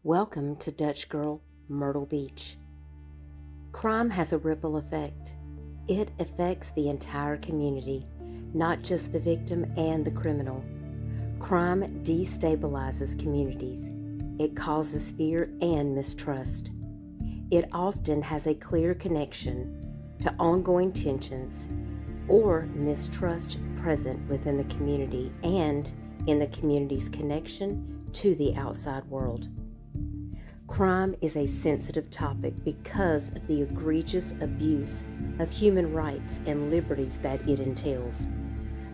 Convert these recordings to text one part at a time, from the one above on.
Welcome to Dutch Girl, Myrtle Beach. Crime has a ripple effect. It affects the entire community, not just the victim and the criminal. Crime destabilizes communities. It causes fear and mistrust. It often has a clear connection to ongoing tensions or mistrust present within the community and in the community's connection to the outside world. Crime is a sensitive topic because of the egregious abuse of human rights and liberties that it entails.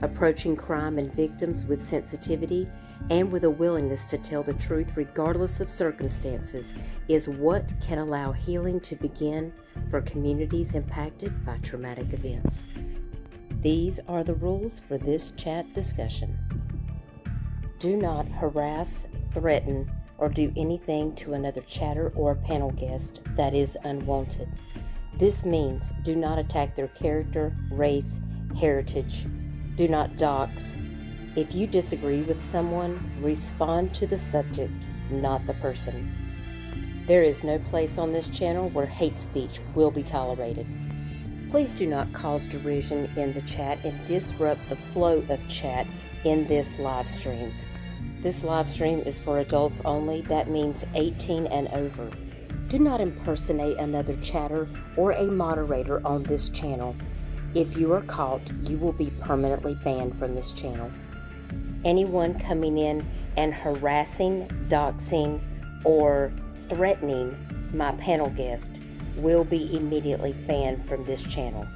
Approaching crime and victims with sensitivity and with a willingness to tell the truth regardless of circumstances is what can allow healing to begin for communities impacted by traumatic events. These are the rules for this chat discussion. Do not harass, threaten, or do anything to another chatter or panel guest that is unwanted. This means do not attack their character, race, heritage. Do not dox. If you disagree with someone, respond to the subject, not the person. There is no place on this channel where hate speech will be tolerated. Please do not cause derision in the chat and disrupt the flow of chat in this live stream. This live stream is for adults only. That means 18 and over. Do not impersonate another chatter or a moderator on this channel. If you are caught, you will be permanently banned from this channel. Anyone coming in and harassing, doxing, or threatening my panel guest will be immediately banned from this channel.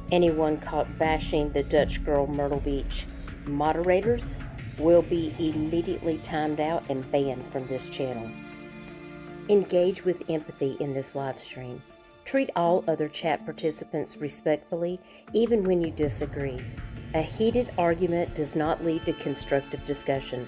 Anyone caught bashing the Dutch Girl Myrtle Beach moderators will be immediately timed out and banned from this channel. Engage with empathy in this live stream. Treat all other chat participants respectfully, even when you disagree. A heated argument does not lead to constructive discussion.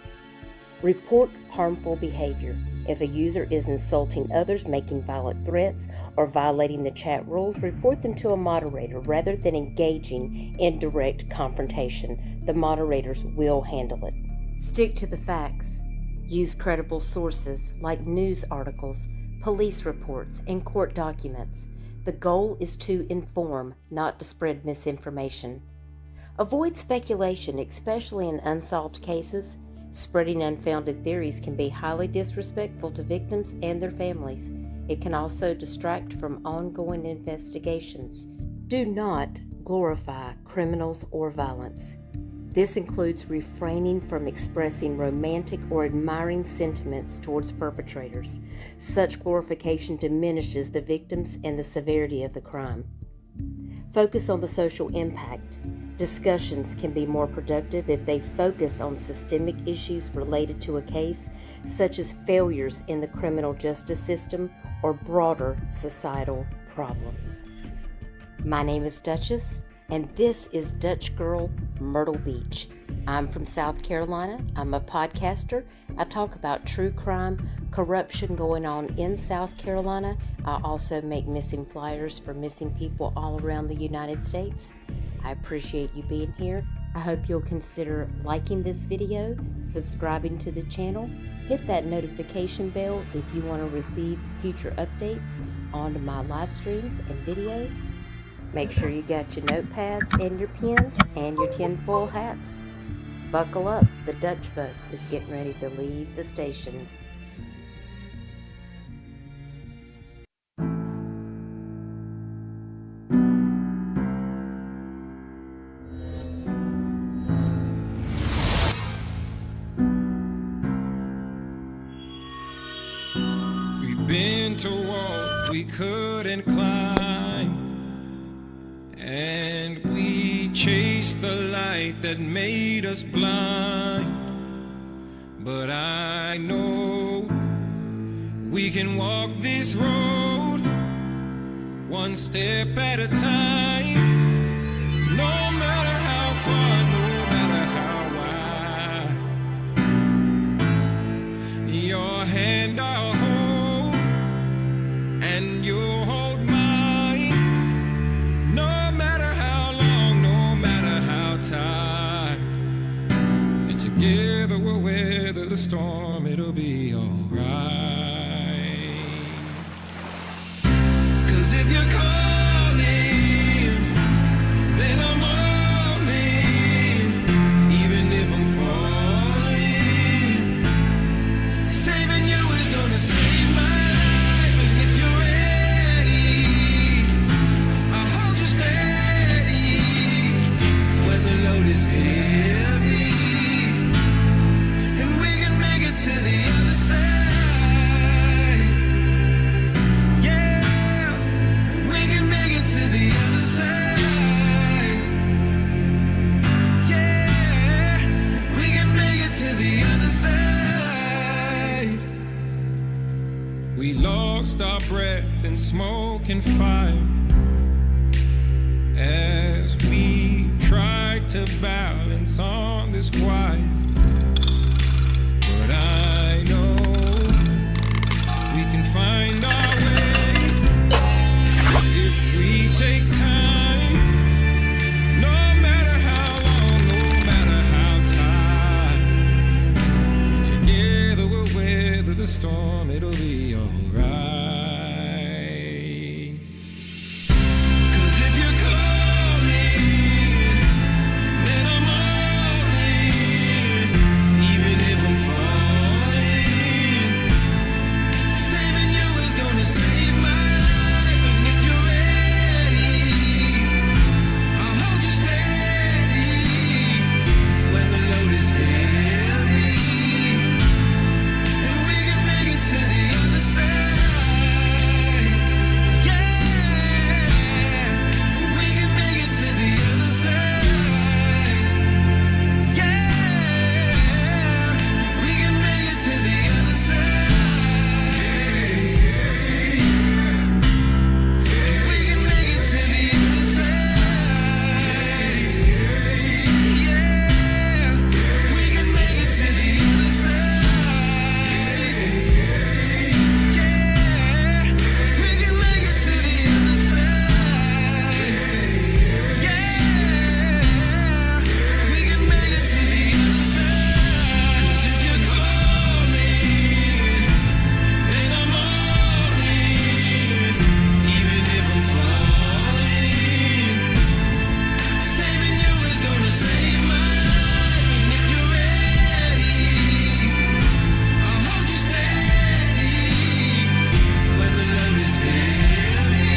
Report harmful behavior. If a user is insulting others, making violent threats, or violating the chat rules, report them to a moderator rather than engaging in direct confrontation. The moderators will handle it. Stick to the facts. Use credible sources like news articles, police reports, and court documents. The goal is to inform, not to spread misinformation. Avoid speculation, especially in unsolved cases. Spreading unfounded theories can be highly disrespectful to victims and their families. It can also distract from ongoing investigations. Do not glorify criminals or violence. This includes refraining from expressing romantic or admiring sentiments towards perpetrators. Such glorification diminishes the victims and the severity of the crime. Focus on the social impact. Discussions can be more productive if they focus on systemic issues related to a case, such as failures in the criminal justice system or broader societal problems. My name is Dutchess, and this is Dutch Girl Myrtle Beach. I'm from South Carolina. I'm a podcaster. I talk about true crime, corruption going on in South Carolina. I also make missing flyers for missing people all around the United States. I appreciate you being here. I hope you'll consider liking this video, subscribing to the channel, hit that notification bell if you want to receive future updates on my live streams and videos. Make sure you got your notepads and your pens and your tinfoil hats. Buckle up, the Dutch bus is getting ready to leave the station. We've been to walls we couldn't climb, and we chased the light that made us blind. But I know we can walk this road one step at a time. No matter how far, no matter how wide, your hand I'll hold, and you'll hold mine. No matter how long, no matter how tired, and together we'll weather the storm, it'll be alright. if you're calling, then I'm all in. Even if I'm falling, saving you is gonna save my life. And if you're ready, I'll hold you steady when the load is heavy, and we can make it to the other side. Yeah, we can make it to the other side. Yeah, we can make it to the other side. We lost our breath in smoke and fire as we tried to balance on this wire. But I know we can find our way if we take time. No matter how long, no matter how tired, together we'll weather the storm. It'll be alright. 'Cause if you're calling, then I'm all in. Even if I'm falling, saving you is gonna save my life. And if you're ready, I'll hold you steady when the load is heavy, and we can make it to the other side. Yeah, we can make it to the other side. Yeah, we can make it to the other side. We can make it to the other side. Yeah, we can make it to the other side. Yeah, we can make it to the other side. Yeah, we can make it to the other side. 'Cause if you're calling, then I'm all in. Even if I'm falling, saving you is gonna save my life. And if you're ready, I'll hold you steady when the load is heavy,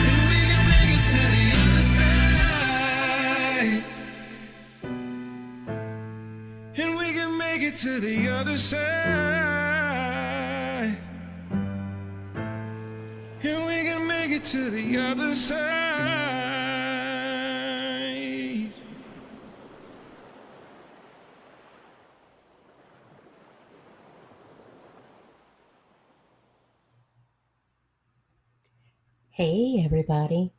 and we can make it to the other side. And we can make it to the other side. And we can make it to the other side. Hey, everybody.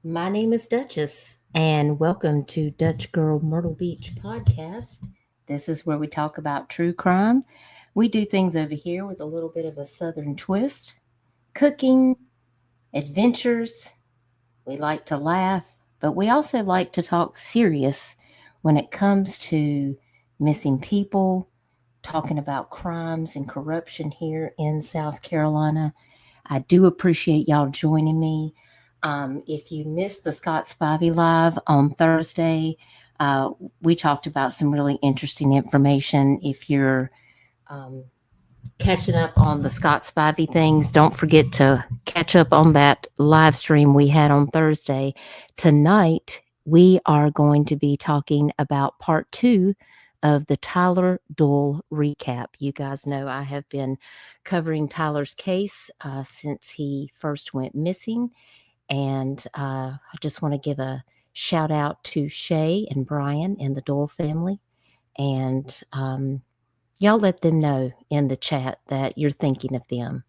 My name is Dutchess, and welcome to Dutch Girl Myrtle Beach podcast. This is where we talk about true crime. We do things over here with a little bit of a southern twist, cooking, adventures. We like to laugh, but we also like to talk serious when it comes to missing people, talking about crimes and corruption here in South Carolina. I do appreciate y'all joining me. If you missed the Scott Spivey Live on Thursday, we talked about some really interesting information. If you're catching up on the Scott Spivey things, don't forget to catch up on that live stream we had on Thursday. Tonight, we are going to be talking about part 2 of the Tyler Doyle recap. You guys know I have been covering Tyler's case since he first went missing. And I just want to give a shout out to Shay and Brian and the Doyle family. And y'all let them know in the chat that you're thinking of them.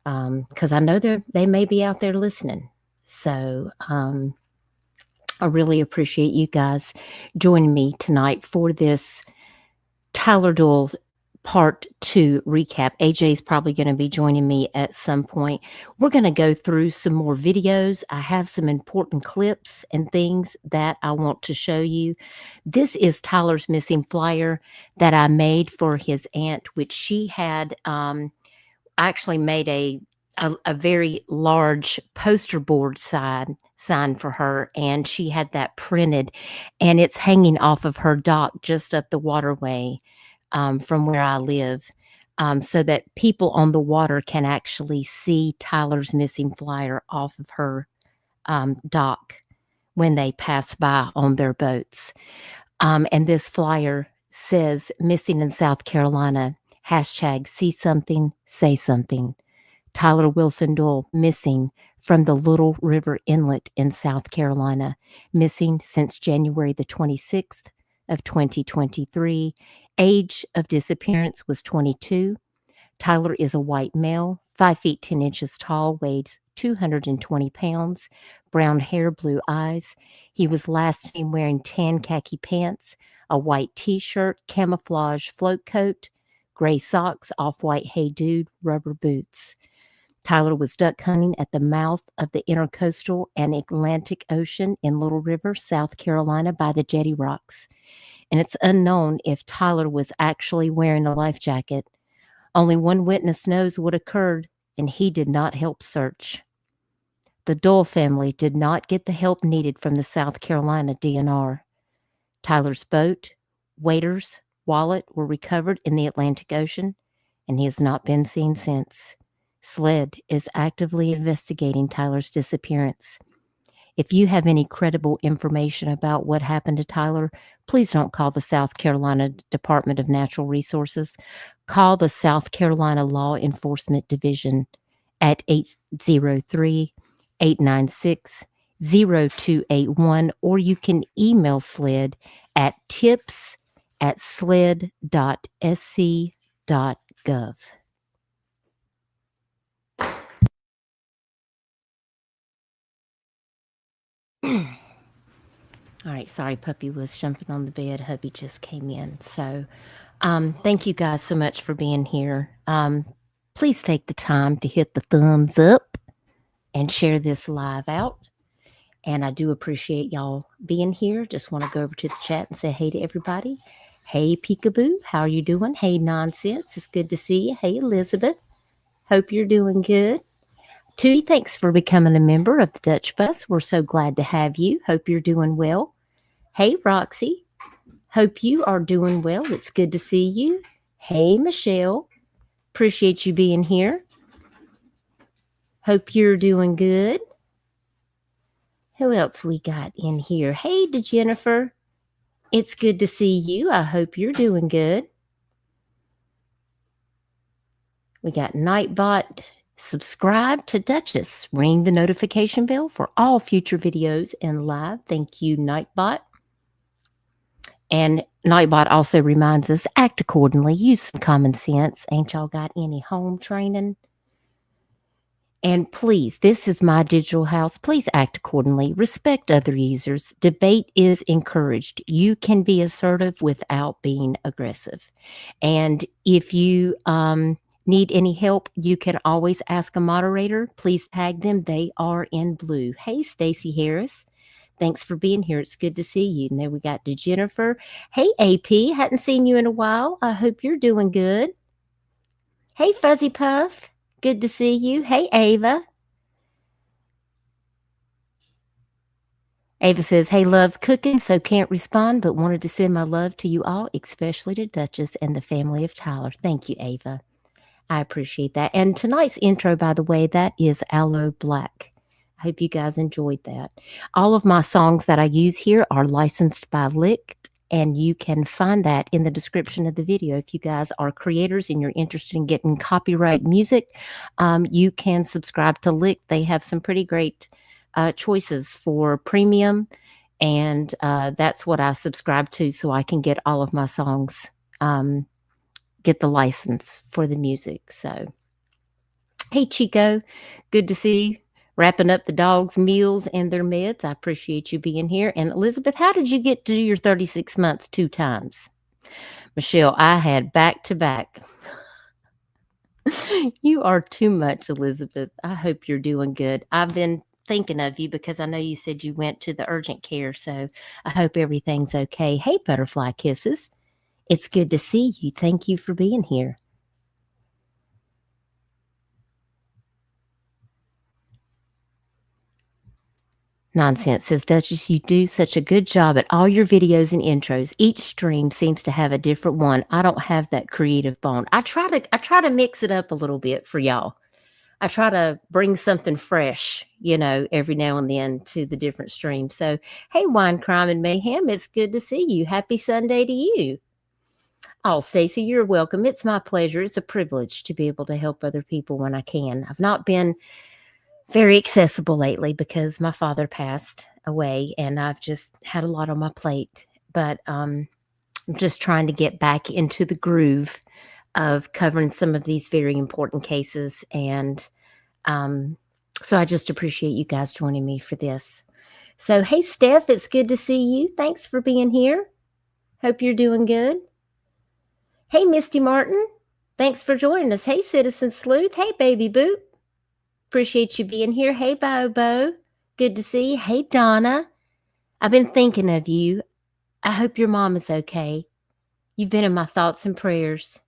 Because I know they may be out there listening. So I really appreciate you guys joining me tonight for this Tyler Doyle part 2 recap. AJ's probably going to be joining me at some point. We're going to go through some more videos. I have some important clips and things that I want to show you. This is Tyler's missing flyer that I made for his aunt, which she had. I actually made a a very large poster board sign for her, and she had that printed, and it's hanging off of her dock just up the waterway from where I live, so that people on the water can actually see Tyler's missing flyer off of her dock when they pass by on their boats. And this flyer says, "Missing in South Carolina, hashtag see something, say something. Tyler Wilson Doyle missing from the Little River Inlet in South Carolina, missing since January the 26th of 2023. Age of disappearance was 22. Tyler is a white male, 5 feet 10 inches tall, weighs 220 pounds, brown hair, blue eyes. He was last seen wearing tan khaki pants, a white t-shirt, camouflage float coat, gray socks, off-white Hey Dude, rubber boots. Tyler was duck hunting at the mouth of the Intercoastal and Atlantic Ocean in Little River, South Carolina by the Jetty Rocks. And it's unknown if Tyler was actually wearing a life jacket. Only one witness knows what occurred, and he did not help search. The Doyle family did not get the help needed from the South Carolina DNR. Tyler's boat, waders, wallet were recovered in the Atlantic Ocean, and he has not been seen since. SLED is actively investigating Tyler's disappearance. If you have any credible information about what happened to Tyler, please don't call the South Carolina Department of Natural Resources. Call the South Carolina Law Enforcement Division at 803-896-0281, or you can email SLED at tips@sled.sc.gov. All right, sorry, puppy was jumping on the bed. Hubby just came in. So thank you guys so much for being here. Please take the time to hit the thumbs up and share this live out. And I do appreciate y'all being here. Just want to go over to the chat and say hey to everybody. Hey, Peekaboo, how are you doing? Hey, Nonsense, it's good to see you. Hey, Elizabeth, hope you're doing good. Tootie, thanks for becoming a member of the Dutch Bus. We're so glad to have you. Hope you're doing well. Hey, Roxy, hope you are doing well. It's good to see you. Hey, Michelle, appreciate you being here. Hope you're doing good. Who else we got in here? Hey, DeJennifer, it's good to see you. I hope you're doing good. We got Nightbot. Subscribe to Dutchess. Ring the notification bell for all future videos and live. Thank you, Nightbot. And Nightbot also reminds us, act accordingly. Use some common sense. Ain't y'all got any home training? And please, this is my digital house. Please act accordingly. Respect other users. Debate is encouraged. You can be assertive without being aggressive. And if you need any help, you can always ask a moderator. Please tag them. They are in blue. Hey, Stacy Harris. Thanks for being here. It's good to see you. And then we got DeJennifer. Hey, AP. Hadn't seen you in a while. I hope you're doing good. Hey, Fuzzy Puff. Good to see you. Hey, Ava. Ava says, hey, loves cooking, so can't respond, but wanted to send my love to you all, especially to Dutchess and the family of Tyler. Thank you, Ava. I appreciate that. And tonight's intro, by the way, that is Aloe Black. I hope you guys enjoyed that. All of my songs that I use here are licensed by Licked, and you can find that in the description of the video. If you guys are creators and you're interested in getting copyright music, you can subscribe to Licked. They have some pretty great choices for premium, and that's what I subscribe to, so I can get all of my songs, get the license for the music. So, hey, Chico, good to see you. Wrapping up the dogs' meals and their meds. I appreciate you being here. And Elizabeth, how did you get to do your 36 months 2 times? Michelle, I had back-to-back. You are too much, Elizabeth. I hope you're doing good. I've been thinking of you because I know you said you went to the urgent care, so I hope everything's okay. Hey, Butterfly Kisses. It's good to see you. Thank you for being here. Nonsense, says Dutchess, you do such a good job at all your videos and intros. Each stream seems to have a different one. I don't have that creative bone. I try to mix it up a little bit for y'all. I try to bring something fresh, every now and then to the different streams. So, hey, Wine, Crime, and Mayhem, it's good to see you. Happy Sunday to you. Oh, Stacey, you're welcome. It's my pleasure. It's a privilege to be able to help other people when I can. I've not been very accessible lately because my father passed away and I've just had a lot on my plate. But I'm just trying to get back into the groove of covering some of these very important cases. And so I just appreciate you guys joining me for this. So, hey, Steph, it's good to see you. Thanks for being here. Hope you're doing good. Hey, Misty Martin, thanks for joining us. Hey, Citizen Sleuth. Hey, Baby Boot. Appreciate you being here. Hey, Bobo. Good to see you. Hey, Donna. I've been thinking of you. I hope your mom is okay. You've been in my thoughts and prayers.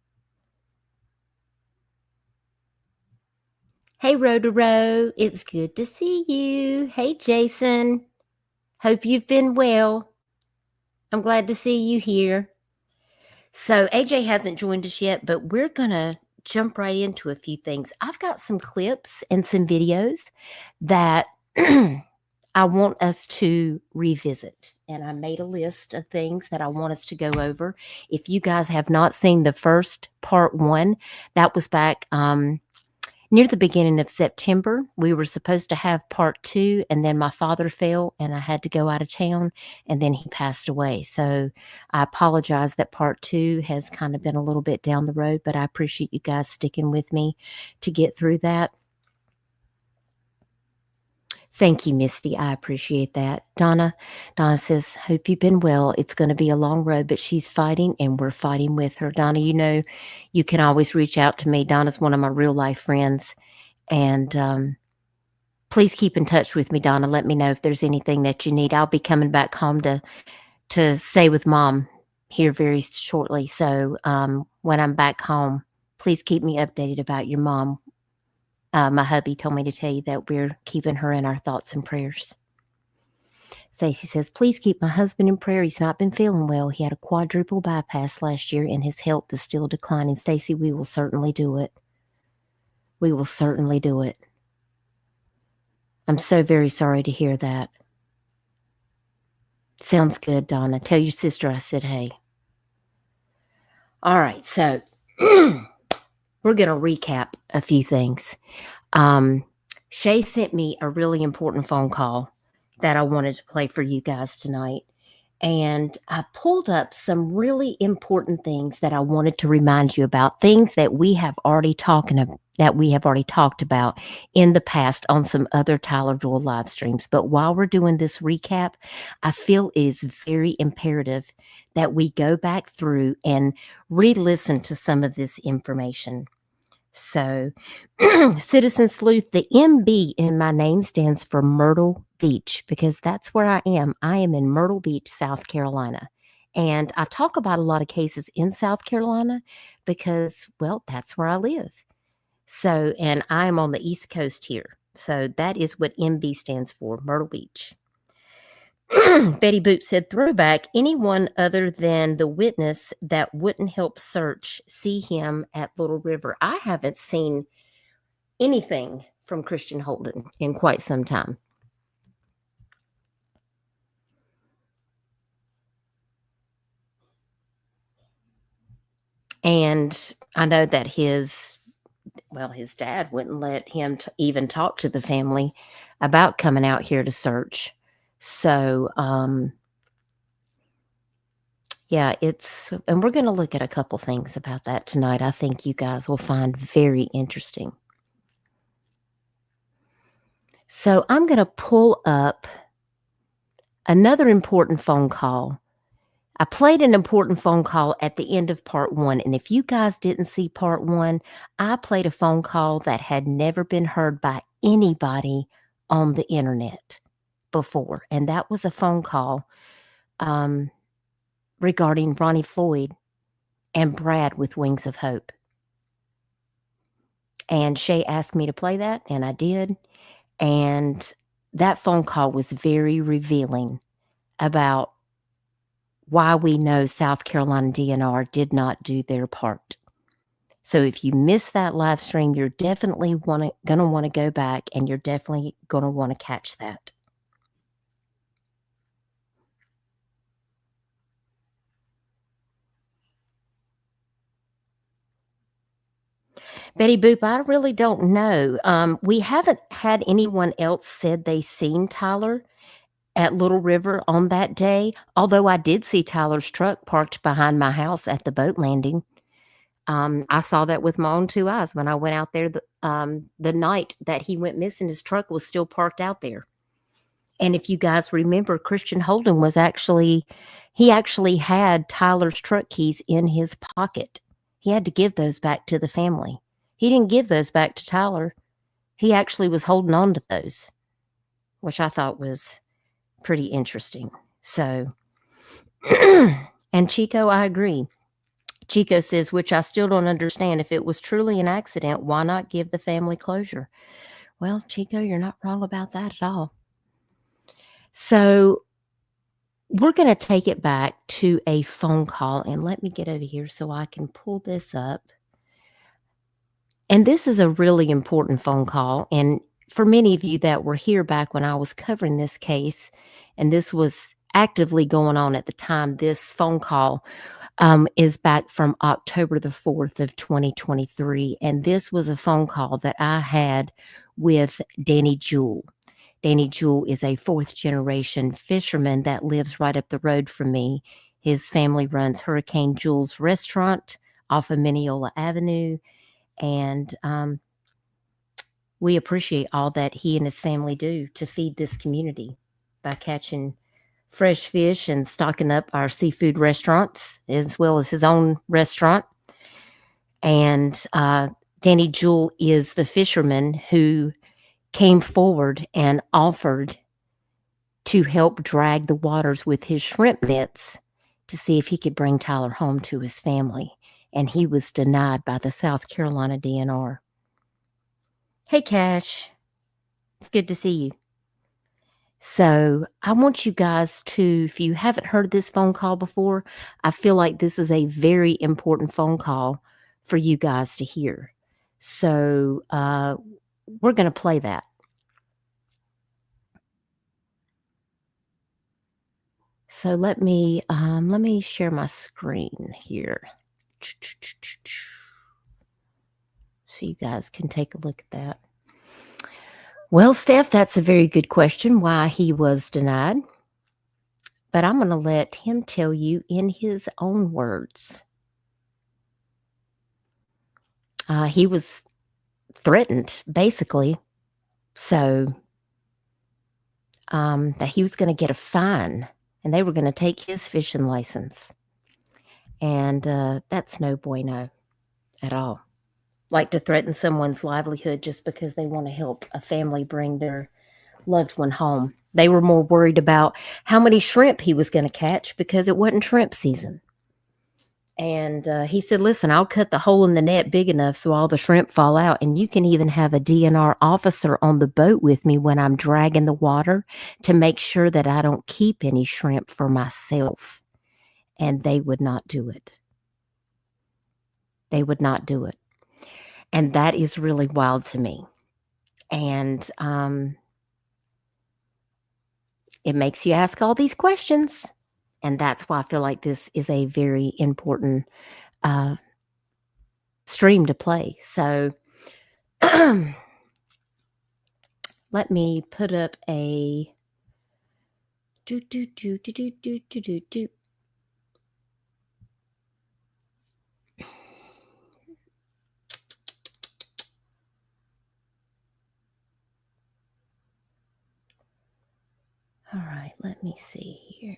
Hey, Row. It's good to see you. Hey, Jason. Hope you've been well. I'm glad to see you here. So AJ hasn't joined us yet, but we're going to jump right into a few things. I've got some clips and some videos that I want us to revisit. And I made a list of things that I want us to go over. If you guys have not seen the first part 1, that was back near the beginning of September. We were supposed to have part 2, and then my father fell and I had to go out of town, and then he passed away. So I apologize that part 2 has kind of been a little bit down the road, but I appreciate you guys sticking with me to get through that. Thank you, Misty. I appreciate that. Donna says, hope you've been well. It's going to be a long road, but she's fighting and we're fighting with her. Donna, you can always reach out to me. Donna's one of my real life friends. And please keep in touch with me, Donna. Let me know if there's anything that you need. I'll be coming back home to stay with Mom here very shortly. So when I'm back home, please keep me updated about your mom. My hubby told me to tell you that we're keeping her in our thoughts and prayers. Stacy says, please keep my husband in prayer. He's not been feeling well. He had a quadruple bypass last year and his health is still declining. Stacy, we will certainly do it. We will certainly do it. I'm so very sorry to hear that. Sounds good, Donna. Tell your sister I said hey. All right, so we're going to recap a few things. Shay sent me a really important phone call that I wanted to play for you guys tonight. And I pulled up some really important things that I wanted to remind you about, things that we have already talked about in the past on some other TylerDoyle live streams. But while we're doing this recap, I feel it is very imperative that we go back through and re-listen to some of this information. So, Citizen Sleuth, the MB in my name stands for Myrtle Beach because that's where I am. I am in Myrtle Beach, South Carolina. And I talk about a lot of cases in South Carolina because, well, that's where I live. So, and I'm on the East Coast here. So that is what MB stands for, Myrtle Beach. Betty Boot said, throwback, anyone other than the witness that wouldn't help search, see him at Little River. I haven't seen anything from Christian Holden in quite some time. And I know that his dad wouldn't let him even talk to the family about coming out here to search. So, yeah, and we're going to look at a couple things about that tonight. I think you guys will find very interesting. So I'm going to pull up another important phone call. I played an important phone call at the end of part 1. And if you guys didn't see part 1, I played a phone call that had never been heard by anybody on the internet before. And that was a phone call regarding Ronnie Floyd and Brad with Wings of Hope. And Shay asked me to play that, and I did. And that phone call was very revealing about why we know South Carolina DNR did not do their part. So if you missed that live stream, you're definitely going to want to go back, and you're definitely going to want to catch that. Betty Boop, I really don't know. We haven't had anyone else said they seen Tyler at Little River on that day, although I did see Tyler's truck parked behind my house at the boat landing. I saw that with my own two eyes when I went out there the night that he went missing. His truck was still parked out there. And if you guys remember, Christian Holden he actually had Tyler's truck keys in his pocket. He had to give those back to the family. He didn't give those back to Tyler. He actually was holding on to those, which I thought was pretty interesting. So, and Chico, I agree. Chico says, which I still don't understand. If it was truly an accident, why not give the family closure? Well, Chico, you're not wrong about that at all. So we're going to take it back to a phone call, and let me get over here so I can pull this up. And this is a really important phone call. And for many of you that were here back when I was covering this case, and this was actively going on at the time, this phone call is back from October the 4th of 2023. And this was a phone call that I had with Danny Jewell. Danny Jewell is a fourth generation fisherman that lives right up the road from me. His family runs Hurricane Jewel's restaurant off of Mineola Avenue. And we appreciate all that he and his family do to feed this community by catching fresh fish and stocking up our seafood restaurants as well as his own restaurant. And Danny Jewell is the fisherman who came forward and offered to help drag the waters with his shrimp nets to see if he could bring Tyler home to his family. And he was denied by the South Carolina DNR. Hey, Cash. It's good to see you. So I want you guys to, if you haven't heard this phone call before, I feel like this is a very important phone call for you guys to hear. So we're going to play that. So let me share my screen here, so you guys can take a look at that. Well, Steph, that's a very good question, why he was denied. But I'm going to let him tell you in his own words. He was threatened, basically, so that he was going to get a fine, and they were going to take his fishing license. And that's no bueno at all. Like to threaten someone's livelihood just because they want to help a family bring their loved one home. They were more worried about how many shrimp he was going to catch because it wasn't shrimp season. And he said, listen, I'll cut the hole in the net big enough so all the shrimp fall out. And you can even have a DNR officer on the boat with me when I'm dragging the water to make sure that I don't keep any shrimp for myself. And they would not do it. They would not do it. And that is really wild to me. And it makes you ask all these questions. And that's why I feel like this is a very important stream to play. So let me put up a All right, let me see here.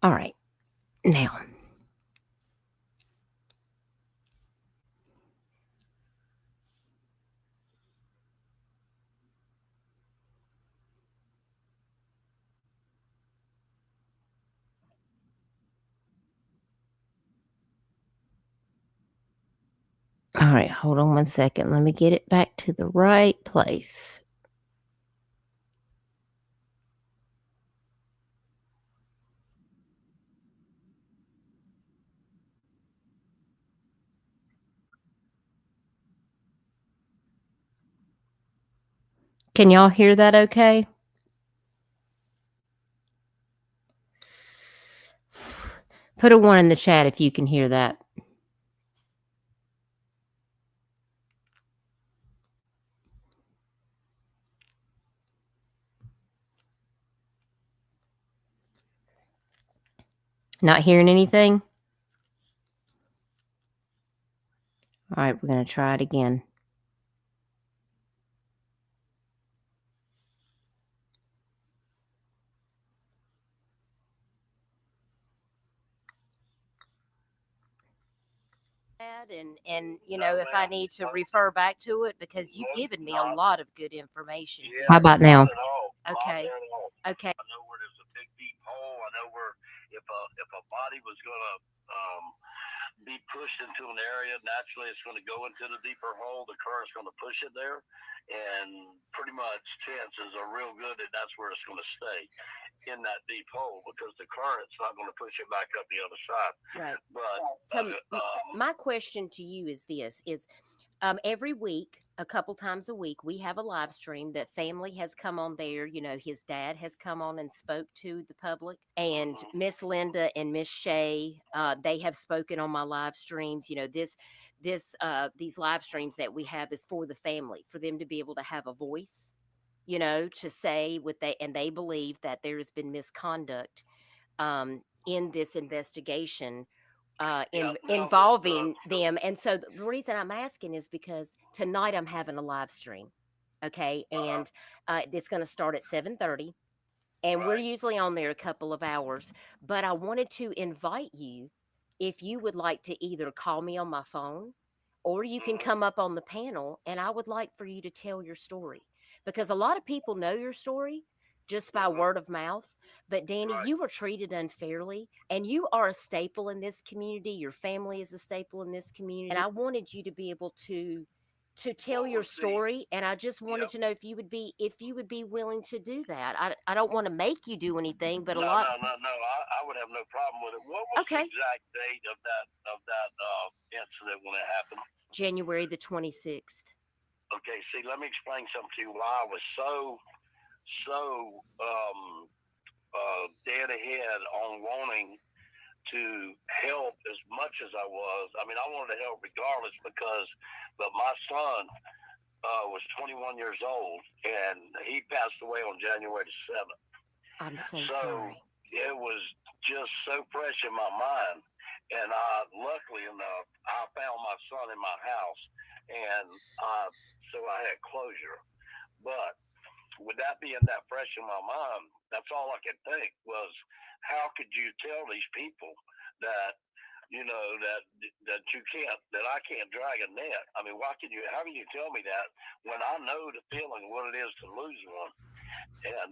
All right, now. All right, hold on 1 second. Let me get it back to the right place. Can y'all hear that okay? Put a 1 in the chat if you can hear that. Not hearing anything? All right, we're going to try it again. And you know, if I need to refer back to it, because you've given me a lot of good information. How about now? Okay. Okay. I know where there's a big deep hole. I know where if a body was gonna be pushed into an area, naturally it's going to go into the deeper hole. The current's going to push it there, and pretty much chances are real good that that's where it's going to stay, in that deep hole, because the current's not going to push it back up the other side. Right. But So my question to you is this: every week, a couple times a week, we have a live stream that family has come on there. You know, his dad has come on and spoke to the public, and Miss Linda and Miss Shay, they have spoken on my live streams. You know, these live streams that we have is for the family, for them to be able to have a voice, you know, to say what they believe that there has been misconduct in this investigation involving them. And so the reason I'm asking is because tonight I'm having a live stream. Okay. And it's going to start at 7:30. And we're usually on there a couple of hours. But I wanted to invite you, if you would like to either call me on my phone, or you can come up on the panel, and I would like for you to tell your story. Because a lot of people know your story just by word of mouth. But Danny, you were treated unfairly, and you are a staple in this community. Your family is a staple in this community. And I wanted you to be able to tell your story, and I just wanted to know if you would be willing to do that. I don't want to make you do anything, but no. I would have no problem with it. What was the exact date of that incident when it happened? January the 26th. Okay, see, let me explain something to you. Why I was so dead ahead on wanting to help as much as I was. I mean, I wanted to help regardless, but my son was 21 years old, and he passed away on January the 7th. I'm so sorry. It was just so fresh in my mind, and luckily enough, I found my son in my house, and so I had closure. But with that being that fresh in my mind, that's all I could think was, how could you tell these people that, you know, that you can't, that I can't drag a net? I mean, how can you tell me that when I know the feeling what it is to lose one? And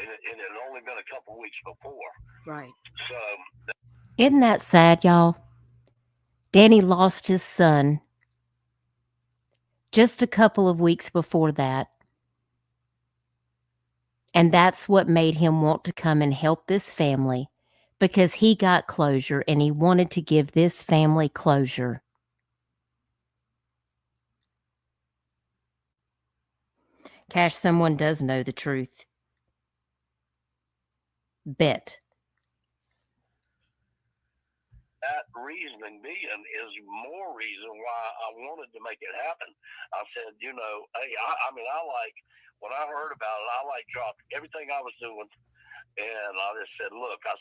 it had only been a couple weeks before. Right. So, isn't that sad, y'all? Danny lost his son just a couple of weeks before that. And that's what made him want to come and help this family, because he got closure and he wanted to give this family closure. Cash, someone does know the truth. Bet. That reasoning being is more reason why I wanted to make it happen. I said, you know, hey, I mean, when I heard about it, I dropped everything I was doing, and I just said, look, I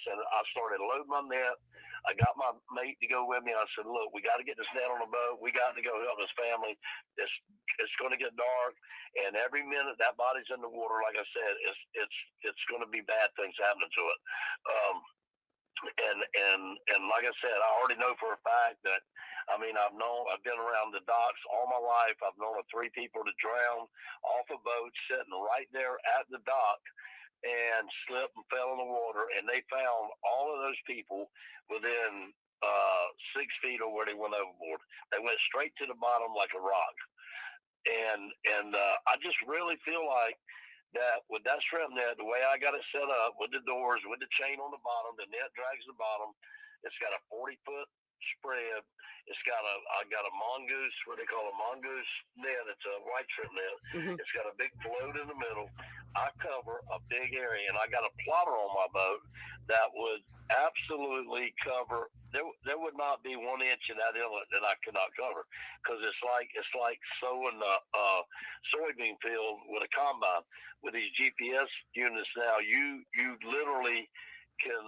started loading my net. I got my mate to go with me. I said, look, we got to get this net on the boat. We got to go help this family. It's going to get dark, and every minute that body's in the water, like I said, it's going to be bad things happening to it. And like I said, I already know for a fact that, I mean, I've been around the docks all my life. I've known of 3 people to drown off a boat sitting right there at the dock and slipped and fell in the water. And they found all of those people within 6 feet or where they went overboard. They went straight to the bottom like a rock. And I just really feel like that with that shrimp net, the way I got it set up with the doors, with the chain on the bottom, the net drags the bottom. It's got a 40-foot spread. I got a mongoose, what they call a mongoose net. It's a white shrimp net. Mm-hmm. It's got a big float in the middle. I cover a big area, and I got a plotter on my boat that would absolutely cover. There would not be 1 inch in that inlet that I could not cover, because it's like sowing a soybean field with a combine. With these GPS units now, you literally can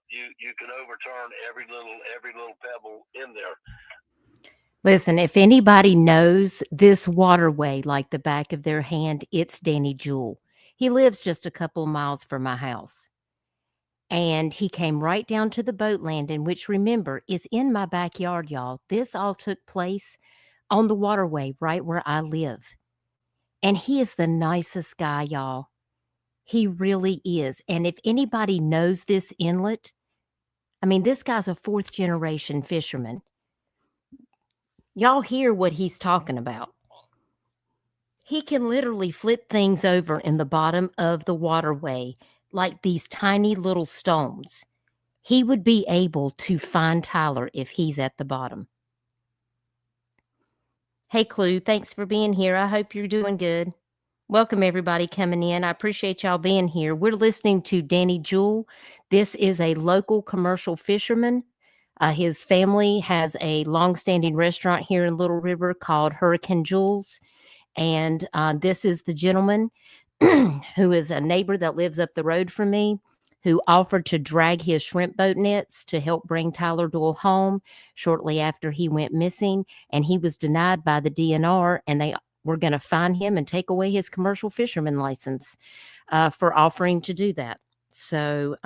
you can overturn every little pebble in there. Listen, if anybody knows this waterway like the back of their hand, it's Danny Jewell. He lives just a couple miles from my house. And he came right down to the boat landing, which, remember, is in my backyard, y'all. This all took place on the waterway right where I live. And he is the nicest guy, y'all. He really is. And if anybody knows this inlet, I mean, this guy's a 4th-generation fisherman. Y'all hear what he's talking about. He can literally flip things over in the bottom of the waterway like these tiny little stones. He would be able to find Tyler if he's at the bottom. Hey, Clue, thanks for being here. I hope you're doing good. Welcome, everybody coming in. I appreciate y'all being here. We're listening to Danny Jewell. This is a local commercial fisherman. His family has a long-standing restaurant here in Little River called Hurricane Jules. And this is the gentleman who is a neighbor that lives up the road from me, who offered to drag his shrimp boat nets to help bring Tyler Doyle home shortly after he went missing. And he was denied by the DNR, and they were going to fine him and take away his commercial fisherman license for offering to do that. So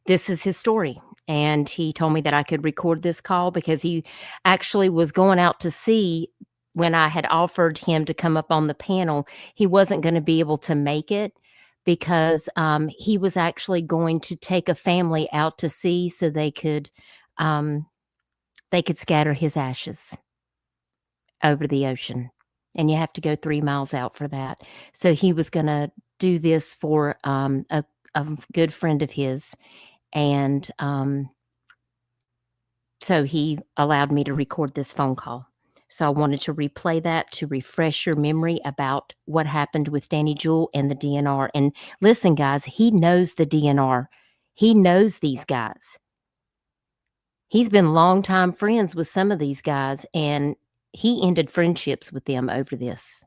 this is his story. And he told me that I could record this call because he actually was going out to sea. When I had offered him to come up on the panel, he wasn't going to be able to make it because he was actually going to take a family out to sea so they could scatter his ashes over the ocean. And you have to go 3 miles out for that. So he was going to do this for a good friend of his. And so he allowed me to record this phone call. So I wanted to replay that to refresh your memory about what happened with Danny Jewell and the DNR. And listen, guys, he knows the DNR. He knows these guys. He's been longtime friends with some of these guys, and he ended friendships with them over this.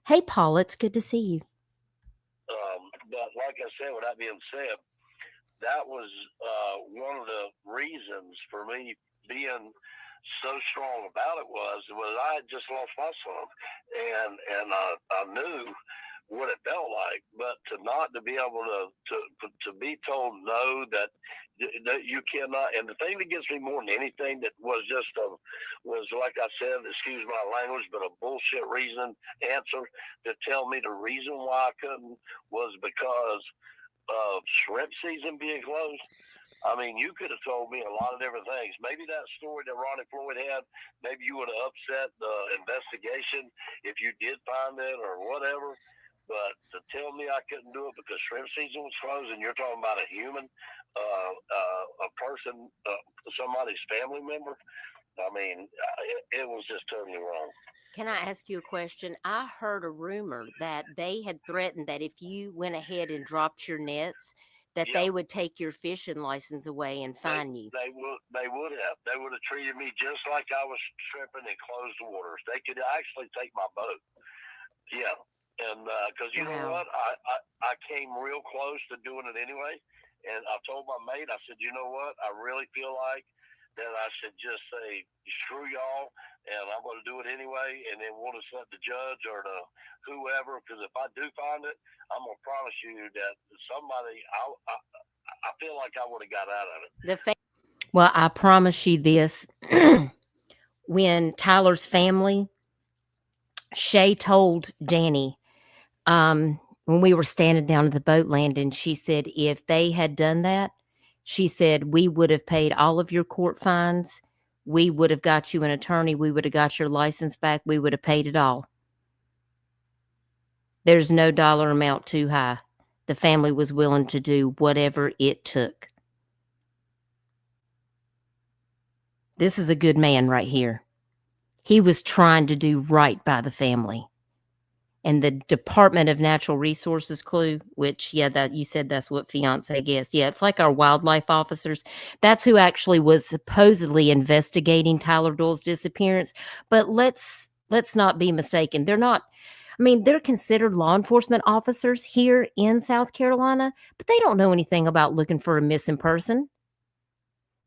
Hey, Paul, it's good to see you. But like I said, with that being said, that was one of the reasons for me being so strong about it was I had just lost my son, and I knew what it felt like, but to be able to be told no, that you cannot. And the thing that gets me more than anything that was was like I said, excuse my language, but a bullshit answer to tell me the reason why I couldn't was because of shrimp season being closed. I mean, you could have told me a lot of different things. Maybe that story that Ronnie Floyd had, maybe you would have upset the investigation if you did find it or whatever. But to tell me I couldn't do it because shrimp season was closed, and you're talking about a human, a person, somebody's family member, I mean, it was just totally wrong. Can I ask you a question? I heard a rumor that they had threatened that if you went ahead and dropped your nets, that they would take your fishing license away and fine you. They would have. They would have treated me just like I was shrimping in closed waters. They could actually take my boat. Yeah. And because you know what? I came real close to doing it anyway. And I told my mate, I said, you know what? I really feel like that I should just say, screw y'all, and I'm going to do it anyway, and then we'll just let the judge or the whoever, because if I do find it, I'm going to promise you that somebody, I feel like I would have got out of it. Well, I promise you this. When Tyler's family, Shay told Danny, when we were standing down at the boat landing, she said if they had done that, She said, we would have paid all of your court fines. We would have got you an attorney. We would have got your license back. We would have paid it all. There's no dollar amount too high. The family was willing to do whatever it took. This is a good man right here. He was trying to do right by the family. And the Department of Natural Resources, Clue, which, yeah, that you said that's what fiance guessed. Yeah, it's like our wildlife officers. That's who actually was supposedly investigating Tyler Doyle's disappearance. But let's not be mistaken. They're not. I mean, they're considered law enforcement officers here in South Carolina, but they don't know anything about looking for a missing person.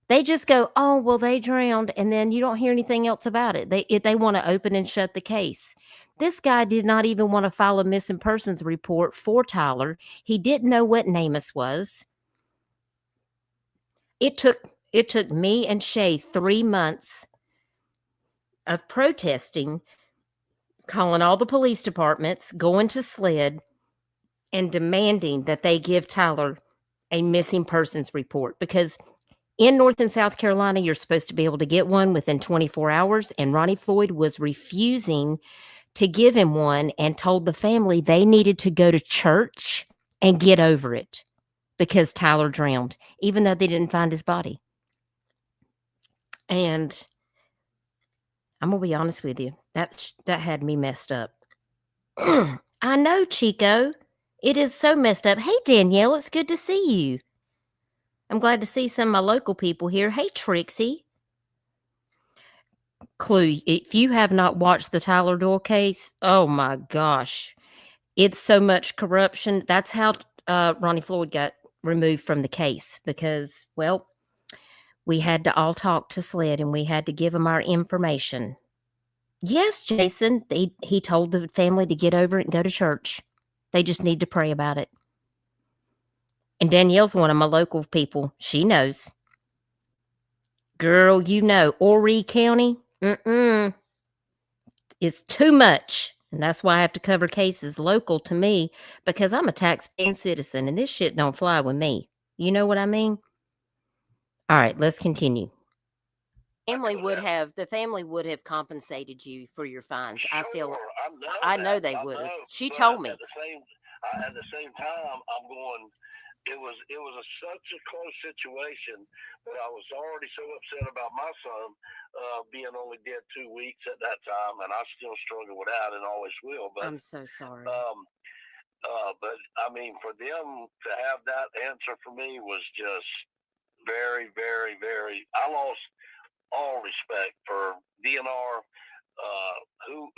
They just go, oh, well, they drowned, and then you don't hear anything else about it. They want to open and shut the case. This guy did not even want to file a missing persons report for Tyler. He didn't know what NamUs was. It took me and Shay 3 months of protesting, calling all the police departments, going to SLED, and demanding that they give Tyler a missing persons report, because in North and South Carolina, you're supposed to be able to get one within 24 hours, and Ronnie Floyd was refusing to give him one and told the family they needed to go to church and get over it because Tyler drowned, even though they didn't find his body. And I'm going to be honest with you, that had me messed up. I know, Chico. It is so messed up. Hey, Danielle, it's good to see you. I'm glad to see some of my local people here. Hey, Trixie. Clue, if you have not watched the Tyler Doyle case, oh my gosh, it's so much corruption. That's how Ronnie Floyd got removed from the case, because, well, we had to all talk to SLED and we had to give them our information. Yes, Jason, he told the family to get over it and go to church. They just need to pray about it. And Danielle's one of my local people. She knows. Girl, you know, Horry County, it's too much. And that's why I have to cover cases local to me, because I'm a taxpaying citizen and this shit don't fly with me. You know what I mean? All right, let's continue. The family would have compensated you for your fines. Sure, I know they would have. She told me. At the same time, I'm going. It was such a close situation that I was already so upset about my son being only dead 2 weeks at that time, and I still struggle with that and always will. But I'm so sorry. But I mean, for them to have that answer for me was just very, very, very. I lost all respect for DNR.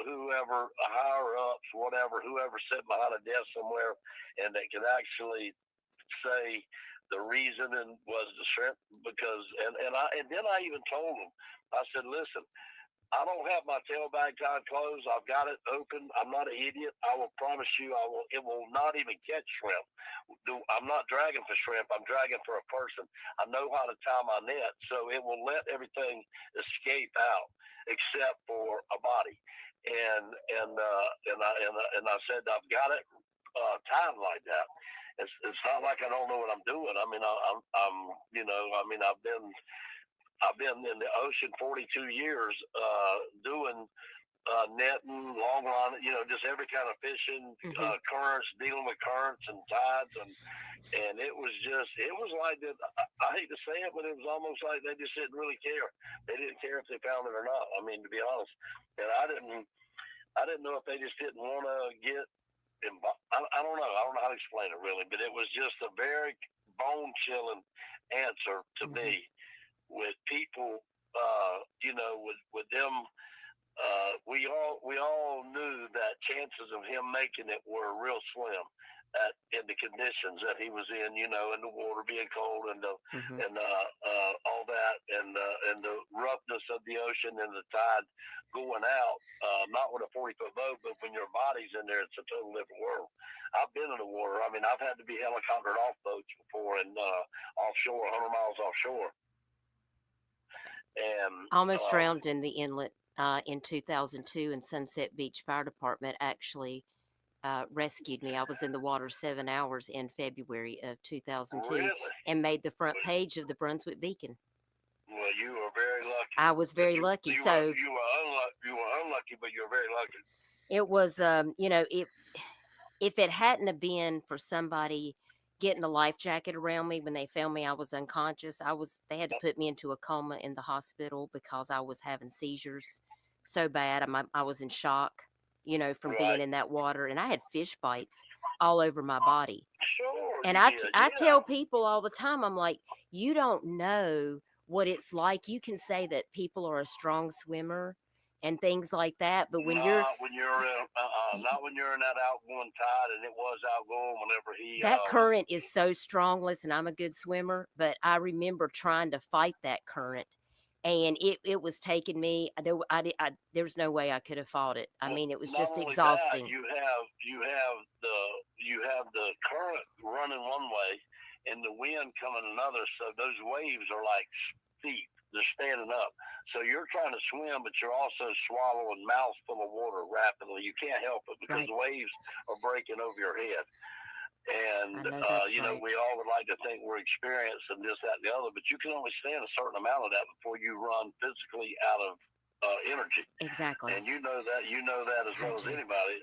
Whoever, higher ups, whatever, whoever sat behind a desk somewhere and that could actually say the reason was the shrimp, because and then I even told them, I said, listen, I don't have my tail bag tied closed. I've got it open. I'm not an idiot. I will promise you, it will not even catch shrimp. I'm not dragging for shrimp. I'm dragging for a person. I know how to tie my net, so it will let everything escape out except for a body. And I said, I've got it tied like that. It's not like I don't know what I'm doing. I mean, I've been in the ocean 42 years doing netting, long line, just every kind of fishing, currents, dealing with currents and tides, and it was like that. I hate to say it, but it was almost like they just didn't really care. They didn't care if they found it or not. I mean, to be honest, and I didn't know if they just didn't want to get. I don't know. I don't know how to explain it really, but it was just a very bone-chilling answer to me. With people, with them, we all knew that chances of him making it were real slim in the conditions that he was in, and the water being cold and all that, and the roughness of the ocean and the tide going out, not with a 40-foot boat, but when your body's in there, it's a total different world. I've been in the water. I mean, I've had to be helicoptered off boats before and offshore, 100 miles offshore. And almost drowned in the inlet in 2002, and Sunset Beach Fire Department actually rescued me. I was in the water 7 hours in February of 2002. Really? and made the front page of the Brunswick Beacon. Well, you were very lucky. I was very lucky. You were unlucky, but you were very lucky. It was, if it hadn't have been for somebody getting a life jacket around me when they found me, I was unconscious. They had to put me into a coma in the hospital because I was having seizures so bad. I was in shock, from being in that water, and I had fish bites all over my body. Sure. And I tell people all the time, I'm like, you don't know what it's like. You can say that people are a strong swimmer and things like that, but not when you're in that outgoing tide, and it was outgoing whenever that current is so strong. Listen, I'm a good swimmer, but I remember trying to fight that current, and it was taking me. There's no way I could have fought it. I mean, it was just exhausting. You have the current running one way, and the wind coming another. So those waves are like steep. They're standing up. So you're trying to swim, but you're also swallowing mouths full of water rapidly. You can't help it because the waves are breaking over your head. And, we all would like to think we're experienced and this, that, and the other, but you can only stand a certain amount of that before you run physically out of energy. Exactly. And you know that as well as anybody.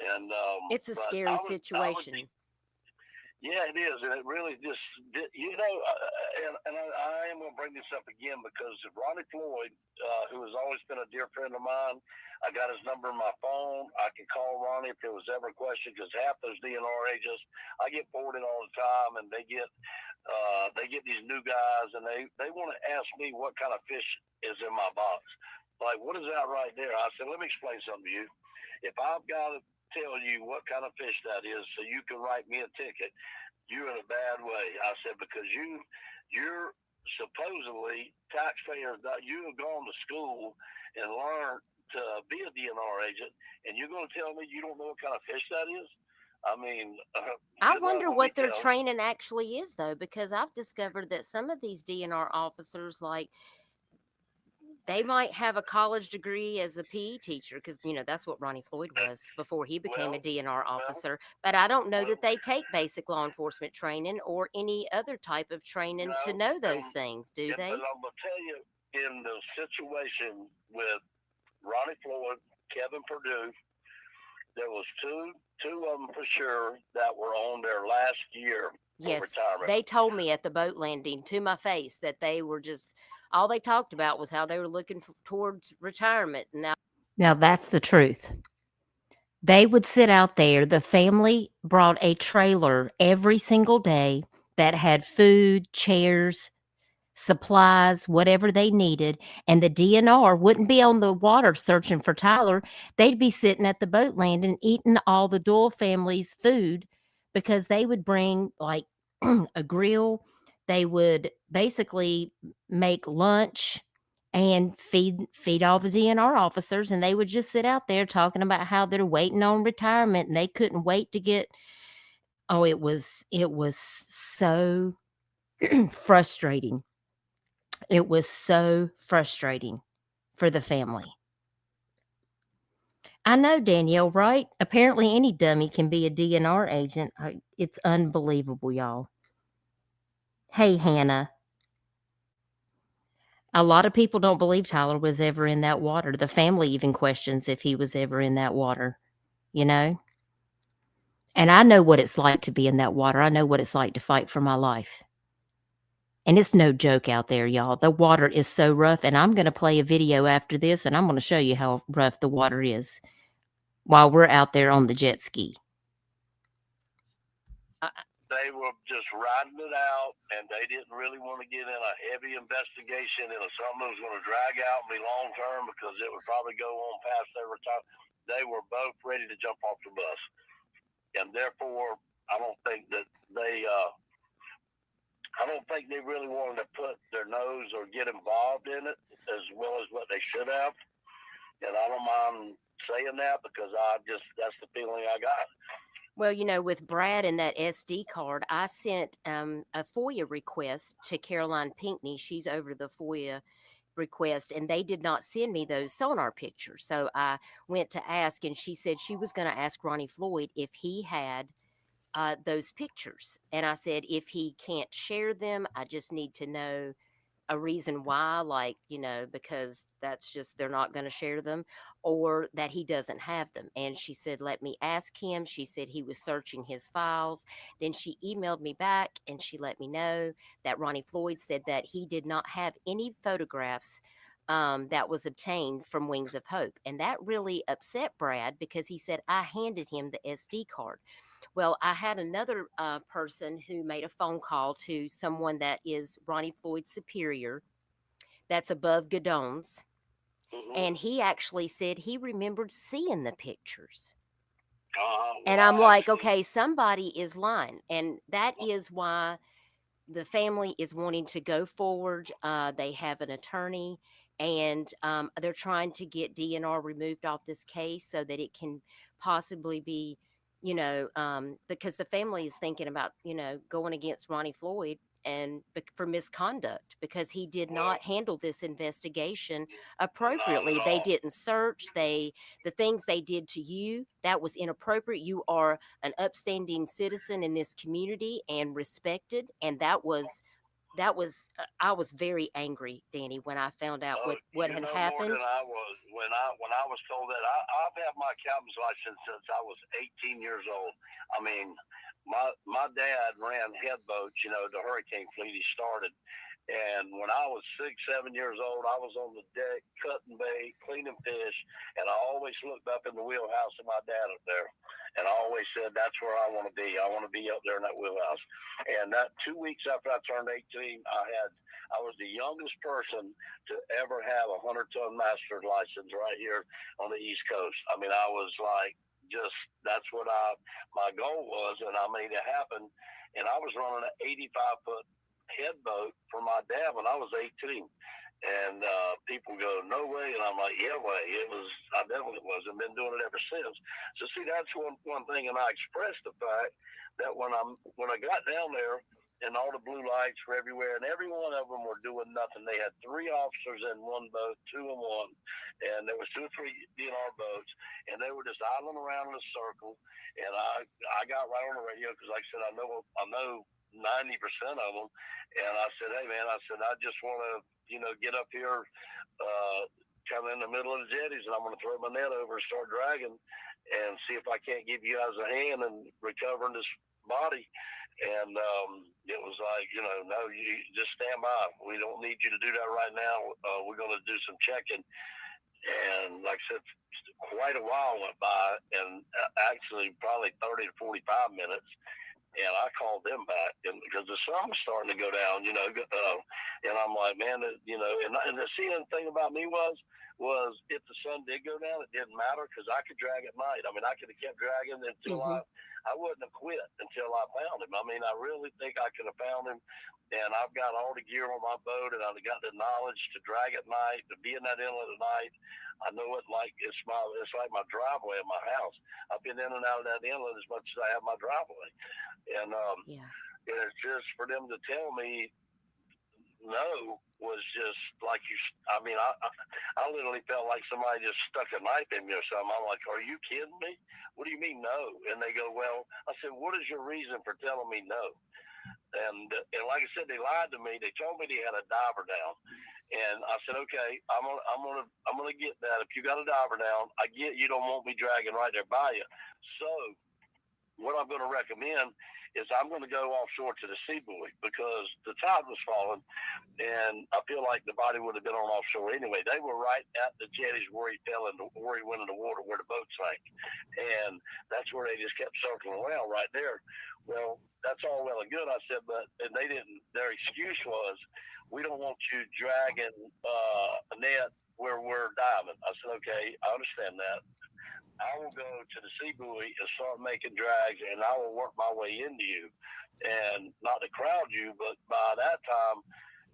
And it's a scary situation. Yeah, it is, and it really just, and I am going to bring this up again because Ronnie Floyd, who has always been a dear friend of mine, I got his number in my phone. I can call Ronnie if there was ever a question, because half those DNR agents, I get forwarded all the time, and they get these new guys, and they want to ask me what kind of fish is in my box. Like, what is that right there? I said, let me explain something to you. If I've got to tell you what kind of fish that is so you can write me a ticket, you're in a bad way. I said, because you're supposedly taxpayers, you have gone to school and learned to be a DNR agent, and you're going to tell me you don't know what kind of fish that is? I mean, I wonder what their training actually is, though, because I've discovered that some of these DNR officers, like, they might have a college degree as a PE teacher, because, that's what Ronnie Floyd was before he became a DNR officer. But I don't know that they take basic law enforcement training or any other type of training to know those things, do they? But I'm going to tell you, in the situation with Ronnie Floyd, Kevin Perdue, there was two of them for sure that were on their last year of retirement. They told me at the boat landing to my face that they were just... all they talked about was how they were looking towards retirement. Now that's the truth. They would sit out there. The family brought a trailer every single day that had food, chairs, supplies, whatever they needed. And the DNR wouldn't be on the water searching for Tyler. They'd be sitting at the boat landing eating all the Doyle family's food, because they would bring like a grill. They would basically make lunch and feed all the DNR officers, and they would just sit out there talking about how they're waiting on retirement and they couldn't wait to get... it was so frustrating. It was so frustrating for the family. I know, Danielle, right? Apparently any dummy can be a DNR agent. It's unbelievable, y'all. Hey, Hannah. A lot of people don't believe Tyler was ever in that water. The family even questions if he was ever in that water, And I know what it's like to be in that water. I know what it's like to fight for my life. And it's no joke out there, y'all. The water is so rough. And I'm going to play a video after this, and I'm going to show you how rough the water is while we're out there on the jet ski. They were just riding it out, and they didn't really want to get in a heavy investigation into something that was going to drag out and be long-term, because it would probably go on past their retirement. They were both ready to jump off the bus. And therefore, I don't think that they really wanted to put their nose or get involved in it as well as what they should have. And I don't mind saying that, because that's the feeling I got. Well, with Brad and that SD card, I sent a FOIA request to Caroline Pinckney. She's over the FOIA request, and they did not send me those sonar pictures. So I went to ask, and she said she was going to ask Ronnie Floyd if he had those pictures. And I said, if he can't share them, I just need to know a reason why, like, because that's just, they're not going to share them, or that he doesn't have them. And she said, let me ask him. She said he was searching his files. Then she emailed me back and she let me know that Ronnie Floyd said that he did not have any photographs that was obtained from Wings of Hope. And that really upset Brad, because he said, I handed him the SD card. Well, I had another person who made a phone call to someone that is Ronnie Floyd's superior, that's above Godon's, and he actually said he remembered seeing the pictures. And I'm like, okay, somebody is lying. And that is why the family is wanting to go forward. They have an attorney, and they're trying to get DNR removed off this case so that it can possibly be, because the family is thinking about, going against Ronnie Floyd and for misconduct, because he did not handle this investigation appropriately. They didn't search. The things they did to you, that was inappropriate. You are an upstanding citizen in this community and respected, and that was I was very angry, Danny, when I found out what had happened. More than I was when I was told that. I've had my captain's license since I was 18 years old. I mean, my dad ran head boats, the hurricane fleet. He started. And when I was 6, 7 years old, I was on the deck cutting bait, cleaning fish, and I always looked up in the wheelhouse of my dad up there. And I always said, that's where I want to be. I want to be up there in that wheelhouse. And that 2 weeks after I turned 18, I was the youngest person to ever have a 100-ton master license right here on the East Coast. I mean, I was like, that's what my goal was, and I made it happen. And I was running an 85-foot head boat for my dad when I was 18. And people go, no way. And I'm like, yeah, way. I definitely was, and been doing it ever since. So see, that's one thing. And I expressed the fact that when I got down there, and all the blue lights were everywhere, and every one of them were doing nothing. They had 3 officers in one boat, 2 in one, and there was 2 or 3 DNR boats, and they were just idling around in a circle. And I got right on the radio because, like I said, I know 90% of them. And I said, hey, man, I just want to, get up here, come in the middle of the jetties, and I'm going to throw my net over and start dragging and see if I can't give you guys a hand in recovering this body. And it was like, no, you just stand by. We don't need you to do that right now. We're going to do some checking. And like I said, quite a while went by, and actually probably 30 to 45 minutes. And I called them back, and because the sun was starting to go down, and I'm like, man, and the seeing thing about me was if the sun did go down, it didn't matter because I could drag at night. I mean, I could have kept dragging until I wouldn't have quit until I found him. I mean, I really think I could have found him, and I've got all the gear on my boat, and I've got the knowledge to drag at night, to be in that inlet at night. I know it like it's like my driveway in my house. I've been in and out of that inlet as much as I have my driveway. And it's just for them to tell me no was just like I literally felt like somebody just stuck a knife in me or something. I'm like, are you kidding me? What do you mean no? And they go, well, I said, what is your reason for telling me no? And like I said, they lied to me. They told me they had a diver down. And I said, okay, I'm gonna get that. If you got a diver down, I get you don't want me dragging right there by you. So what I'm going to recommend is I'm going to go offshore to the sea buoy because the tide was falling, and I feel like the body would have been on offshore anyway. They were right at the jetties where he where he went in the water, where the boat sank, and that's where they just kept circling around right there. Well, that's all well and good, I said, and they didn't. Their excuse was, we don't want you dragging a net where we're diving. I said, okay, I understand that. I will go to the sea buoy and start making drags, and I will work my way into you, and not to crowd you, but by that time,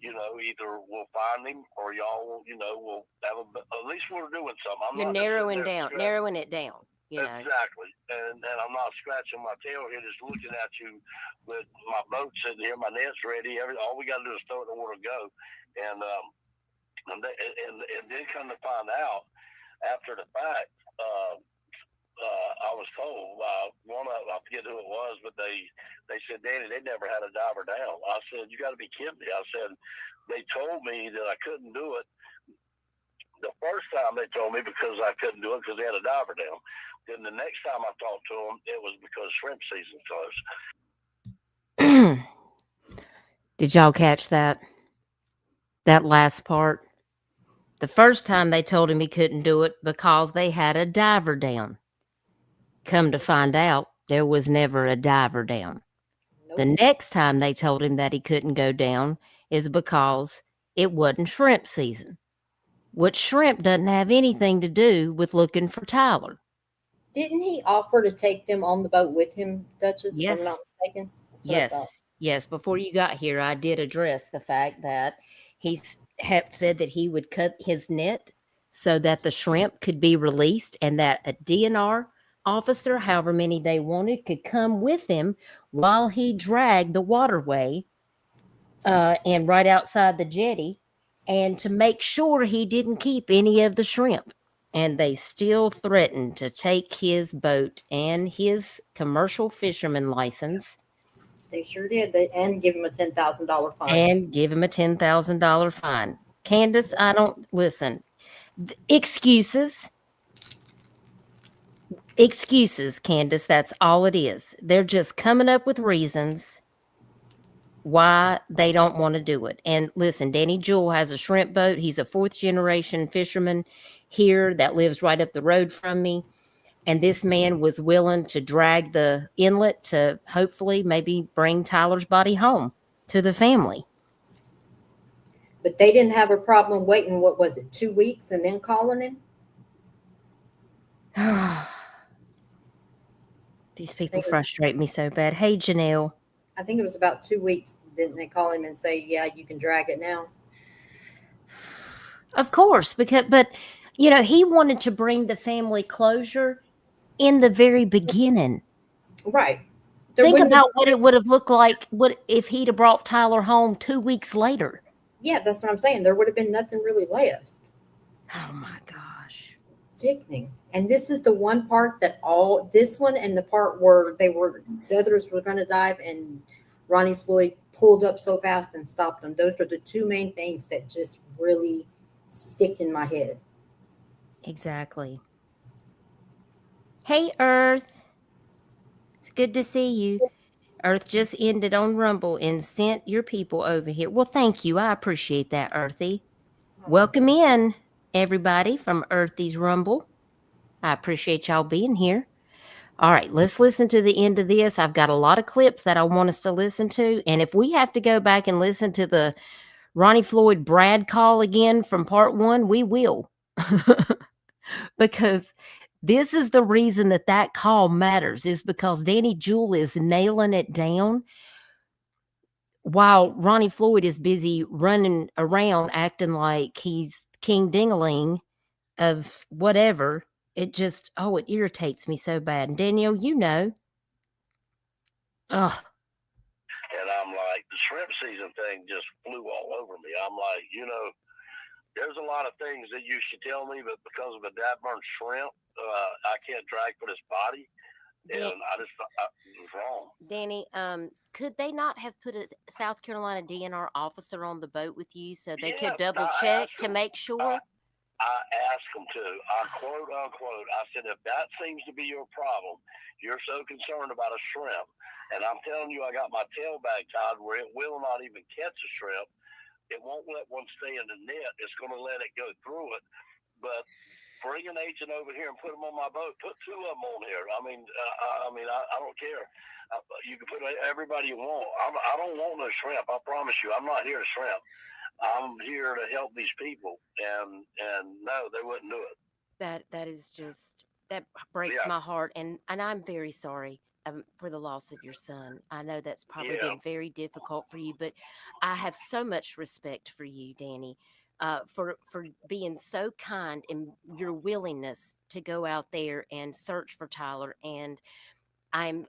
either we'll find him or y'all will, we'll have at least we're doing something. You're narrowing it down. Exactly, and I'm not scratching my tail here, just looking at you with my boat sitting here, my net's ready. All we got to do is throw it in the water and go, and then come to find out after the fact. I was told by one of, I forget who it was, but they said, Danny, they never had a diver down. I said, you got to be kidding me. I said, they told me that I couldn't do it the first time they told me because I couldn't do it because they had a diver down. Then the next time I talked to them, it was because shrimp season's closed. Did y'all catch that? That last part? The first time they told him he couldn't do it because they had a diver down. Come to find out, there was never a diver down. Nope. The next time they told him that he couldn't go down is because it wasn't shrimp season. Which shrimp doesn't have anything to do with looking for Tyler. Didn't he offer to take them on the boat with him, Dutchess, if I'm not Yes. mistaken? That's what I thought. Yes. Before you got here, I did address the fact that he said that he would cut his net so that the shrimp could be released and that a DNR officer, however many they wanted, could come with him while he dragged the waterway and right outside the jetty, and to make sure he didn't keep any of the shrimp. And they still threatened to take his boat and his commercial fisherman license. They sure did. And give him a $10,000 fine. And give him a $10,000 fine. Candace, I don't listen. Excuses. Excuses, Candace. That's all it is. They're just coming up with reasons why they don't want to do it. And listen, Danny Jewell has a shrimp boat. He's a 4th generation fisherman here that lives right up the road from me. And this man was willing to drag the inlet to hopefully maybe bring Tyler's body home to the family. But they didn't have a problem waiting, what was it, 2 weeks and then calling him? These people frustrate me so bad. Hey, Janelle. I think it was about 2 weeks. Didn't they call him and say, yeah, you can drag it now? Of course, but you know, he wanted to bring the family closure in the very beginning. Right. Think about what it would have looked like if he'd have brought Tyler home 2 weeks later. Yeah, that's what I'm saying. There would have been nothing really left. Oh my gosh. Sickening. And this is the one part that this one and the part where the others were going to dive and Ronnie Floyd pulled up so fast and stopped them. Those are the two main things that just really stick in my head. Exactly. Hey, Earth. It's good to see you. Earth just ended on Rumble and sent your people over here. Well, thank you. I appreciate that, Earthy. Welcome in, everybody, from Earthy's Rumble. I appreciate y'all being here. All right, let's listen to the end of this. I've got a lot of clips that I want us to listen to. And if we have to go back and listen to the Ronnie Floyd Brad call again from part 1, we will. Because this is the reason that call matters, is because Danny Jewell is nailing it down while Ronnie Floyd is busy running around acting like he's King Dingaling of whatever. It just, it irritates me so bad. And Danielle, you know. Ugh. And I'm like, the shrimp season thing just flew all over me. I'm like, there's a lot of things that you should tell me, but because of a dadburn shrimp, I can't drag for this body. And I just thought it was wrong. Danny, could they not have put a South Carolina DNR officer on the boat with you so they could double check to make sure? I asked them to. I quote unquote, I said, if that seems to be your problem, you're so concerned about a shrimp, and I'm telling you, I got my tail bag tied where it will not even catch a shrimp. It won't let one stay in the net. It's going to let it go through it. But bring an agent over here and put them on my boat. Put 2 of them on here. I don't care. You can put everybody you want. I don't want no shrimp. I promise you, I'm not here to shrimp. I'm here to help these people, and no, they wouldn't do it. That is just, that breaks my heart, and I'm very sorry for the loss of your son. I know that's probably been very difficult for you, but I have so much respect for you, Danny, for being so kind in your willingness to go out there and search for Tyler. And I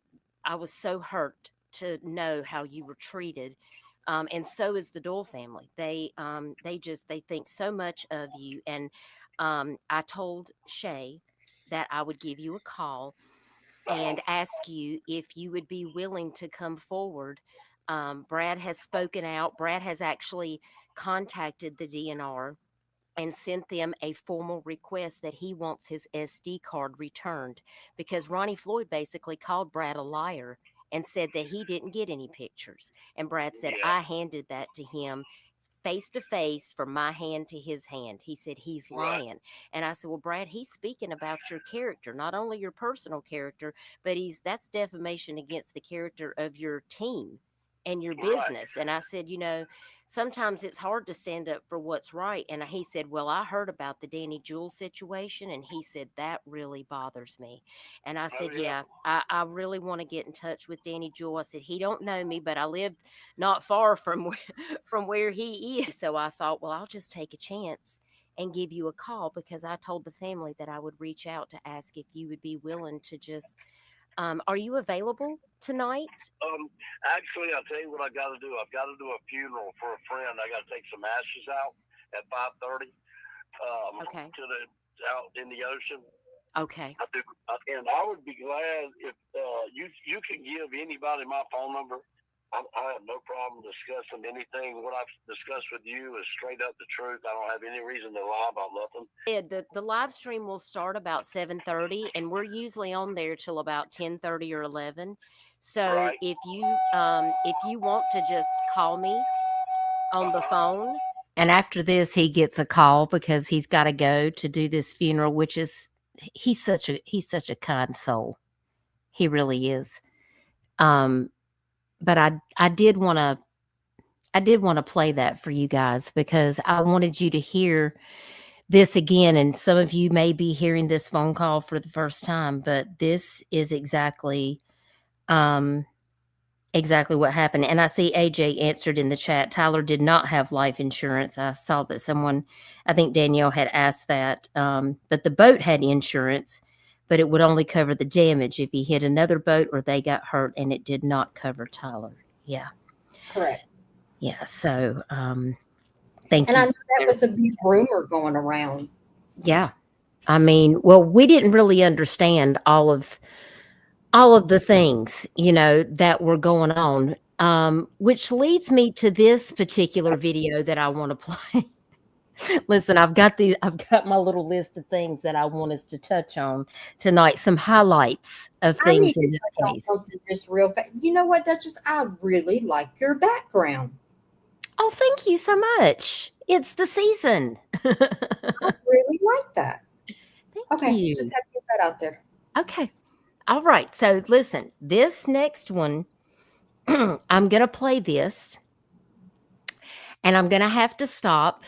was so hurt to know how you were treated. And so is the Doyle family. They think so much of you. And I told Shay that I would give you a call and ask you if you would be willing to come forward. Brad has spoken out. Brad has actually contacted the DNR and sent them a formal request that he wants his SD card returned, because Ronnie Floyd basically called Brad a liar and said that he didn't get any pictures. And Brad said, Yeah. I handed that to him face to face from my hand to his hand. He said, he's lying. Right. And I said, well, Brad, he's speaking about your character, not only your personal character, but that's defamation against the character of your team and your business. And I said, sometimes it's hard to stand up for what's right. And he said, well, I heard about the Danny Jewel situation. And he said, that really bothers me. And I said, yeah, I really want to get in touch with Danny Jewel. I said, he don't know me, but I lived not far from where he is. So I thought, well, I'll just take a chance and give you a call, because I told the family that I would reach out to ask if you would be willing to just, are you available tonight? Actually, I'll tell you what I got to do. I've got to do a funeral for a friend. I got to take some ashes out at 5:30. Okay. Out in the ocean. Okay. And I would be glad if you can give anybody my phone number. I have no problem discussing anything. What I've discussed with you is straight up the truth. I don't have any reason to lie about nothing. Yeah, the live stream will start about 7:30, and we're usually on there till about 10:30 or 11. So if you want to just call me on the phone, and after this he gets a call because he's got to go to do this funeral, which is he's such a kind soul. He really is. But I did want to play that for you guys, because I wanted you to hear this again. And some of you may be hearing this phone call for the first time, but this is exactly what happened. And I see AJ answered in the chat, Tyler did not have life insurance. I saw that someone, I think Danielle had asked that, but the boat had insurance, but it would only cover the damage if he hit another boat or they got hurt, and it did not cover Tyler. Yeah. Correct. Yeah. So, thank you. And I know that was a big rumor going around. Yeah. I mean, well, we didn't really understand all of the things, that were going on, which leads me to this particular video that I want to play. Listen, I've got my little list of things that I want us to touch on tonight. Some highlights of things in this case. Just real fast. You know what, Dutchess? I really like your background. Oh, thank you so much. It's the season. I really like that. Thank you. Just have to get that out there. Okay. All right. So listen, this next one, I'm going to play this, and I'm going to have to stop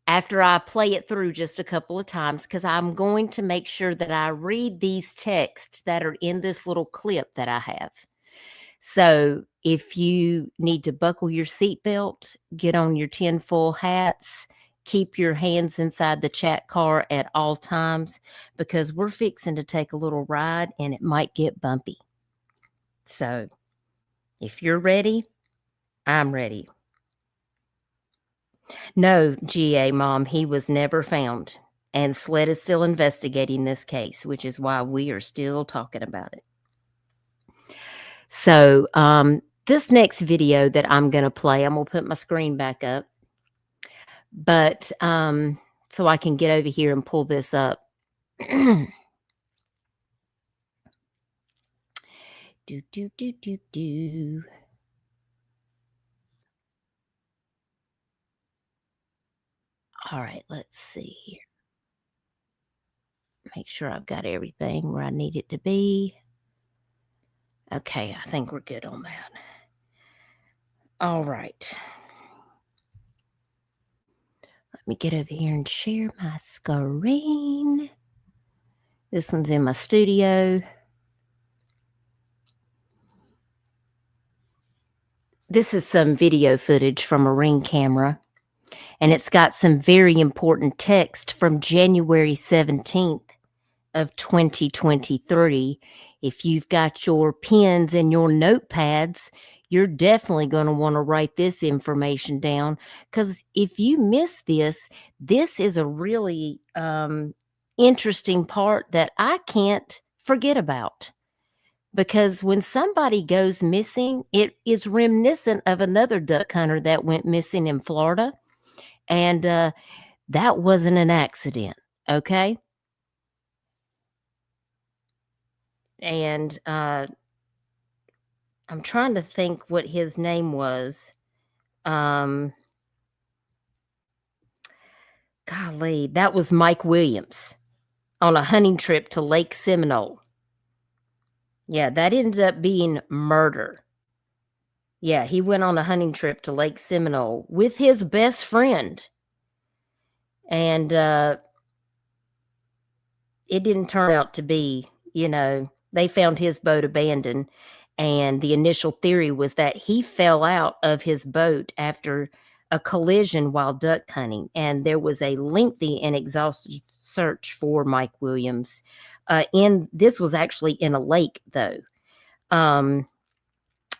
after I play it through just a couple of times, because I'm going to make sure that I read these texts that are in this little clip that I have. So if you need to buckle your seatbelt, get on your tinfoil hats, keep your hands inside the chat car at all times, because we're fixing to take a little ride and it might get bumpy. So if you're ready, I'm ready. No, GA Mom, he was never found, and SLED is still investigating this case, which is why we are still talking about it. So this next video that I'm going to play, I'm going to put my screen back up, but so I can get over here and pull this up. do. All right, let's see here. Make sure I've got everything where I need it to be. Okay, I think we're good on that. All right. Let me get over here and share my screen. This one's in my studio. This is some video footage from a Ring camera, and it's got some very important text from January 17th of 2023. If you've got your pens and your notepads, you're definitely going to want to write this information down, because if you miss this, this is a really interesting part that I can't forget about. Because when somebody goes missing, it is reminiscent of another duck hunter that went missing in Florida. And that wasn't an accident, okay? And I'm trying to think what his name was. Golly, that was Mike Williams on a hunting trip to Lake Seminole. Yeah, that ended up being murder. Yeah, he went on a hunting trip to Lake Seminole with his best friend. And it didn't turn out to be, they found his boat abandoned. And the initial theory was that he fell out of his boat after a collision while duck hunting. And there was a lengthy and exhaustive search for Mike Williams. This was actually in a lake, though. And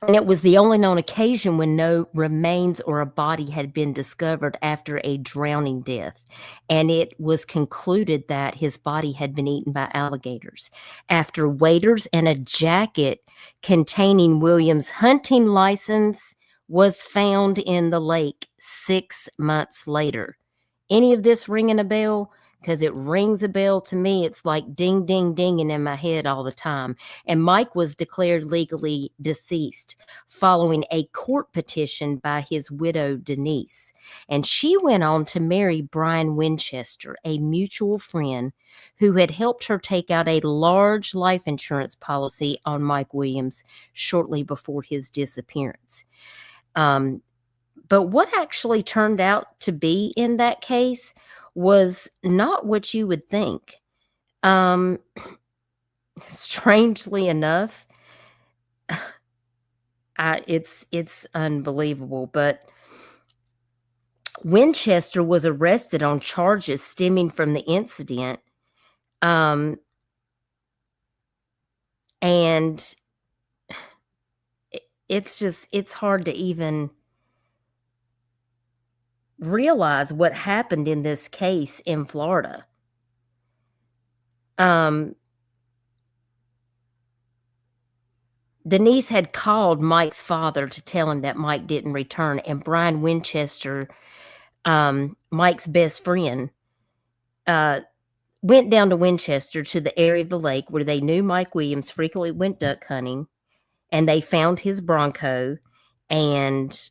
it was the only known occasion when no remains or a body had been discovered after a drowning death. And it was concluded that his body had been eaten by alligators. After waders and a jacket containing Williams' hunting license was found in the lake 6 months later. Any of this ringing a bell? Because it rings a bell to me. It's like ding, ding, dinging in my head all the time. And Mike was declared legally deceased following a court petition by his widow, Denise. And she went on to marry Brian Winchester, a mutual friend who had helped her take out a large life insurance policy on Mike Williams shortly before his disappearance. But what actually turned out to be in that case was not what you would think. Strangely enough, it's unbelievable, but Winchester was arrested on charges stemming from the incident. And it's hard to even realize what happened in this case in Florida. Denise had called Mike's father to tell him that Mike didn't return, and Brian Winchester, Mike's best friend, went down to Winchester to the area of the lake where they knew Mike Williams frequently went duck hunting, and they found his Bronco, and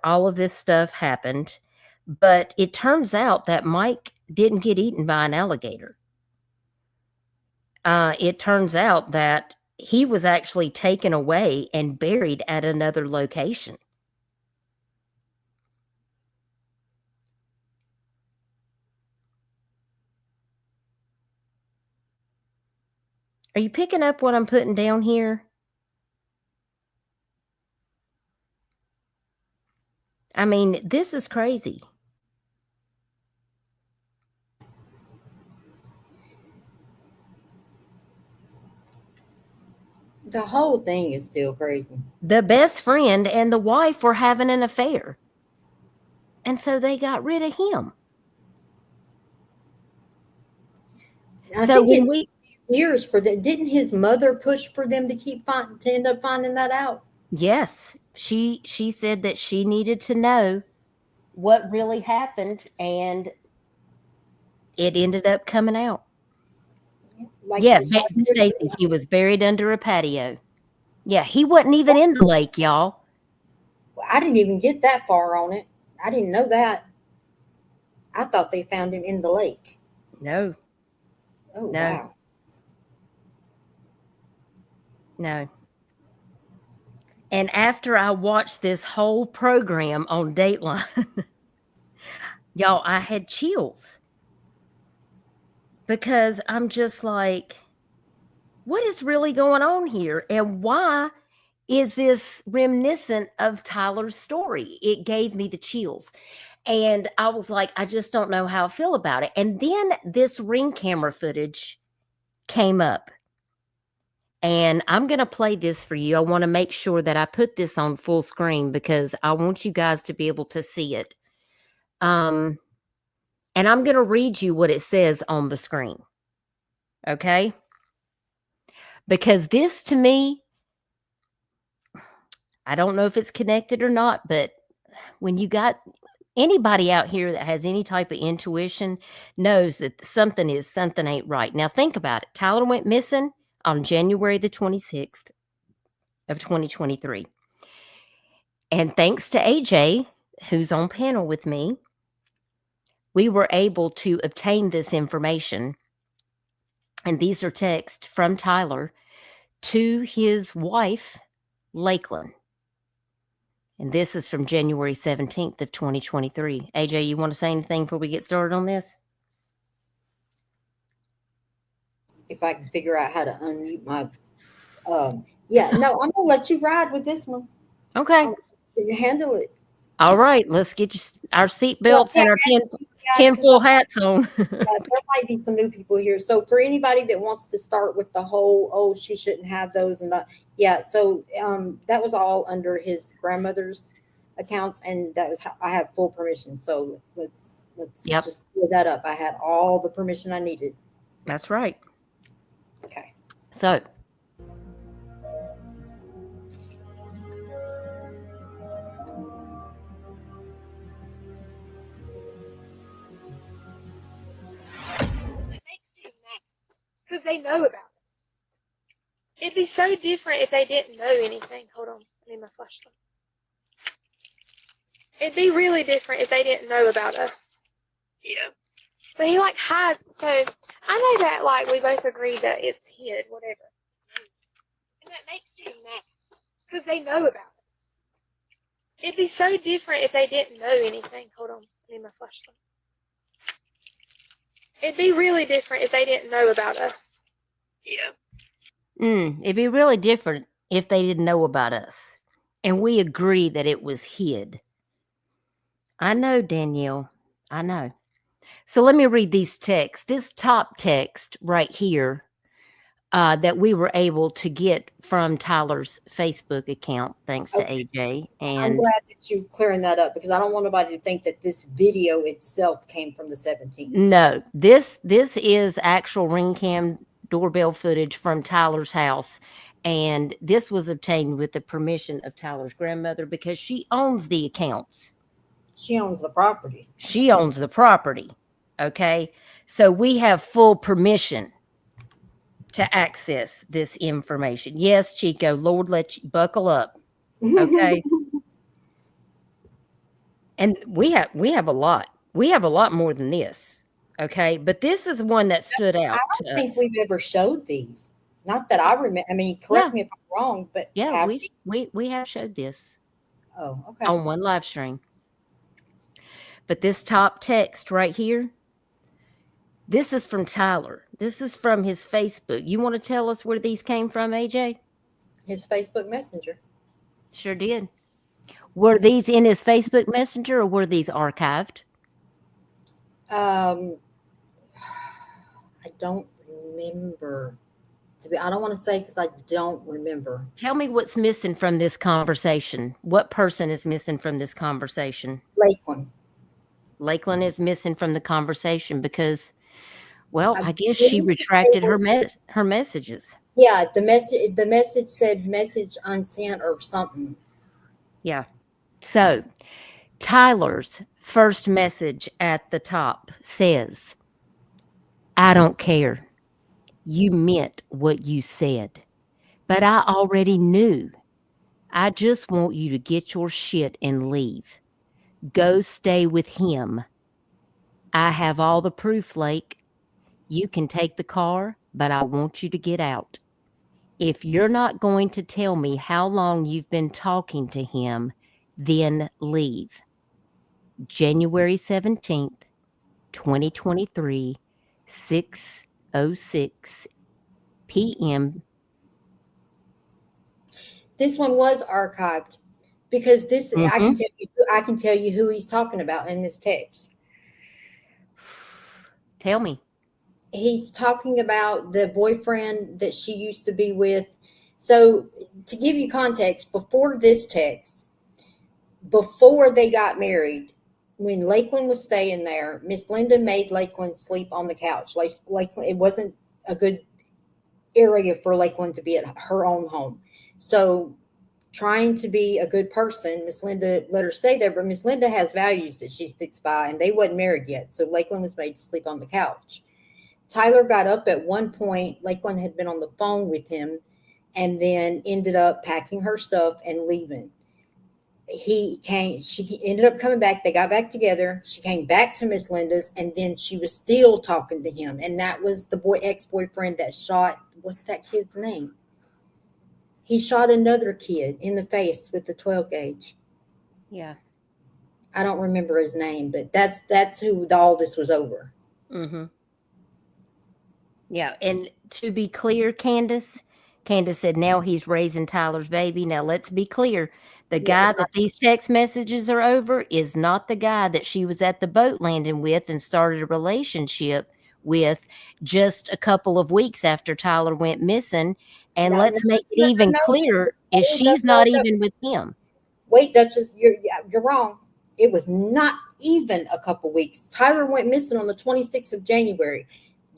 all of this stuff happened. But it turns out that Mike didn't get eaten by an alligator. It turns out that he was actually taken away and buried at another location. Are you picking up what I'm putting down here? I mean, this is crazy. The whole thing is still crazy. The best friend and the wife were having an affair. And so they got rid of him. So when years for that, didn't his mother push for them to end up finding that out? Yes, she said that she needed to know what really happened, and it ended up coming out. Stacy, he was buried under a patio. Yeah, he wasn't even in the lake, y'all. Well, I didn't even get that far on it. I didn't know that. I thought they found him in the lake. No. Oh, no. Wow. No. And after I watched this whole program on Dateline, y'all, I had chills. Because I'm just like, what is really going on here? And why is this reminiscent of Tyler's story? It gave me the chills. And I was like, I just don't know how I feel about it. And then this Ring camera footage came up. And I'm going to play this for you. I want to make sure that I put this on full screen because I want you guys to be able to see it. And And I'm going to read you what it says on the screen. Okay? Because this, to me, I don't know if it's connected or not, but when you got anybody out here that has any type of intuition knows that something ain't right. Now think about it. Tyler went missing on January the 26th of 2023. And thanks to AJ, who's on panel with me, we were able to obtain this information. And these are texts from Tyler to his wife, Lakeland. And this is from January 17th of 2023. AJ, you want to say anything before we get started on this? If I can figure out how to unmute my, yeah, no, I'm gonna let you ride with this one. Okay. Handle it. All right, let's get our seatbelts and our tinfoil hats on. There might be some new people here. So for anybody that wants to start with the whole, oh, she shouldn't have those and not, yeah. So that was all under his grandmother's accounts, and that was I have full permission. So let's just clear that up. I had all the permission I needed. That's right. Okay. So. Because they know about us. It'd be so different if they didn't know anything. Hold on, I need my flashlight. It'd be really different if they didn't know about us. Yeah. But he hides. So I know that we both agreed that it's hid, whatever. And that makes me mad. Because they know about us. It'd be so different if they didn't know anything. Hold on, I need my flashlight. It'd be really different if they didn't know about us. Yeah. It'd be really different if they didn't know about us. And we agree that it was hid. I know, Danielle. I know. So let me read these texts. This top text right here that we were able to get from Tyler's Facebook account, thanks to AJ. And I'm glad that you're clearing that up, because I don't want nobody to think that this video itself came from the 17th. No, this is actual ring cam doorbell footage from Tyler's house. And this was obtained with the permission of Tyler's grandmother because she owns the accounts. She owns the property. She owns the property. Okay. So we have full permission to access this information. Yes, Chico, Lord, let you buckle up. Okay. And we have a lot. We have a lot more than this. Okay. But this is one that stood out. I don't think we've ever showed these. Not that I remember. I mean, correct me if I'm wrong, but yeah, we have showed this. Oh, okay. On one live stream. But this top text right here, this is from Tyler. This is from his Facebook. You want to tell us where these came from, AJ? His Facebook Messenger. Sure did. Were these in his Facebook Messenger or were these archived? I don't remember. I don't want to say because I don't remember. Tell me what's missing from this conversation. What person is missing from this conversation? Lakeland. Lakeland is missing from the conversation because, well, I guess she retracted her messages. Yeah, the message said message unsent or something. Yeah. So Tyler's first message at the top says, I don't care. You meant what you said, but I already knew. I just want you to get your shit and leave. Go stay with him. I have all the proof, Lake. You can take the car, but I want you to get out. If you're not going to tell me how long you've been talking to him, then leave. January 17th, 2023, 6:06 p.m. This one was archived because this I can tell you who he's talking about in this text. Tell me. He's talking about the boyfriend that she used to be with. So to give you context, before this text, before they got married, when Lakeland was staying there, Miss Linda made Lakeland sleep on the couch. Like Lakeland, it wasn't a good area for Lakeland to be at her own home. So trying to be a good person, Miss Linda let her stay there, but Miss Linda has values that she sticks by, and they wasn't married yet. So Lakeland was made to sleep on the couch. Tyler got up at one point. Lakeland had been on the phone with him and then ended up packing her stuff and leaving. She ended up coming back. They got back together. She came back to Miss Linda's, and then she was still talking to him. And that was the ex-boyfriend that shot, what's that kid's name? He shot another kid in the face with the 12 gauge. Yeah. I don't remember his name, but that's who all this was over. Mm-hmm. Yeah, and to be clear, Candace said now he's raising Tyler's baby. Now let's be clear. The guy that these text messages are over is not the guy that she was at the boat landing with and started a relationship with just a couple of weeks after Tyler went missing. And let's make it even clearer is she's not even with him. Wait, Dutchess, you're wrong. It was not even a couple weeks. Tyler went missing on the 26th of January.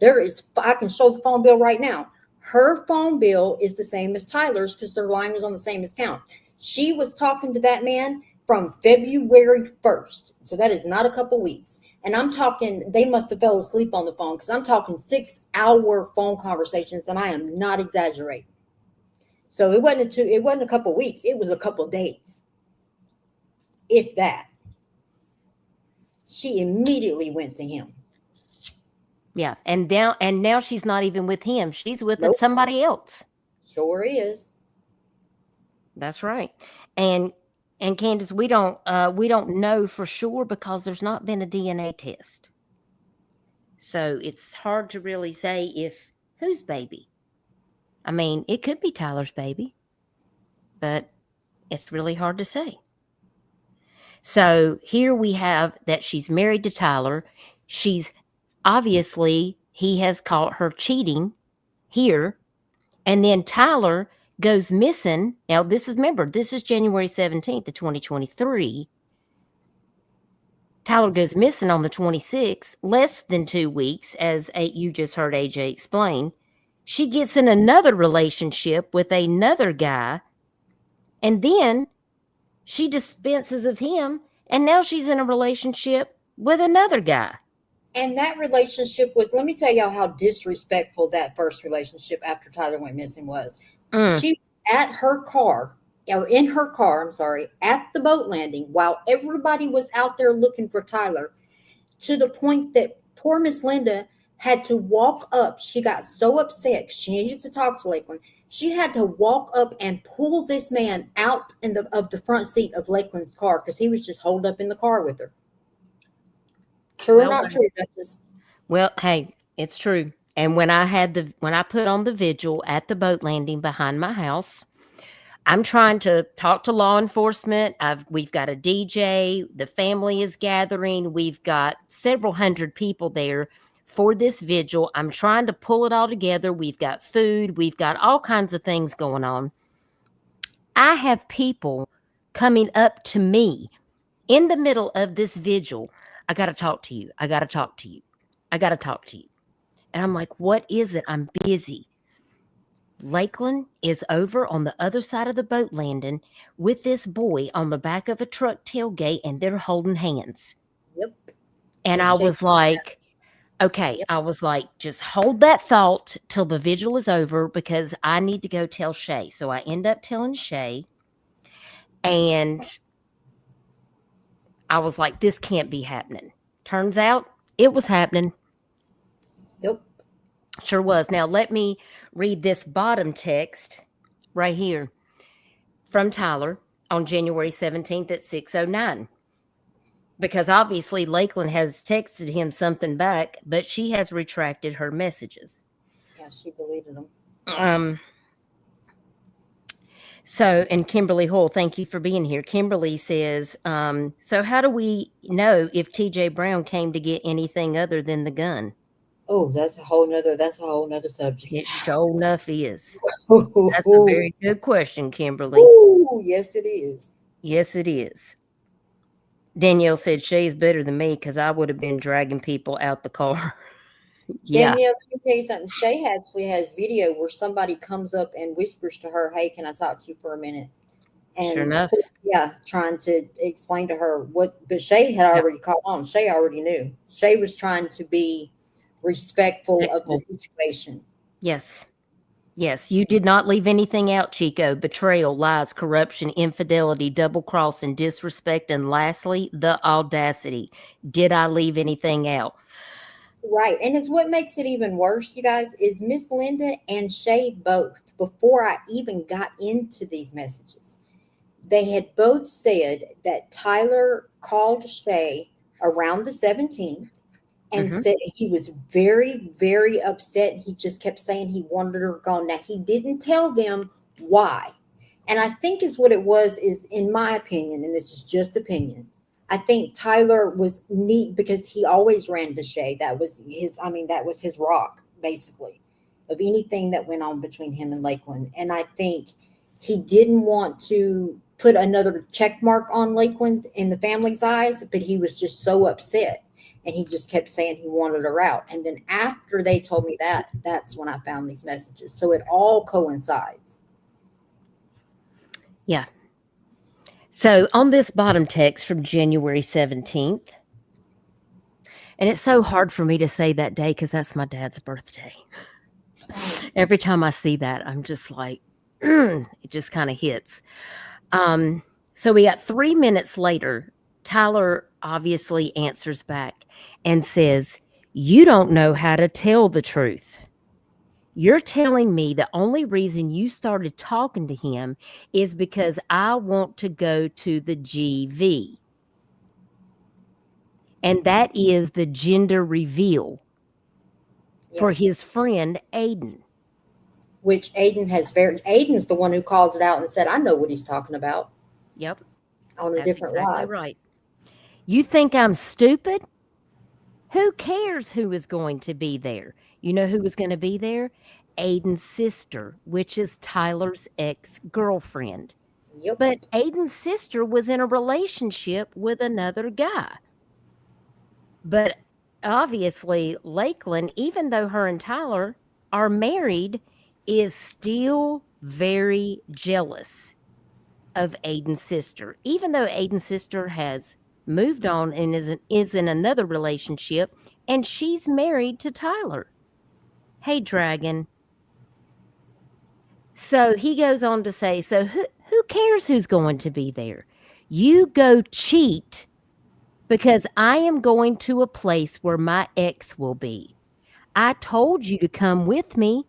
I can show the phone bill right now. Her phone bill is the same as Tyler's because their line was on the same account. She was talking to that man from February 1st. So that is not a couple weeks. And I'm talking, they must have fell asleep on the phone because I'm talking 6-hour phone conversations, and I am not exaggerating. So it wasn't a couple weeks. It was a couple days, if that. She immediately went to him. Yeah, and now she's not even with him. She's with somebody else. Sure is. That's right. And Candace, we don't know for sure because there's not been a DNA test. So it's hard to really say if whose baby. I mean, it could be Tyler's baby, but it's really hard to say. So here we have that she's married to Tyler. She's obviously, he has caught her cheating here. And then Tyler goes missing. Now, this is January 17th of 2023. Tyler goes missing on the 26th, less than 2 weeks, as you just heard AJ explain. She gets in another relationship with another guy, and then she dispenses of him, and now she's in a relationship with another guy. And that relationship was, let me tell y'all how disrespectful that first relationship after Tyler went missing was. She was at her car, or in her car, I'm sorry, at the boat landing while everybody was out there looking for Tyler, to the point that poor Miss Linda had to walk up. She got so upset. She needed to talk to Lakeland. She had to walk up and pull this man out of the front seat of Lakeland's car because he was just holed up in the car with her. True or not true, Dutchess? Well, hey, it's true. And when I put on the vigil at the boat landing behind my house, I'm trying to talk to law enforcement. We've got a DJ. The family is gathering. We've got several hundred people there for this vigil. I'm trying to pull it all together. We've got food. We've got all kinds of things going on. I have people coming up to me in the middle of this vigil. I got to talk to you. I got to talk to you. I got to talk to you. And I'm like, what is it? I'm busy. Lakeland is over on the other side of the boat landing with this boy on the back of a truck tailgate, and they're holding hands. Yep. And I was like, okay, yep. I was like, just hold that thought till the vigil is over because I need to go tell Shay. So I end up telling Shay, and I was like, this can't be happening. Turns out it was happening. Yep. Sure was. Now, let me read this bottom text right here from Tyler on January 17th at 6:09. Because obviously Lakeland has texted him something back, but she has retracted her messages. Yeah, she deleted them. So, and Kimberly Hull, thank you for being here. Kimberly says, so how do we know if TJ Brown came to get anything other than the gun? Oh, that's a whole nother subject. It sure enough is. That's a very good question, Kimberly. Ooh, yes, it is. Yes, it is. Danielle said Shay's better than me because I would have been dragging people out the car. Yeah. Danielle, let me tell you something. Shay actually has video where somebody comes up and whispers to her, "Hey, can I talk to you for a minute?" And Sure enough. yeah, trying to explain to her what, but Shay had already caught on. Shay already knew. Shay was trying to be respectful of the situation. Yes. Yes, you did not leave anything out, Chico. Betrayal, lies, corruption, infidelity, double crossing, disrespect, and lastly, the audacity. Did I leave anything out? Right. And it's what makes it even worse, you guys, is Miss Linda and Shay both, before I even got into these messages, they had both said that Tyler called Shay around the 17th and said he was very, very upset. He just kept saying he wanted her gone. Now, he didn't tell them why. And I think is what it was, is in my opinion, and this is just opinion, I think Tyler was neat because he always ran to Shay. That was his rock, basically, of anything that went on between him and Lakeland. And I think he didn't want to put another check mark on Lakeland in the family's eyes, but he was just so upset. And he just kept saying he wanted her out. And then after they told me that, that's when I found these messages. So it all coincides. Yeah. So on this bottom text from January 17th, and it's so hard for me to say that day because that's my dad's birthday. Every time I see that, I'm just like, it just kind of hits. So we got 3 minutes later, Tyler obviously answers back and says, "You don't know how to tell the truth. You're telling me the only reason you started talking to him is because I want to go to the GV. And that is the gender reveal for his friend Aiden." Which Aiden's the one who called it out and said, "I know what he's talking about." Yep. On a That's different exactly live. right. You think I'm stupid? Who cares who is going to be there? You know who was going to be there? Aiden's sister, which is Tyler's ex-girlfriend. Yep. But Aiden's sister was in a relationship with another guy. But obviously, Lakeland, even though her and Tyler are married, is still very jealous of Aiden's sister. Even though Aiden's sister has moved on and is in another relationship, and she's married to Tyler. Hey, Dragon. So he goes on to say, so who cares who's going to be there? You go cheat because I am going to a place where my ex will be. I told you to come with me.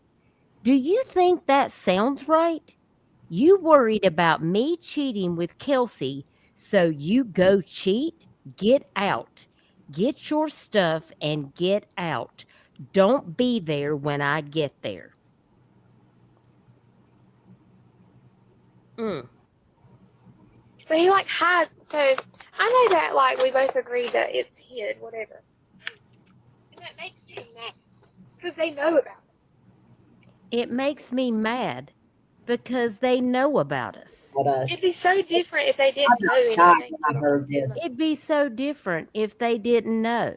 Do you think that sounds right? You worried about me cheating with Kelsey, so you go cheat? Get out. Get your stuff and get out. Don't be there when I get there. But he had, so I know that we both agreed that it's hid, whatever. And that makes me mad because they know about us. It makes me mad because they know about us. It'd be so different if they didn't know anything. I heard this. It'd be so different if they didn't know.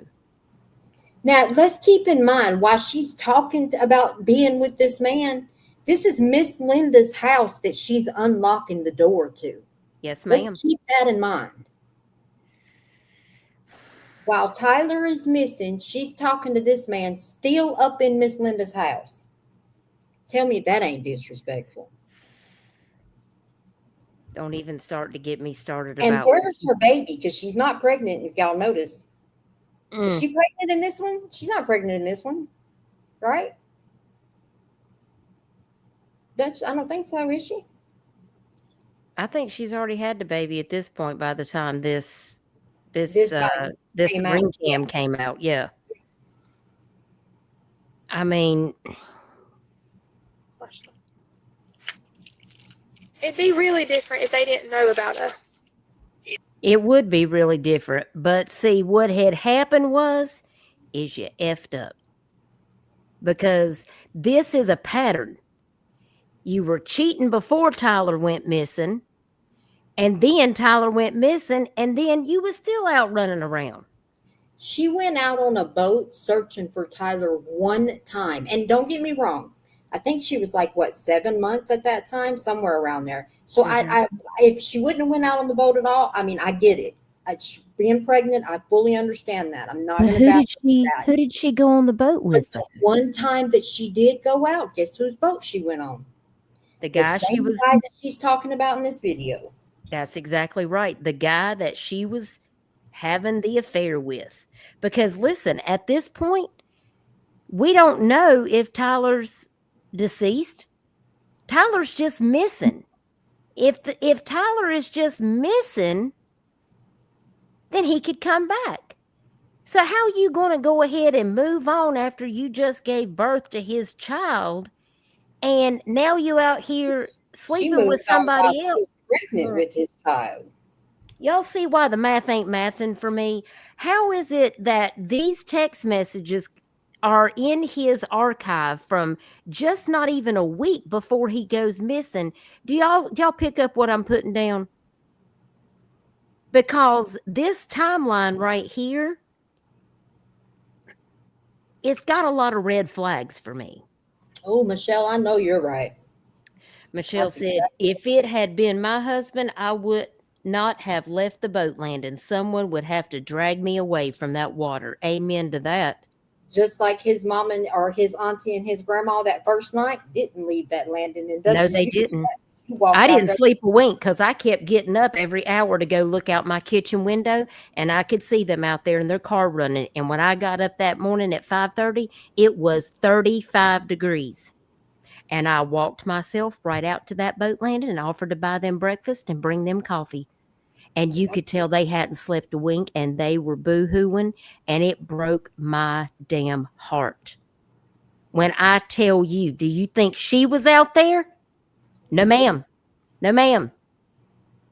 Now, let's keep in mind, while she's talking about being with this man, this is Miss Linda's house that she's unlocking the door to. Yes, ma'am. Let's keep that in mind. While Tyler is missing, she's talking to this man still up in Miss Linda's house. Tell me that ain't disrespectful. Don't even start to get me started and about. where's her baby? Because she's not pregnant, if y'all notice. Is she pregnant in this one? She's not pregnant in this one, right? I don't think so, is she? I think she's already had the baby at this point by the time this ring cam came out. Yeah. I mean, it'd be really different if they didn't know about us. It would be really different. But see, what had happened is you effed up. Because this is a pattern. You were cheating before Tyler went missing. And then Tyler went missing, and then you was still out running around. She went out on a boat searching for Tyler one time. And don't get me wrong, I think she was like, what, 7 months at that time, somewhere around there. So I if she wouldn't have went out on the boat at all, I mean, I get it. Being pregnant, I fully understand that. I'm not going to bash that. Who did she go on the boat with? But the one time that she did go out, guess whose boat she went on? The guy guy that she's talking about in this video. That's exactly right. The guy that she was having the affair with. Because listen, at this point, we don't know if Tyler's deceased. Tyler's just missing. If Tyler is just missing, then he could come back. So how are you going to go ahead and move on after you just gave birth to his child, and now you out here sleeping with somebody else? Pregnant with his child. Y'all see why the math ain't mathing for me? How is it that these text messages are in his archive from just not even a week before he goes missing? Do y'all pick up what I'm putting down? Because this timeline right here, it's got a lot of red flags for me. Oh, Michelle, I know you're right. Michelle said, if it had been my husband, I would not have left the boat landing. Someone would have to drag me away from that water. Amen to that. Just like his mom or his auntie and his grandma that first night didn't leave that landing. And no, they didn't. I didn't sleep a wink because I kept getting up every hour to go look out my kitchen window, and I could see them out there in their car running. And when I got up that morning at 5:30, it was 35 degrees. And I walked myself right out to that boat landing and offered to buy them breakfast and bring them coffee. And you could tell they hadn't slept a wink, and they were boo-hooing, and it broke my damn heart. When I tell you, do you think she was out there? No, ma'am. No, ma'am.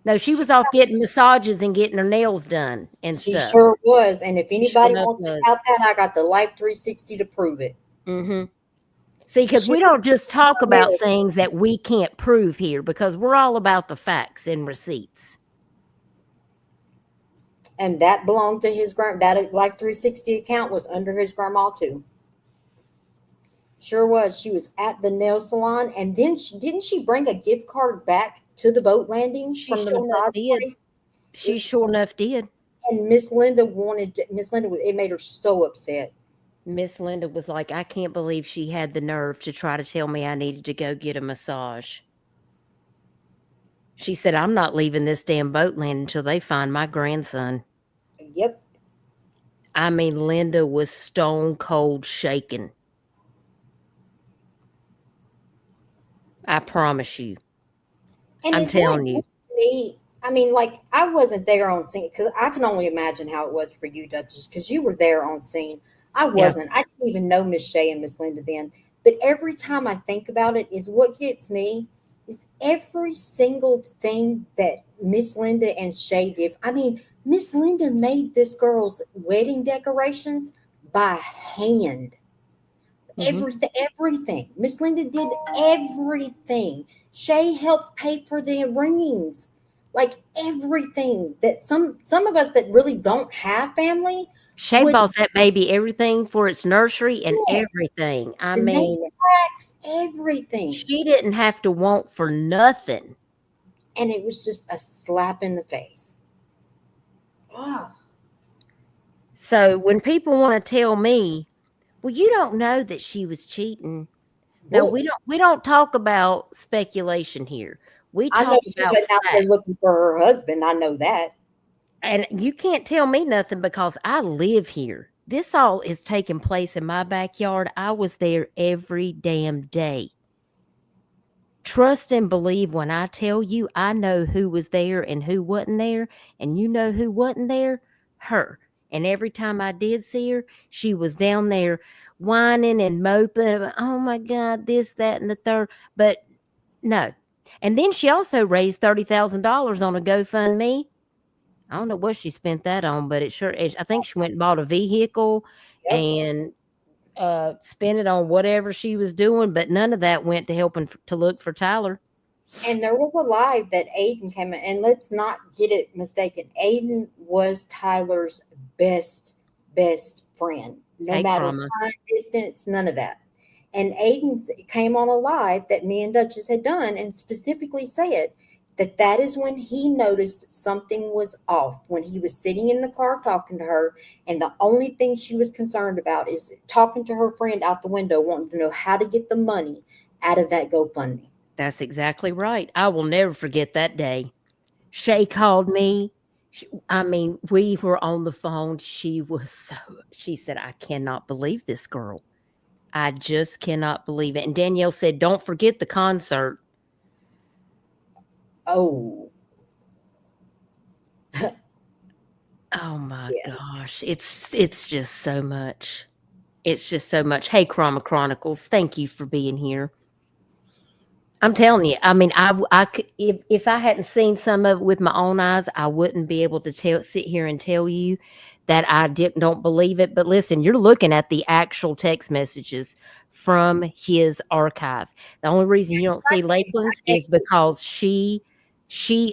No, she was off getting massages and getting her nails done and stuff. She sure was. And if anybody wants to doubt that, I got the Life 360 to prove it. Mm-hmm. See, because we don't just talk about things that we can't prove here, because we're all about the facts and receipts. And that belonged to his that Life 360 account was under his grandma too. Sure was. She was at the nail salon, and then didn't she bring a gift card back to the boat landing from the massage place? She sure enough did. And Miss Linda it made her so upset. Miss Linda was like, I can't believe she had the nerve to try to tell me I needed to go get a massage. She said, I'm not leaving this damn boat landing until they find my grandson. Yep. I mean, Linda was stone cold shaking. I promise you. And I'm telling you. I mean, like, I wasn't there on scene, because I can only imagine how it was for you, Dutchess, because you were there on scene. I wasn't. Yeah. I didn't even know Miss Shay and Miss Linda then. But every time I think about it, is what gets me is every single thing that Miss Linda and Shay did. I mean, Miss Linda made this girl's wedding decorations by hand. Mm-hmm. Everything. Miss Linda did everything. Shay helped pay for the rings. Like everything that some of us that really don't have family. Shay bought that baby everything for its nursery and everything. I mean, everything. She didn't have to want for nothing. And it was just a slap in the face. Oh. So when people want to tell me, well, you don't know that she was cheating. No, we don't talk about speculation here. We talk about she wasn't out there looking for her husband. I know that. And you can't tell me nothing because I live here. This all is taking place in my backyard. I was there every damn day. Trust and believe when I tell you I know who was there and who wasn't there. And you know who wasn't there? Her. And every time I did see her, she was down there whining and moping. Oh my God, this, that, and the third. But no. And then she also raised $30,000 on a GoFundMe. I don't know what she spent that on, but I think she went and bought a vehicle and spent it on whatever she was doing, but none of that went to helping to look for Tyler. And there was a live that Aiden came in, and let's not get it mistaken. Aiden was Tyler's best friend, no Hey, matter Karma. time, distance, none of that. And Aiden came on a live that me and Dutchess had done and specifically said that is when he noticed something was off, when he was sitting in the car talking to her, and the only thing she was concerned about is talking to her friend out the window, wanting to know how to get the money out of that GoFundMe. That's exactly right. I will never forget that day. Shay called me. I mean, we were on the phone. She said, I cannot believe this girl. I just cannot believe it. And Danielle said, don't forget the concert. Oh, Oh my yeah. gosh. It's just so much. It's just so much. Hey, Chroma Chronicles, thank you for being here. I'm telling you, I mean, if I hadn't seen some of it with my own eyes, I wouldn't be able to sit here and tell you that I don't believe it. But listen, you're looking at the actual text messages from his archive. The only reason you don't see Lakeland's is because she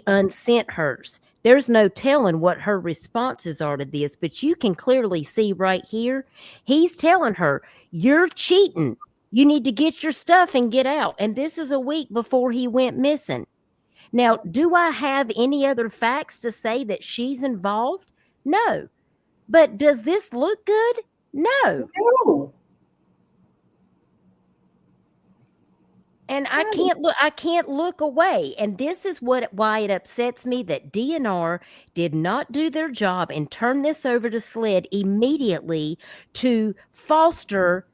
unsent hers. There's no telling what her responses are to this, but you can clearly see right here, he's telling her, you're cheating. You need to get your stuff and get out. And this is a week before he went missing. Now, do I have any other facts to say that she's involved? No. But does this look good? No. No. And I can't look away. And this is why it upsets me that DNR did not do their job and turn this over to SLED immediately to foster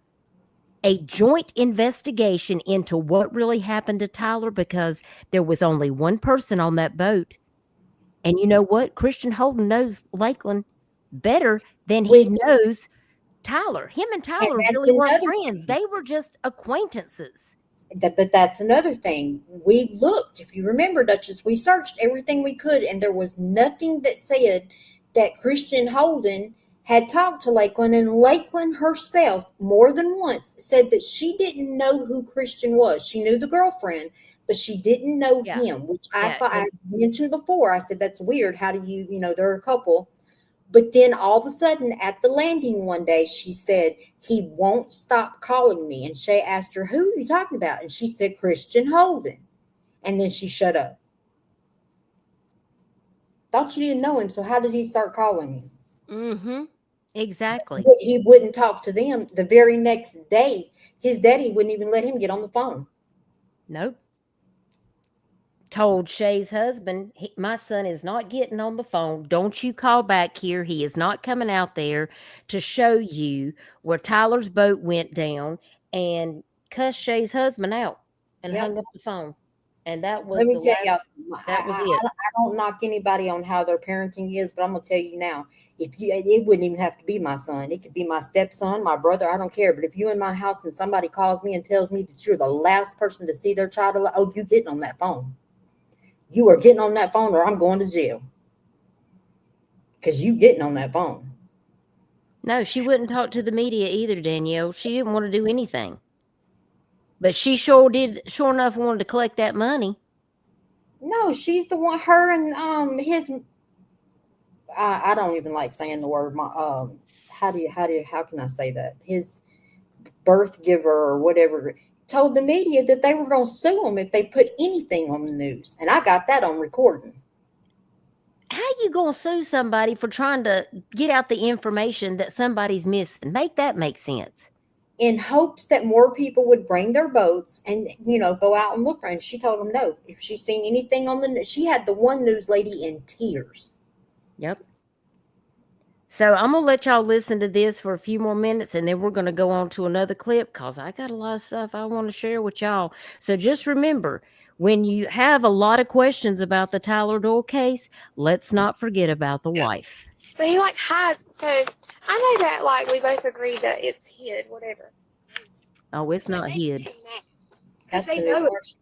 a joint investigation into what really happened to Tyler, because there was only one person on that boat. And you know what? Christian Holden knows Lakeland better than he knows Tyler. Him and Tyler really weren't friends. They were just acquaintances. But that's another thing. We looked, if you remember, Dutchess, we searched everything we could, and there was nothing that said that Christian Holden had talked to Lakeland, and Lakeland herself more than once said that she didn't know who Christian was. She knew the girlfriend, but she didn't know him, which I thought I mentioned before. I said, that's weird. How do you they're a couple. But then all of a sudden at the landing one day, she said, he won't stop calling me. And Shay asked her, who are you talking about? And she said, Christian Holden. And then she shut up. Thought you didn't know him, so how did he start calling me? Mm-hmm. Exactly. But he wouldn't talk to them. The very next day, his daddy wouldn't even let him get on the phone. Nope. Told Shay's husband, my son is not getting on the phone. Don't you call back here. He is not coming out there to show you where Tyler's boat went down, and cussed Shay's husband out and hung up the phone. And that was, let me tell y'all something. I don't knock anybody on how their parenting is, but I'm gonna tell you now, it wouldn't even have to be my son. It could be my stepson, my brother. I don't care. But if you in my house and somebody calls me and tells me that you're the last person to see their child alive, oh, you getting on that phone. You are getting on that phone, or I'm going to jail. Because you getting on that phone. No, she wouldn't talk to the media either, Danielle. She didn't want to do anything. But she sure enough wanted to collect that money. No, she's the one, her and his, I don't even like saying the word, how can I say that? His birth giver or whatever told the media that they were going to sue him if they put anything on the news. And I got that on recording. How you going to sue somebody for trying to get out the information that somebody's missing? Make that make sense. In hopes that more people would bring their boats and, go out and look for it. And she told them no. If she's seen anything on the news, she had the one news lady in tears. Yep. So I'm going to let y'all listen to this for a few more minutes, and then we're going to go on to another clip because I got a lot of stuff I want to share with y'all. So just remember, when you have a lot of questions about the Tyler Doyle case, let's not forget about the wife. But he had, so I know that we both agreed that it's hid, whatever. Oh, it's not hid. That's the know it.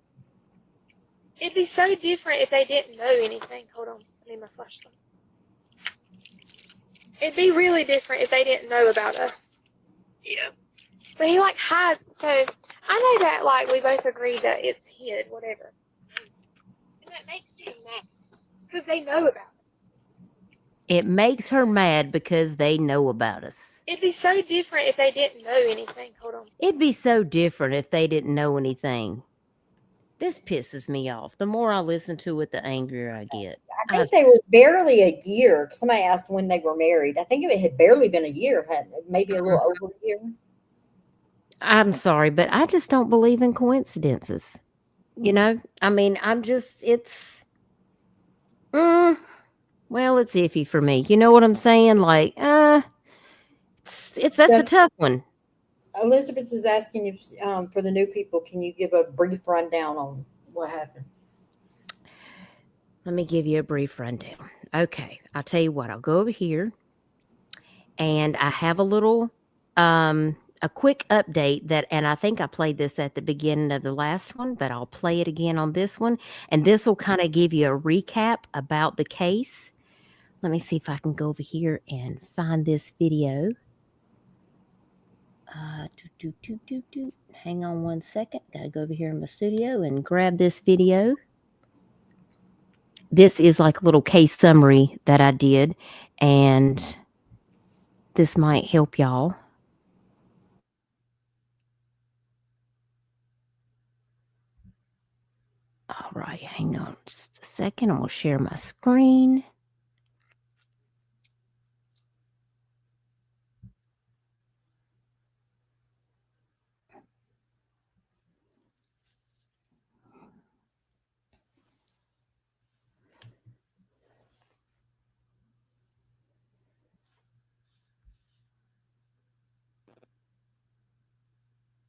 It'd be so different if they didn't know anything. Hold on, I need my flashlight. It'd be really different if they didn't know about us. Yeah. But he had, so I know that we both agreed that it's hid, whatever. that makes me mad because they know about us. It makes her mad because they know about us. It'd be so different if they didn't know anything. Hold on. It'd be so different if they didn't know anything. This pisses me off. The more I listen to it, the angrier I get. I think they were barely a year. Somebody asked when they were married. I think it had barely been a year, maybe a little over a year. I'm sorry, but I just don't believe in coincidences. You know, I mean, well, it's iffy for me. You know what I'm saying? Like, that's a tough one. Elizabeth is asking if, for the new people, can you give a brief rundown on what happened? Let me give you a brief rundown. Okay, I'll tell you what. I'll go over here, and I have a little, a quick update and I think I played this at the beginning of the last one, but I'll play it again on this one, and this will kind of give you a recap about the case. Let me see if I can go over here and find this video. Hang on one second. Got to go over here in my studio and grab this video. This is like a little case summary that I did, and this might help y'all. All right, hang on just a second. I'm going to share my screen.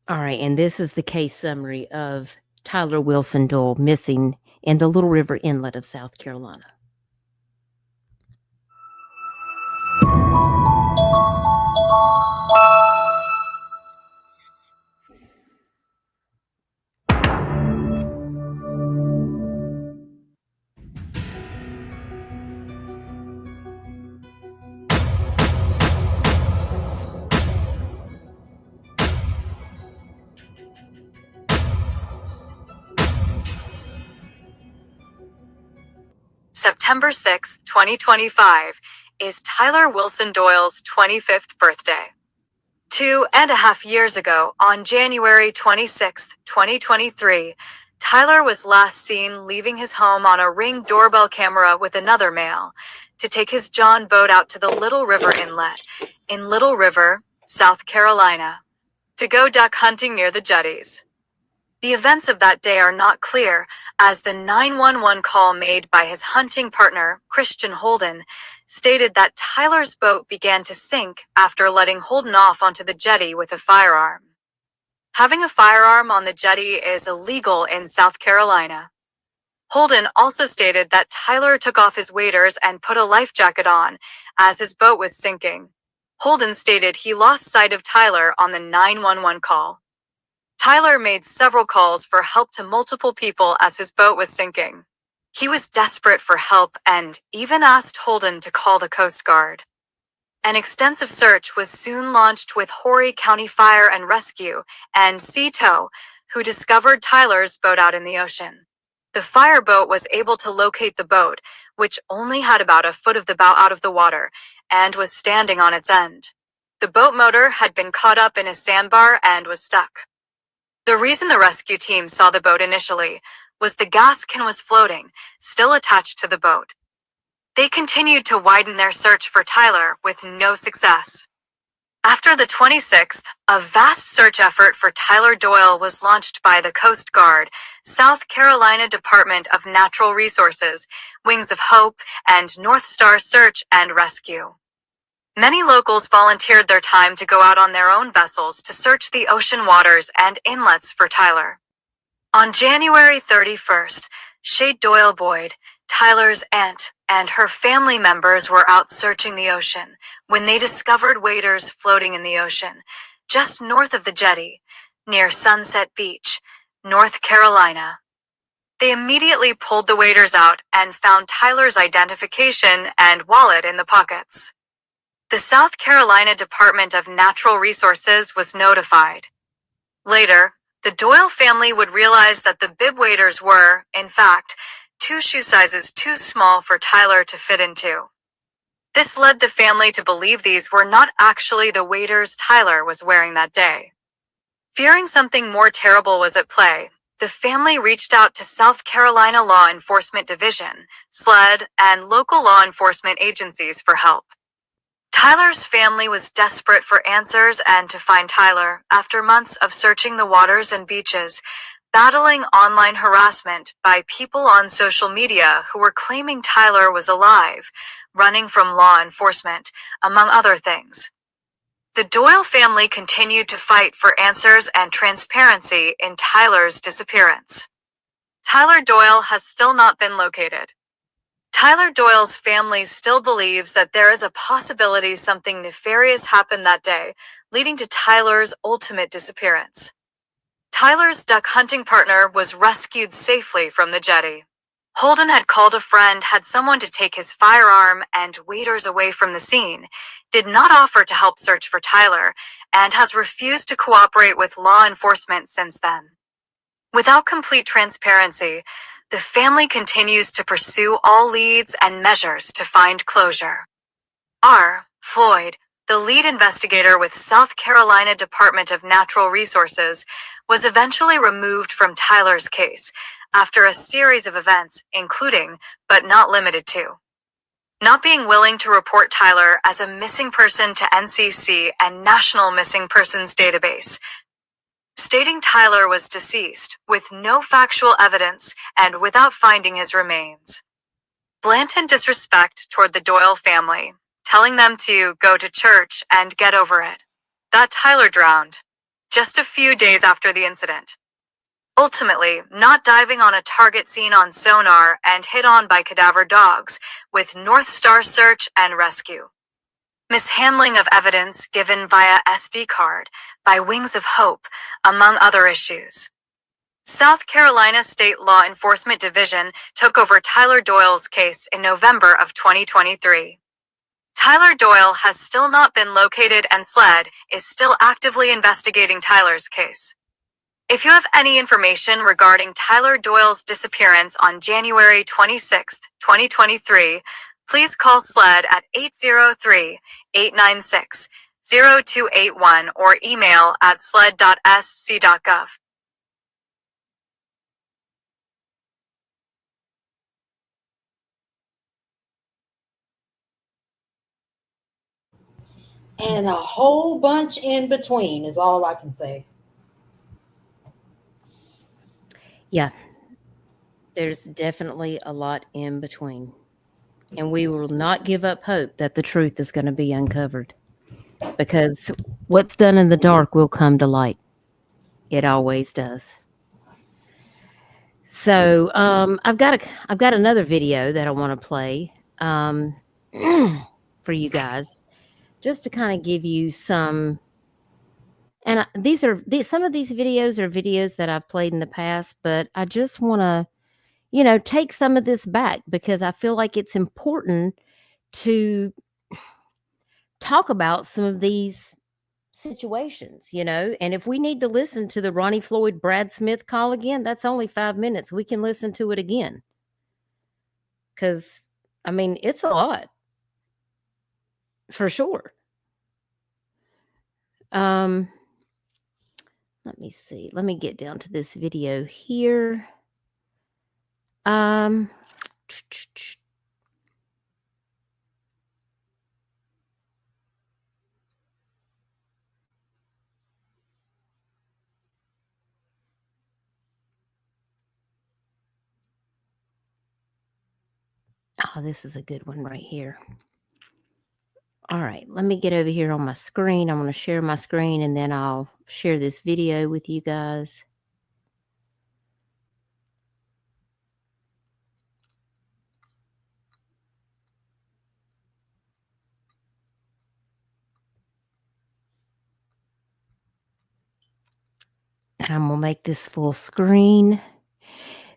All right, and this is the case summary of Tyler Wilson Doyle missing in the Little River Inlet of South Carolina. September 6, 2025, is Tyler Wilson Doyle's 25th birthday. 2.5 years ago, on January 26, 2023, Tyler was last seen leaving his home on a Ring doorbell camera with another male to take his John boat out to the Little River Inlet in Little River, South Carolina, to go duck hunting near the jetties. The events of that day are not clear, as the 911 call made by his hunting partner, Christian Holden, stated that Tyler's boat began to sink after letting Holden off onto the jetty with a firearm. Having a firearm on the jetty is illegal in South Carolina. Holden also stated that Tyler took off his waders and put a life jacket on as his boat was sinking. Holden stated he lost sight of Tyler on the 911 call. Tyler made several calls for help to multiple people as his boat was sinking. He was desperate for help and even asked Holden to call the Coast Guard. An extensive search was soon launched with Horry County Fire and Rescue and Sea Tow, who discovered Tyler's boat out in the ocean. The fireboat was able to locate the boat, which only had about a foot of the bow out of the water and was standing on its end. The boat motor had been caught up in a sandbar and was stuck. The reason the rescue team saw the boat initially was the gas can was floating, still attached to the boat. They continued to widen their search for Tyler with no success. After the 26th, a vast search effort for Tyler Doyle was launched by the Coast Guard, South Carolina Department of Natural Resources, Wings of Hope, and North Star Search and Rescue. Many locals volunteered their time to go out on their own vessels to search the ocean waters and inlets for Tyler. On January 31st, Shade Doyle Boyd, Tyler's aunt, and her family members were out searching the ocean when they discovered waders floating in the ocean, just north of the jetty, near Sunset Beach, North Carolina. They immediately pulled the waders out and found Tyler's identification and wallet in the pockets. The South Carolina Department of Natural Resources was notified. Later, the Doyle family would realize that the bib waders were, in fact, 2 shoe sizes too small for Tyler to fit into. This led the family to believe these were not actually the waders Tyler was wearing that day. Fearing something more terrible was at play, the family reached out to South Carolina Law Enforcement Division, SLED, and local law enforcement agencies for help. Tyler's family was desperate for answers and to find Tyler after months of searching the waters and beaches, battling online harassment by people on social media who were claiming Tyler was alive, running from law enforcement, among other things. The Doyle family continued to fight for answers and transparency in Tyler's disappearance. Tyler Doyle has still not been located. Tyler Doyle's family still believes that there is a possibility something nefarious happened that day, leading to Tyler's ultimate disappearance. Tyler's duck hunting partner was rescued safely from the jetty. Holden had called a friend, had someone to take his firearm and waders away from the scene, did not offer to help search for Tyler, and has refused to cooperate with law enforcement since then. Without complete transparency, the family continues to pursue all leads and measures to find closure. Floyd, the lead investigator with South Carolina Department of Natural Resources, was eventually removed from Tyler's case after a series of events, including, but not limited to, not being willing to report Tyler as a missing person to NCC and National Missing Persons Database, stating Tyler was deceased with no factual evidence and without finding his remains. Blatant disrespect toward the Doyle family, telling them to go to church and get over it. That Tyler drowned just a few days after the incident. Ultimately, not diving on a target seen on sonar and hit on by cadaver dogs with North Star search and rescue. Mishandling of evidence given via SD card by Wings of Hope, among other issues. South Carolina State Law Enforcement Division took over Tyler Doyle's case in November of 2023. Tyler Doyle has still not been located and SLED is still actively investigating Tyler's case. If you have any information regarding Tyler Doyle's disappearance on January 26, 2023, please call SLED at 803-896-0281 or email at sled.sc.gov. And a whole bunch in between is all I can say. Yeah, there's definitely a lot in between. And we will not give up hope that the truth is going to be uncovered. Because what's done in the dark will come to light. It always does. So I've got another video that I want to play for you guys, just to kind of give you some. And some of these videos are videos that I've played in the past, but I just want to, take some of this back because I feel like it's important to talk about some of these situations, and if we need to listen to the Ronnie Floyd Brad Smith call again, that's only 5 minutes. We can listen to it again. Because, it's a lot. For sure. Let me see. Let me get down to this video here. Oh, this is a good one right here. All right, let me get over here on my screen. I'm going to share my screen and then I'll share this video with you guys. And I'm going to make this full screen.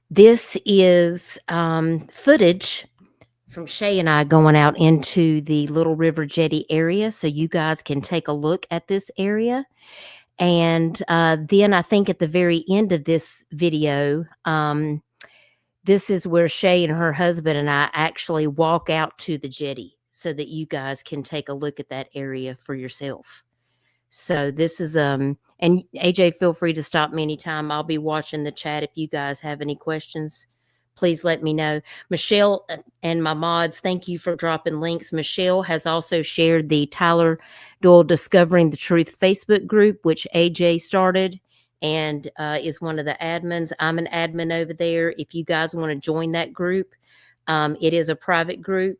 This is footage from Shay and I going out into the Little River Jetty area, so you guys can take a look at this area. And then I think at the very end of this video, this is where Shay and her husband and I actually walk out to the jetty so that you guys can take a look at that area for yourself. So this is and AJ, feel free to stop me anytime. I'll be watching the chat. If you guys have any questions, please let me know. Michelle and my mods, thank you for dropping links. Michelle has also shared the Tyler Doyle Discovering the Truth Facebook group, which AJ started and is one of the admins. I'm an admin over there. If you guys want to join that group, it is a private group.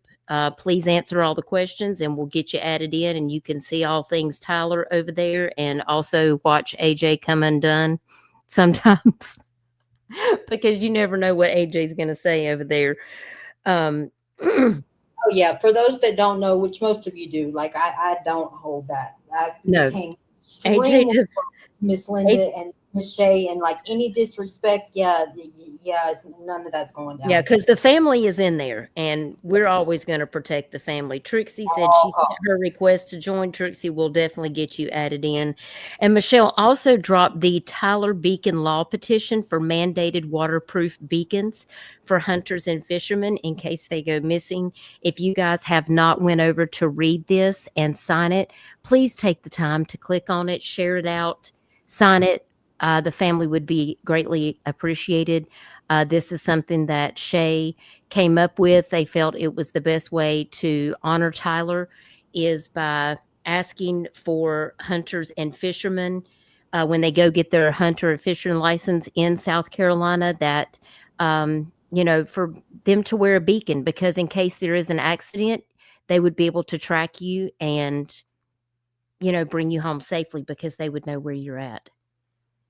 Please answer all the questions and we'll get you added in, and you can see all things Tyler over there and also watch AJ come undone sometimes because you never know what AJ's going to say over there. Oh, yeah. For those that don't know, which most of you do, like I don't hold that. I No. became AJ extremely just Miss Linda and Miss Shay, and like any disrespect, none of that's going down. Yeah, because the family is in there, and we're always going to protect the family. Trixie said she sent her request to join. Trixie will definitely get you added in. And Michelle also dropped the Tyler Beacon Law petition for mandated waterproof beacons for hunters and fishermen in case they go missing. If you guys have not went over to read this and sign it, please take the time to click on it, share it out, sign it. The family would be greatly appreciated. This is something that Shay came up with. They felt it was the best way to honor Tyler is by asking for hunters and fishermen when they go get their hunter or fisherman license in South Carolina that, for them to wear a beacon, because in case there is an accident, they would be able to track you and, bring you home safely because they would know where you're at.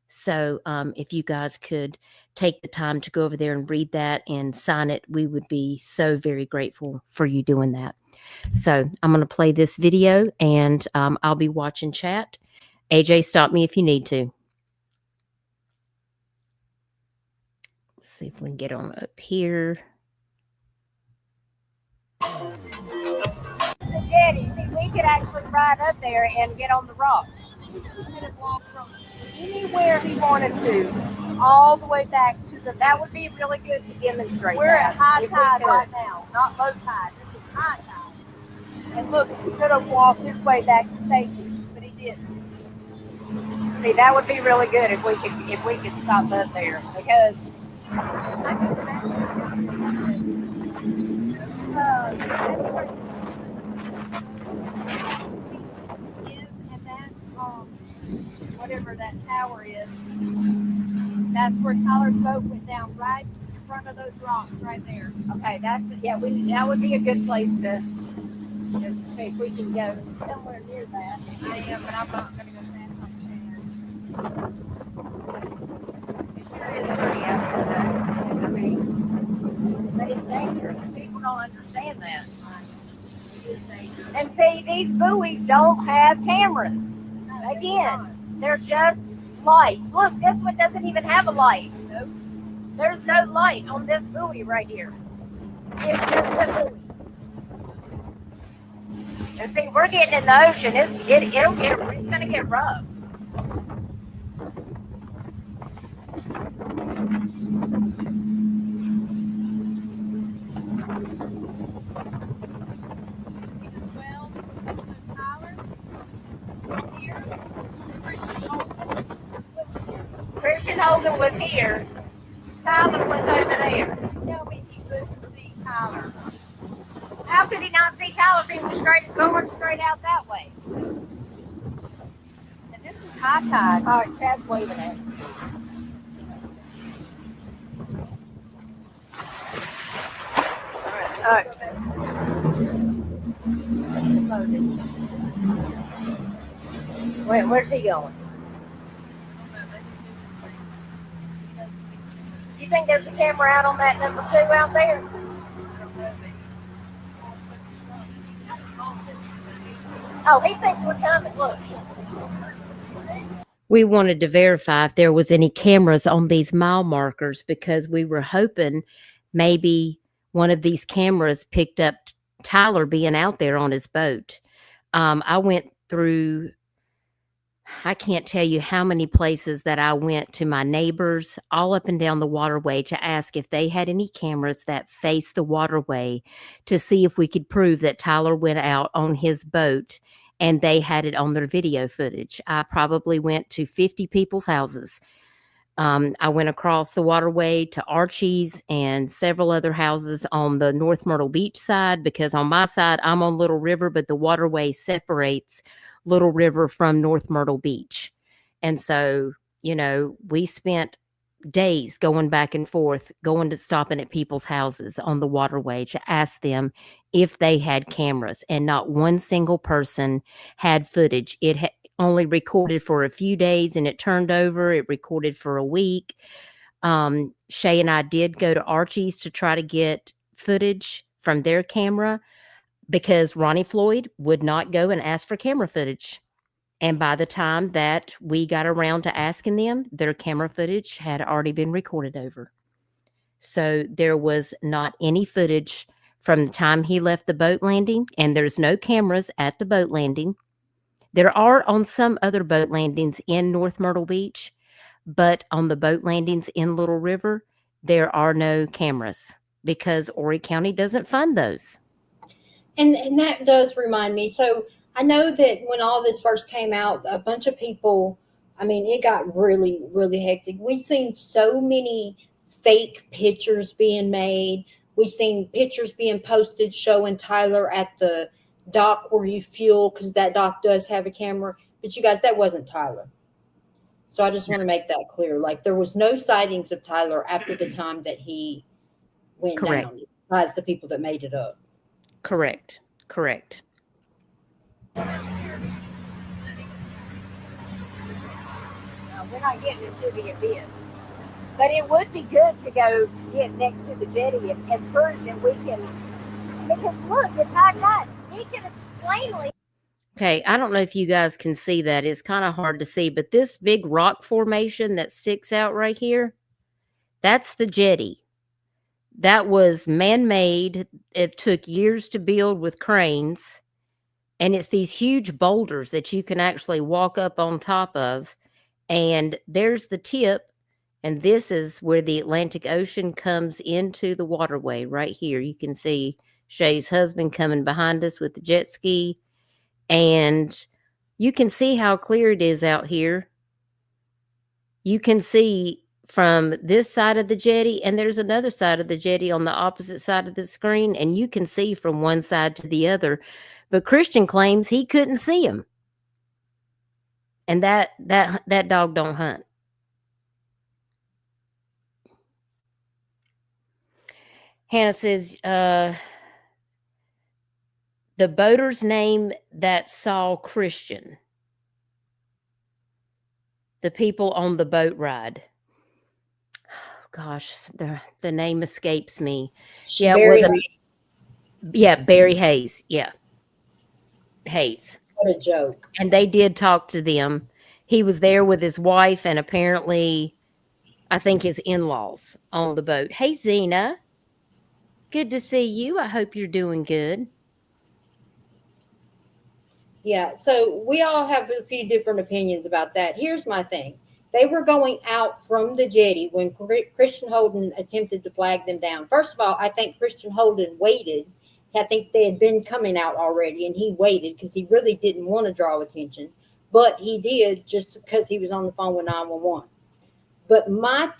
So if you guys could take the time to go over there and read that and sign it, we would be so very grateful for you doing that. So I'm going to play this video and I'll be watching chat. AJ, stop me if you need to. Let's see if we can get on up here. The jetty, see, we could actually ride up there and get on the rocks. We could walk from anywhere he wanted to, all the way back to that would be really good to demonstrate. We're at high tide right now, not low tide. This is high tide. And look, he could have walked his way back to safety, but he didn't. See, that would be really good if we could stop up there, because whatever that tower is, that's where Tyler's boat went down, right in front of those rocks right there. Okay, that would be a good place to see if we can go somewhere near that. I am, but I'm not going to go fast on the It sure is pretty out there, though. I mean, but it's dangerous. People don't understand that. It is dangerous. And see, these buoys don't have cameras. Again. They're just lights. Look, this one doesn't even have a light. Nope. There's no light on this buoy right here. It's just a buoy. And see, we're getting in the ocean. It's going to get rough. Christian Holden was here. Tyler was over there. Tell me he couldn't see Tyler. How could he not see Tyler if he was going straight out that way? And this is high tide. All right, Chad's waving at me. All right. Wait, where's he going? You think there's a camera out on that number 2 out there? Oh, he thinks we're coming. Look. We wanted to verify if there was any cameras on these mile markers because we were hoping maybe one of these cameras picked up Tyler being out there on his boat. I went through I can't tell you how many places that I went to my neighbors all up and down the waterway to ask if they had any cameras that faced the waterway to see if we could prove that Tyler went out on his boat and they had it on their video footage. I probably went to 50 people's houses. I went across the waterway to Archie's and several other houses on the North Myrtle Beach side, because on my side, I'm on Little River, but the waterway separates Little River from North Myrtle Beach. And so, you know, we spent days going back and forth, going to stopping at people's houses on the waterway to ask them if they had cameras, and not one single person had footage. It only recorded for a few days and it turned over. It recorded for a week. Shay and I did go to Archie's to try to get footage from their camera, because Ronnie Floyd would not go and ask for camera footage. And by the time that we got around to asking them, their camera footage had already been recorded over. So there was not any footage from the time he left the boat landing, and there's no cameras at the boat landing. There are on some other boat landings in North Myrtle Beach, but on the boat landings in Little River, there are no cameras because Horry County doesn't fund those. And that does remind me. So I know that when all this first came out, a bunch of people, I mean, it got really, really hectic. We've seen so many fake pictures being made. We've seen pictures being posted showing Tyler at the dock where you fuel, because that dock does have a camera. But you guys, that wasn't Tyler. So I just want to make that clear. Like, there was no sightings of Tyler after the time that he went down, besides the people that made it up. Correct. No, we're not getting into the abyss. But it would be good to go get next to the jetty and prove that we can. Because look, it's not that. He could have plainly. Okay, I don't know if you guys can see that. It's kind of hard to see, but this big rock formation that sticks out right here, that's the jetty. That was man-made. It took years to build with cranes. And it's these huge boulders that you can actually walk up on top of. And there's the tip. And this is where the Atlantic Ocean comes into the waterway right here. You can see Shay's husband coming behind us with the jet ski. And you can see how clear it is out here. You can see from this side of the jetty, and there's another side of the jetty on the opposite side of the screen, and you can see from one side to the other. But Christian claims he couldn't see him. And that dog don't hunt. Hannah says, the boater's name that saw Christian. The people on the boat ride. Oh, gosh, the name escapes me. Yeah, Barry Barry Hayes. Yeah. Hayes. What a joke. And they did talk to them. He was there with his wife and apparently, I think, his in-laws on the boat. Hey, Zena. Good to see you. I hope you're doing good. Yeah, so we all have a few different opinions about that. Here's my thing. They were going out from the jetty when Christian Holden attempted to flag them down. First of all, I think Christian Holden waited. I think they had been coming out already, and he waited because he really didn't want to draw attention. But he did just because he was on the phone with 911. But my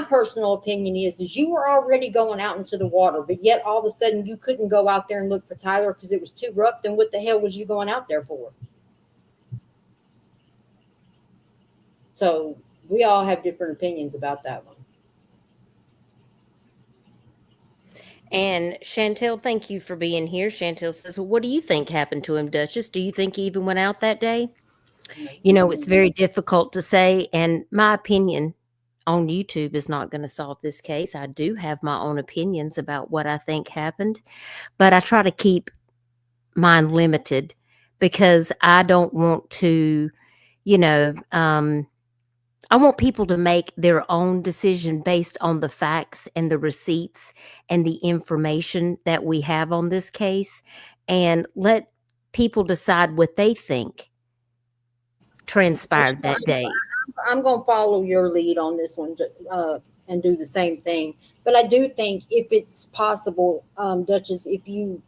personal opinion is you were already going out into the water, but yet all of a sudden you couldn't go out there and look for Tyler because it was too rough. Then what the hell was you going out there for? So we all have different opinions about that one. And Chantel, thank you for being here. Chantel says, well, what do you think happened to him, Dutchess? Do you think he even went out that day? You know, it's very difficult to say. And my opinion on YouTube is not going to solve this case. I do have my own opinions about what I think happened, but I try to keep mine limited because I don't want to, I want people to make their own decision based on the facts and the receipts and the information that we have on this case, and let people decide what they think transpired that day. I'm going to follow your lead on this one and do the same thing. But I do think if it's possible, Dutchess, if you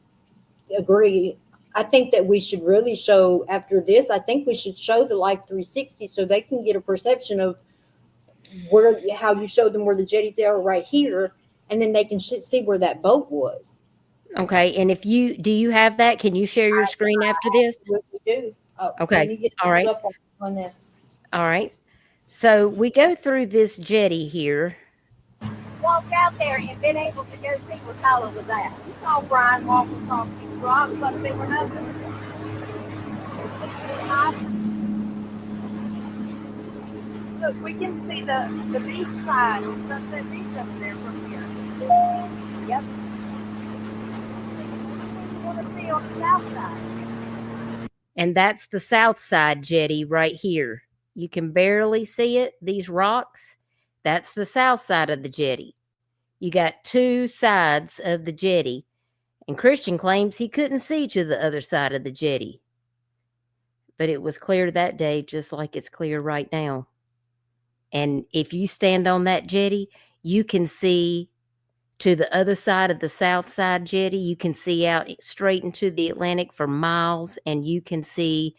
agree, I think that we should really show after this. I think we should show the Life 360 so they can get a perception of how you showed them where the jetties are right here, and then they can see where that boat was. Okay, and do you have that? Can you share your screen after this? We do. Okay, Let me get all right. up on this. All right. So we go through this jetty here. Walked out there and been able to go see where Tyler was at. You saw Brian walking across these rocks like they were nothing. Look, we can see the beach side on Sunset Beach up there from here. Yep. You want to see on the south side. And that's the south side jetty right here. You can barely see it, these rocks. That's the south side of the jetty. You got two sides of the jetty. And Christian claims he couldn't see to the other side of the jetty. But it was clear that day, just like it's clear right now. And if you stand on that jetty, you can see to the other side of the south side jetty. You can see out straight into the Atlantic for miles, and you can see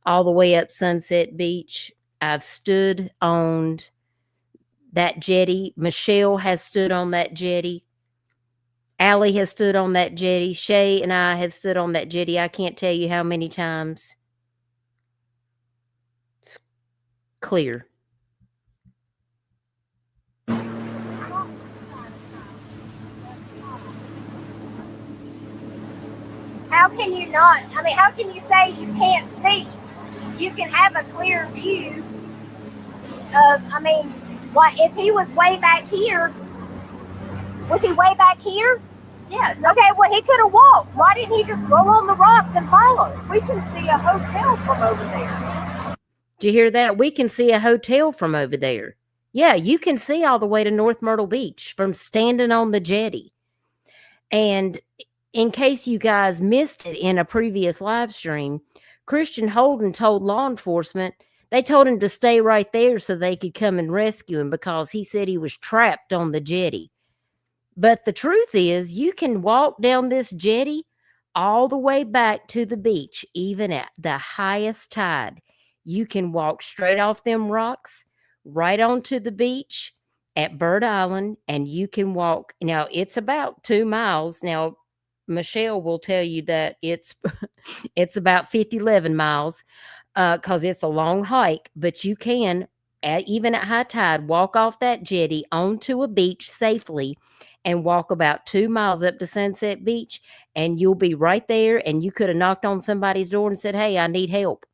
all the way up Sunset Beach. I've stood on that jetty. Michelle has stood on that jetty. Allie has stood on that jetty. Shay and I have stood on that jetty. I can't tell you how many times. It's clear. How can you not? I mean, how can you say you can't see? You can have a clear view of, I mean, if he was way back here, was he way back here? Yeah. Okay, well, he could have walked. Why didn't he just roll on the rocks and follow? We can see a hotel from over there. Did you hear that? We can see a hotel from over there. Yeah, you can see all the way to North Myrtle Beach from standing on the jetty. And in case you guys missed it in a previous live stream, Christian Holden told law enforcement, they told him to stay right there so they could come and rescue him because he said he was trapped on the jetty. But the truth is, you can walk down this jetty all the way back to the beach, even at the highest tide. You can walk straight off them rocks, right onto the beach at Bird Island, and you can walk. Now, it's about 2 miles. Now, Michelle will tell you that it's about 11 miles because it's a long hike, but you can, even at high tide, walk off that jetty onto a beach safely and walk about 2 miles up to Sunset Beach, and you'll be right there, and you could have knocked on somebody's door and said, hey, I need help.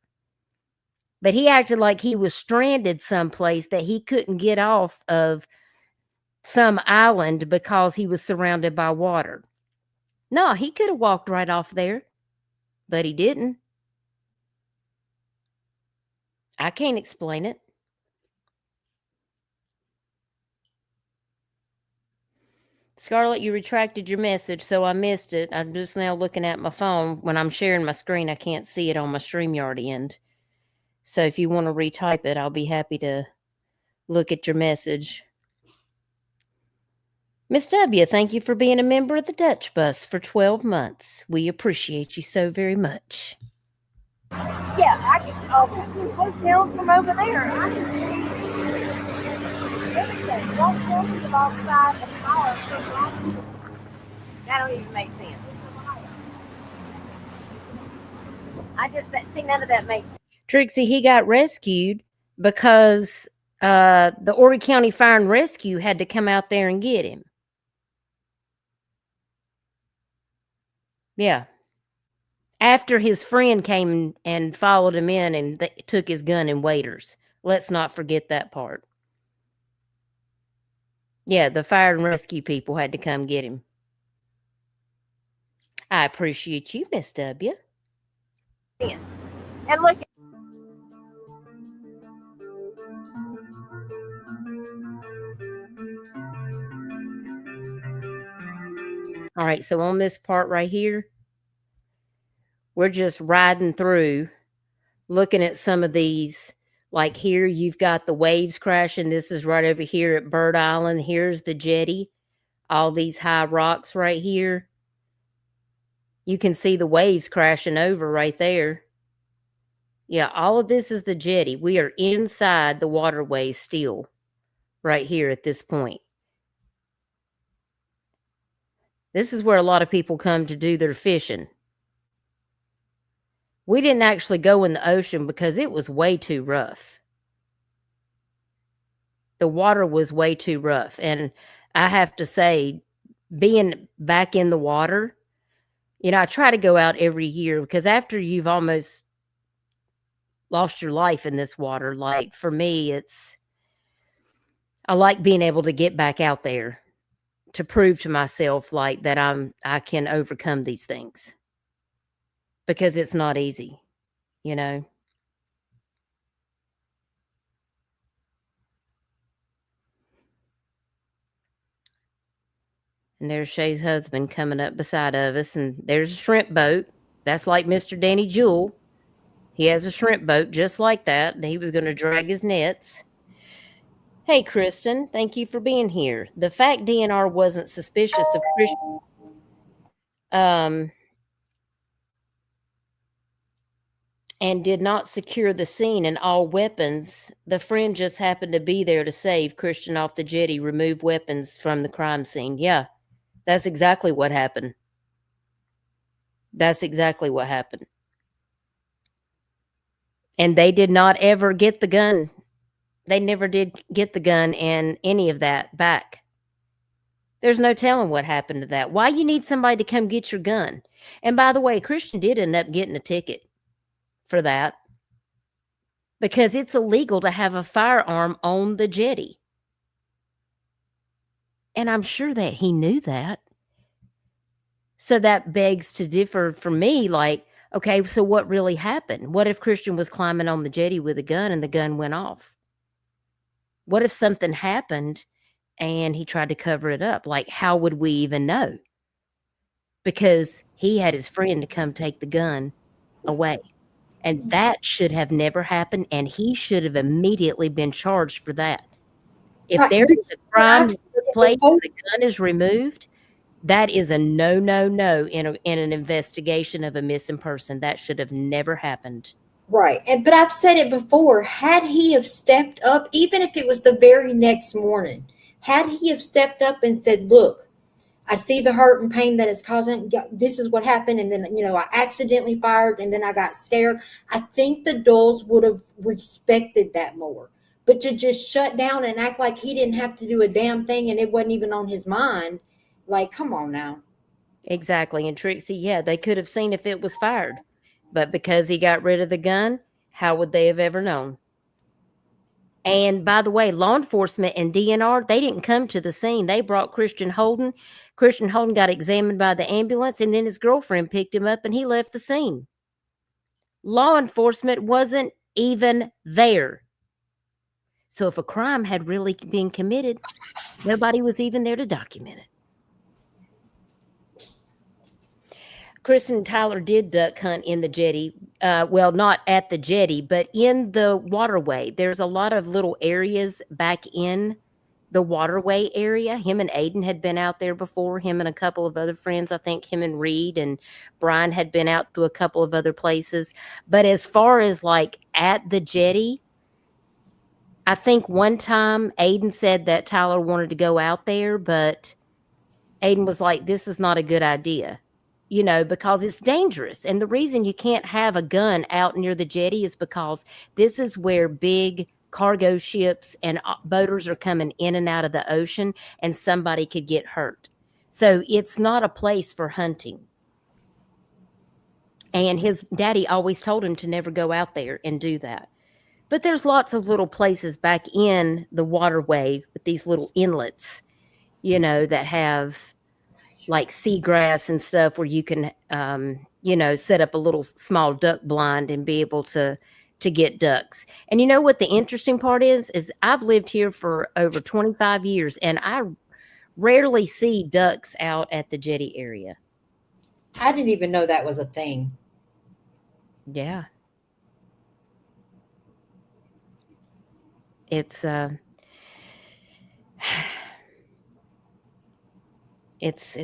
But he acted like he was stranded someplace that he couldn't get off of some island because he was surrounded by water. No, he could have walked right off there, but he didn't. I can't explain it. Scarlett, you retracted your message, so I missed it. I'm just now looking at my phone. When I'm sharing my screen, I can't see it on my StreamYard end. So if you want to retype it, I'll be happy to look at your message. Miss W, thank you for being a member of the Dutch Bus for 12 months. We appreciate you so very much. Yeah, I can those hills from over there. I can see everything. Walk hills of all sides of the power. That don't even make sense. I just see none of that makes sense. Trixie, he got rescued because the Horry County Fire and Rescue had to come out there and get him. Yeah. After his friend came and followed him in and took his gun and waders. Let's not forget that part. Yeah, the fire and rescue people had to come get him. I appreciate you, Miss W. And look. All right, so on this part right here, we're just riding through looking at some of these. Like here, you've got the waves crashing. This is right over here at Bird Island. Here's the jetty. All these high rocks right here. You can see the waves crashing over right there. Yeah, all of this is the jetty. We are inside the waterway still, right here at this point. This is where a lot of people come to do their fishing. We didn't actually go in the ocean because it was way too rough. The water was way too rough. And I have to say, being back in the water, you know, I try to go out every year because after you've almost lost your life in this water, like for me, I like being able to get back out there to prove to myself like that I can overcome these things, because it's not easy, you know. And there's Shay's husband coming up beside of us, and there's a shrimp boat. That's like Mr. Danny Jewel. He has a shrimp boat just like that, and he was going to drag his nets. Hey, Kristen, thank you for being here. The fact DNR wasn't suspicious of Christian, and did not secure the scene and all weapons, the friend just happened to be there to save Christian off the jetty, remove weapons from the crime scene. Yeah, that's exactly what happened. That's exactly what happened. And they did not ever get the gun. They never did get the gun and any of that back. There's no telling what happened to that. Why you need somebody to come get your gun? And by the way, Christian did end up getting a ticket for that, because it's illegal to have a firearm on the jetty. And I'm sure that he knew that. So that begs to differ for me, like, okay, so what really happened? What if Christian was climbing on the jetty with a gun and the gun went off? What if something happened and he tried to cover it up? Like, how would we even know? Because he had his friend to come take the gun away. And that should have never happened, and he should have immediately been charged for that. If Right, there is a crime that took place before- and the gun is removed, that is a no in an investigation of a missing person. That should have never happened. Right. But I've said it before. Had he have stepped up, even if it was the very next morning, had he have stepped up and said, look, I see the hurt and pain that it's causing. This is what happened. And then, I accidentally fired and then I got scared. I think the Doyles would have respected that more. But to just shut down and act like he didn't have to do a damn thing and it wasn't even on his mind, like, come on now. Exactly. And Trixie, yeah, they could have seen if it was fired. But because he got rid of the gun, how would they have ever known? And by the way, law enforcement and DNR, they didn't come to the scene. They brought Christian Holden. Christian Holden got examined by the ambulance, and then his girlfriend picked him up and he left the scene. Law enforcement wasn't even there. So if a crime had really been committed, nobody was even there to document it. Kristen and Tyler did duck hunt in the jetty. Well, not at the jetty, but in the waterway. There's a lot of little areas back in the waterway area. Him and Aiden had been out there before. Him and a couple of other friends. I think him and Reed and Brian had been out to a couple of other places. But as far as like at the jetty, I think one time Aiden said that Tyler wanted to go out there, but Aiden was like, this is not a good idea. Because it's dangerous. And the reason you can't have a gun out near the jetty is because this is where big cargo ships and boaters are coming in and out of the ocean, and somebody could get hurt. So it's not a place for hunting. And his daddy always told him to never go out there and do that. But there's lots of little places back in the waterway with these little inlets, that have like seagrass and stuff where you can, set up a little small duck blind and be able to get ducks. And you know what the interesting part is I've lived here for over 25 years and I rarely see ducks out at the jetty area. I didn't even know that was a thing. Yeah. It's a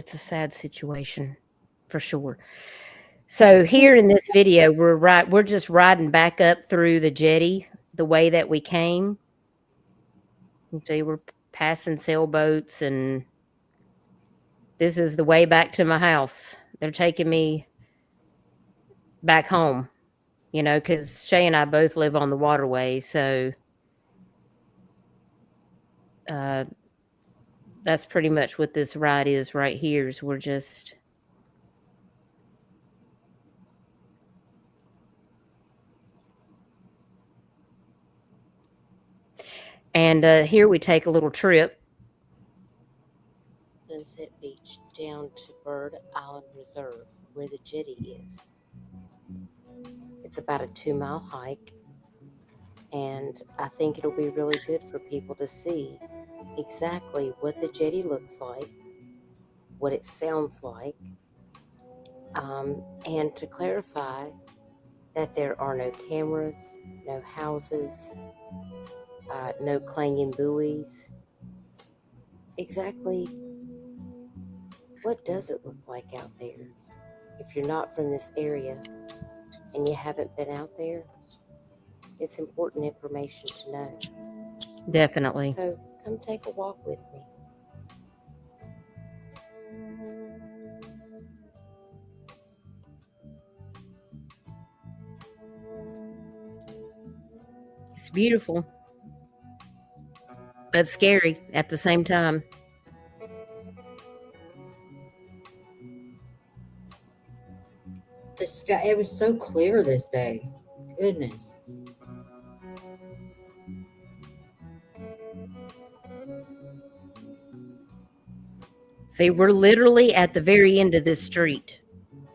sad situation for sure. So here in this video, we're just riding back up through the jetty the way that we came. So we're passing sailboats, and this is the way back to my house. They're taking me back home, you know, because Shay and I both live on the waterway. So that's pretty much what this ride is right here. Is we're just and here we take a little trip. Sunset Beach down to Bird Island Reserve, where the jetty is. It's about a 2-mile hike, and I think it'll be really good for people to see exactly what the jetty looks like, what it sounds like, and to clarify that there are no cameras, no houses, no clanging buoys. Exactly what does it look like out there? If you're not from this area and you haven't been out there, it's important information to know. Definitely. So come take a walk with me. It's beautiful, but scary at the same time. The sky, it was so clear this day. Goodness. See, we're literally at the very end of this street.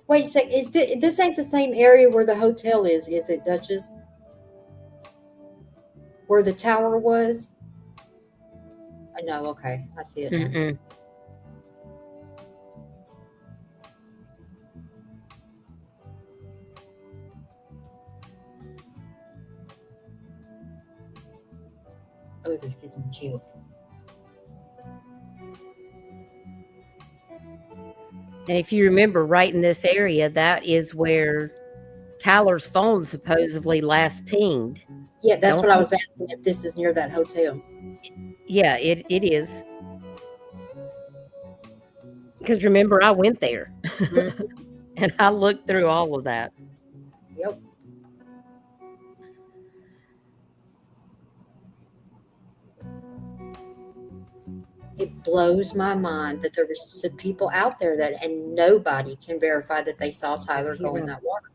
Wait a sec. Is this ain't the same area where the hotel is it, Dutchess? Where the tower was? I know. Okay, I see it now. Mm-mm. Oh, this gives me chills. And if you remember, right in this area, that is where Tyler's phone supposedly last pinged. Yeah, that's what I was asking, if this is near that hotel. Yeah, it is. Because remember, I went there. Mm-hmm. And I looked through all of that. Yep. It blows my mind that there was some people out there and nobody can verify that they saw Tyler go in that water.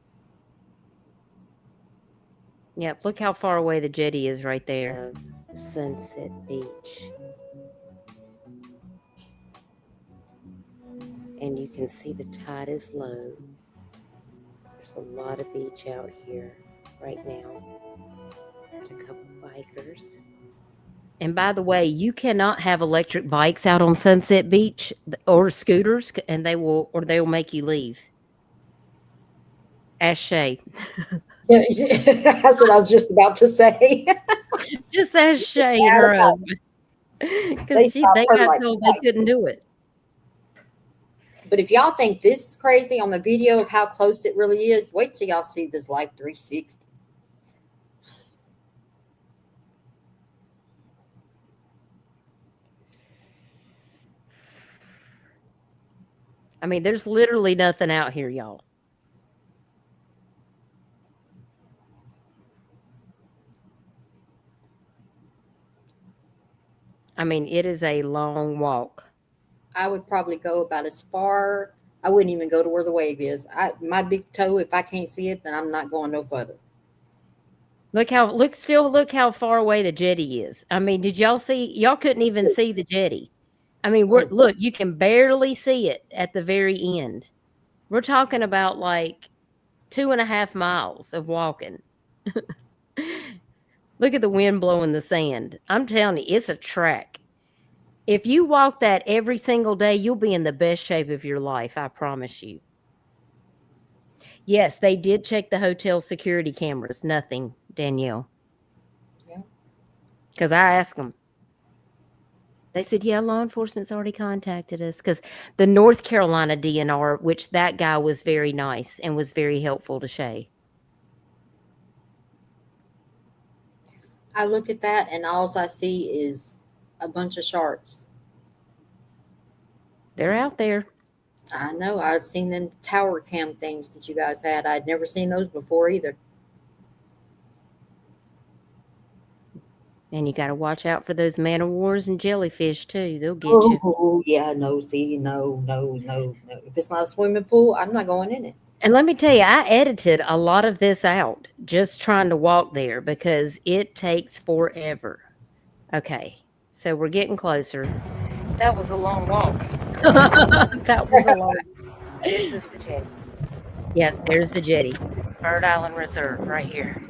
Yep, look how far away the jetty is right there. Sunset Beach. And you can see the tide is low. There's a lot of beach out here right now. Got a couple bikers. And by the way, you cannot have electric bikes out on Sunset Beach or scooters, and they'll make you leave. Ask Shay. Yeah, that's what I was just about to say. Just ask Shay and her husband. Because they got told they couldn't do it. But if y'all think this is crazy on the video of how close it really is, wait till y'all see this Life 360. I mean, there's literally nothing out here, y'all. I mean, it is a long walk. I would probably go about as far. I wouldn't even go to where the wave is. My big toe, if I can't see it, then I'm not going no further. Look how far away the jetty is. I mean, did y'all see? Y'all couldn't even see the jetty. I mean, look, you can barely see it at the very end. We're talking about like 2.5 miles of walking. Look at the wind blowing the sand. I'm telling you, it's a track. If you walk that every single day, you'll be in the best shape of your life. I promise you. Yes, they did check the hotel security cameras. Nothing, Danielle. Yeah. Because I asked them. They said, yeah, law enforcement's already contacted us. Because the North Carolina DNR, which that guy was very nice and was very helpful to Shay. I look at that and all I see is a bunch of sharks. They're out there. I know. I've seen them tower cam things that you guys had. I'd never seen those before either. And you got to watch out for those man of wars and jellyfish too. They'll get you. Oh, yeah. No, see, no. If it's not a swimming pool, I'm not going in it. And let me tell you, I edited a lot of this out just trying to walk there because it takes forever. Okay, so we're getting closer. That was a long walk. That was a long. This is the jetty. Yeah, there's the jetty. Bird Island Reserve right here.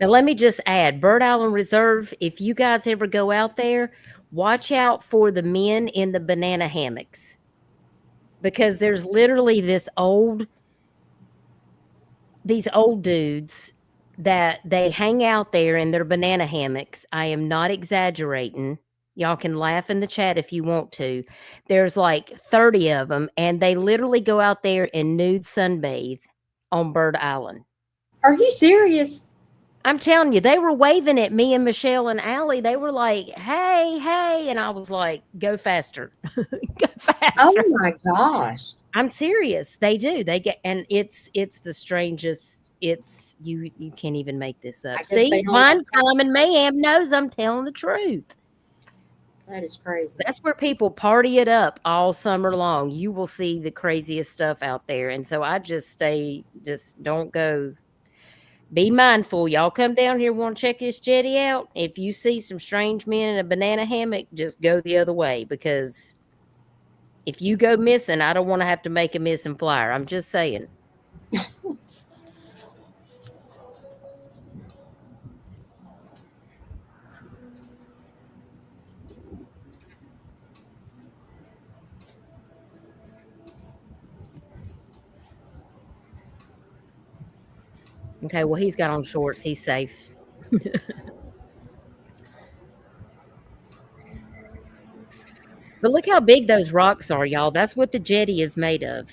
Now, let me just add, Bird Island Reserve, if you guys ever go out there, watch out for the men in the banana hammocks. Because there's literally these old dudes that they hang out there in their banana hammocks. I am not exaggerating. Y'all can laugh in the chat if you want to. There's like 30 of them, and they literally go out there and nude sunbathe on Bird Island. Are you serious? I'm telling you, they were waving at me and Michelle and Allie. They were like, hey, hey. And I was like, go faster. Go faster. Oh my gosh. I'm serious. They do. They get, and it's the strangest. It's you can't even make this up. See, Wine, Crime, and Mayhem knows I'm telling the truth. That is crazy. That's where people party it up all summer long. You will see the craziest stuff out there. And so I just don't go. Be mindful. Y'all come down here, want to check this jetty out. If you see some strange men in a banana hammock, just go the other way, because if you go missing, I don't want to have to make a missing flyer. I'm just saying. Okay, well, he's got on shorts. He's safe. But look how big those rocks are, y'all. That's what the jetty is made of.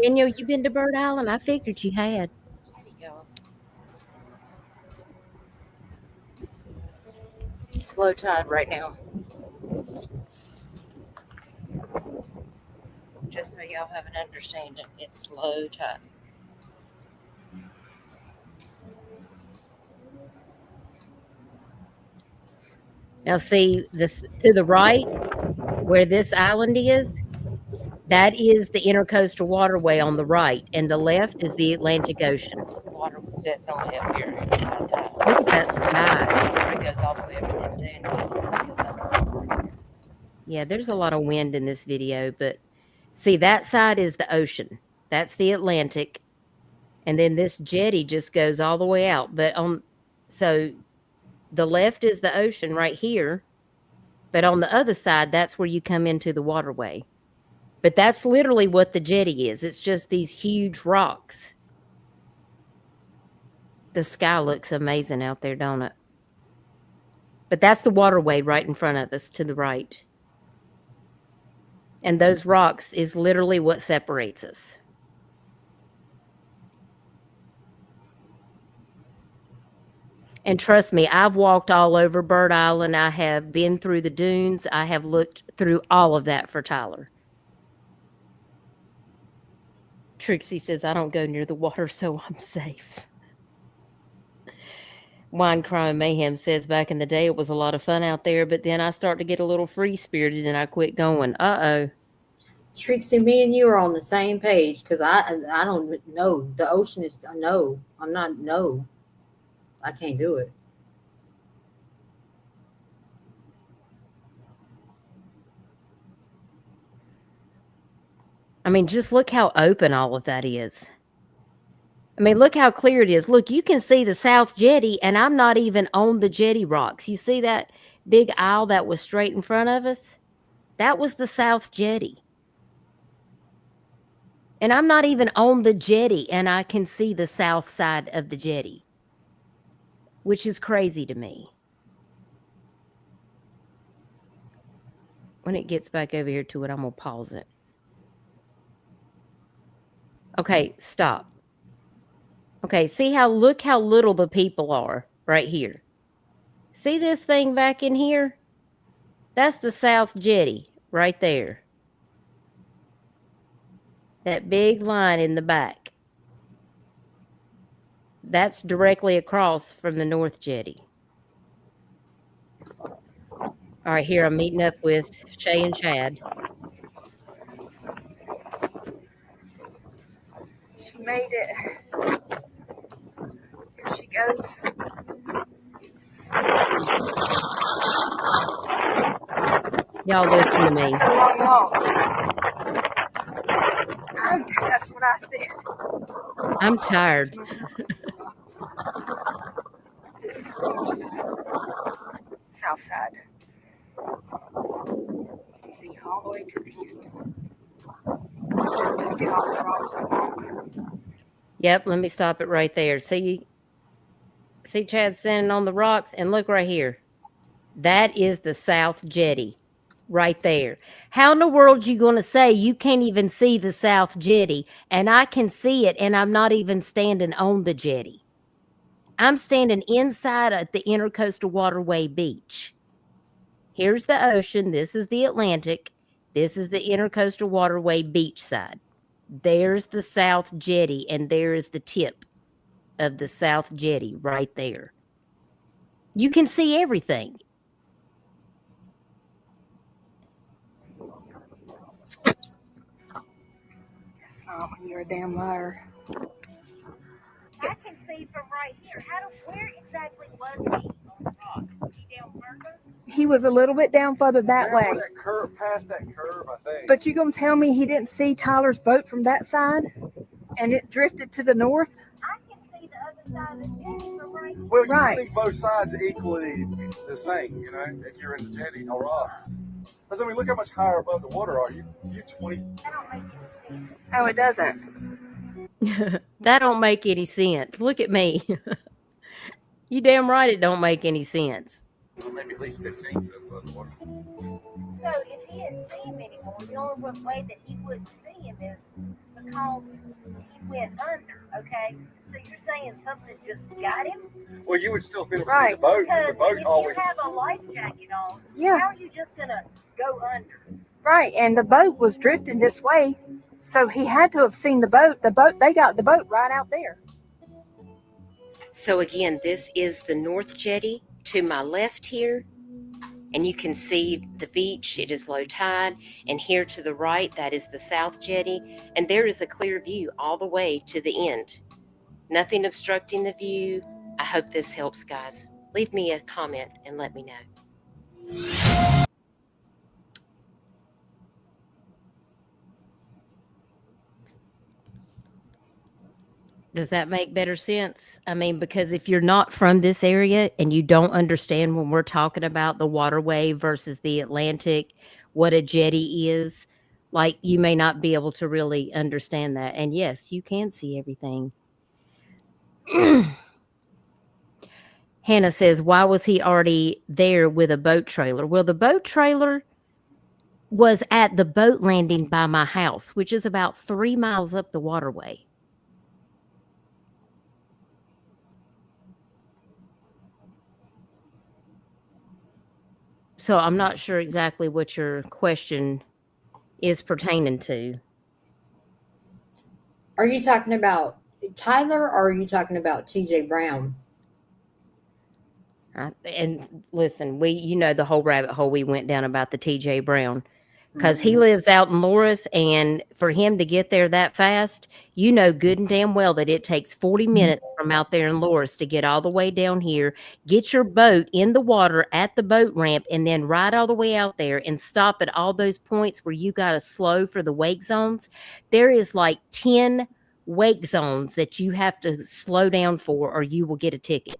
Daniel, you been to Bird Island? I figured you had. There you go. It's low tide right now. Just so y'all have an understanding, it's low tide. Now see this to the right, where this island is, that is the intercoastal waterway on the right, and the left is the Atlantic Ocean. The water sits on up here. Look at that sky. It goes all the way up and down. Yeah, there's a lot of wind in this video, but see, that side is the ocean. That's the Atlantic. And then this jetty just goes all the way out. But so the left is the ocean right here. But on the other side, that's where you come into the waterway. But that's literally what the jetty is. It's just these huge rocks. The sky looks amazing out there, don't it? But that's the waterway right in front of us to the right. And those rocks is literally what separates us. And trust me, I've walked all over Bird Island. I have been through the dunes. I have looked through all of that for Tyler. Trixie says, I don't go near the water, so I'm safe. Wine, Crime, and Mayhem says, back in the day, it was a lot of fun out there, but then I start to get a little free-spirited and I quit going. Uh-oh. Trixie, me and you are on the same page, because I don't know. The ocean is, no. I'm not, no. I can't do it. I mean, just look how open all of that is. I mean, look how clear it is. Look, you can see the South Jetty, and I'm not even on the jetty rocks. You see that big aisle that was straight in front of us? That was the South Jetty. And I'm not even on the jetty, and I can see the south side of the jetty. which is crazy to me. When it gets back over here to it, I'm going to pause it. Okay, stop. Okay, look how little the people are right here. See this thing back in here? That's the South Jetty right there. That big line in the back. That's directly across from the North Jetty. All right, here I'm meeting up with Shay and Chad. She made it. Here she goes. Y'all listen to me. That's a long walk. That's what I said. I'm tired. This is the north side. South side. See, all the way to the end. Just get off the rocks and walk. Yep, let me stop it right there. See Chad standing on the rocks, and look right here. That is the South Jetty right there. How in the world you going to say you can't even see the South Jetty, and I can see it, and I'm not even standing on the jetty? I'm standing inside at the Intercoastal Waterway beach. Here's the ocean. This is the Atlantic. This is the Intercoastal Waterway beach side. There's the South Jetty, and there is the tip of the South Jetty right there. You can see everything. That's not when you're a damn liar. I can see from right here. Where exactly was he on the rock? Was he down further? He was a little bit down further that way. That curve, past that curve, I think. But you gonna tell me he didn't see Tyler's boat from that side, and it drifted to the north? I can see the other side of the jetty from right here. Well, you Right. can see both sides equally the same, you know, if you're in the jetty or rocks. Because, I mean, look how much higher above the water are you? You're 20. That don't make any sense. Oh, it doesn't. That don't make any sense. Look at me. You damn right it don't make any sense. Maybe at least 15 foot above the water. So if he didn't see him anymore, the only way that he wouldn't see him is because he went under, okay? So you're saying something just got him? Well, you would still be able to see Right. the boat, because Because the boat if always. you have a life jacket on, Yeah. how are you just going to go under? Right, and the boat was drifting this way, so he had to have seen the boat. They got the boat right out there. So again, this is the North Jetty to my left here, and you can see the beach. It is low tide, and here to the right, that is the South Jetty, and there is a clear view all the way to the end. Nothing obstructing the view. I hope this helps, guys. Leave me a comment and let me know. Does that make better sense? I mean, because if you're not from this area and you don't understand when we're talking about the waterway versus the Atlantic, what a jetty is, like, you may not be able to really understand that. And yes, you can see everything. Hannah says, why was he already there with a boat trailer? Well, the boat trailer was at the boat landing by my house, which is about 3 miles up the waterway. So I'm not sure exactly what your question is pertaining to. Are you talking about Tyler or are you talking about TJ Brown? And listen, the whole rabbit hole we went down about the TJ Brown, because he lives out in Loris, and for him to get there that fast, you know good and damn well that it takes 40 minutes from out there in Loris to get all the way down here, get your boat in the water at the boat ramp, and then ride all the way out there and stop at all those points where you got to slow for the wake zones. There is like 10 wake zones that you have to slow down for, or you will get a ticket.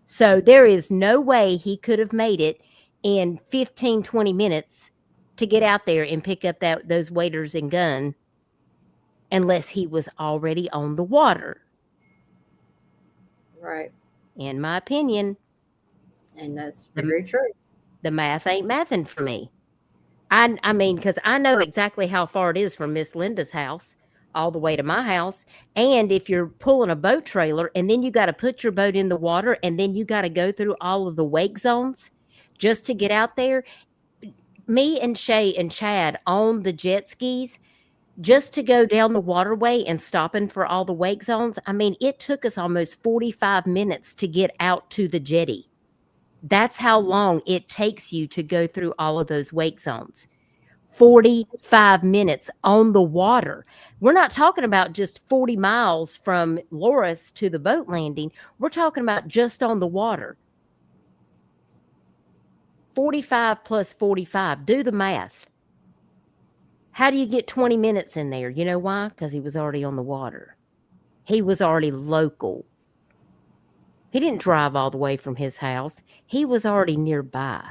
So there is no way he could have made it in 15, 20 minutes to get out there and pick up those waders and gun unless he was already on the water. Right. in my opinion. And that's very true. The math ain't mathing for me. I mean, because I know exactly how far it is from Miss Linda's house all the way to my house. And if you're pulling a boat trailer and then you got to put your boat in the water and then you got to go through all of the wake zones just to get out there. Me and Shay and Chad on the jet skis just to go down the waterway and stopping for all the wake zones. I mean, it took us almost 45 minutes to get out to the jetty. That's how long it takes you to go through all of those wake zones. 45 minutes on the water. We're not talking about just 40 miles from Loris to the boat landing. We're talking about just on the water. 45 plus 45. Do the math. How do you get 20 minutes in there? You know why? Because he was already on the water. He was already local. He didn't drive all the way from his house. He was already nearby.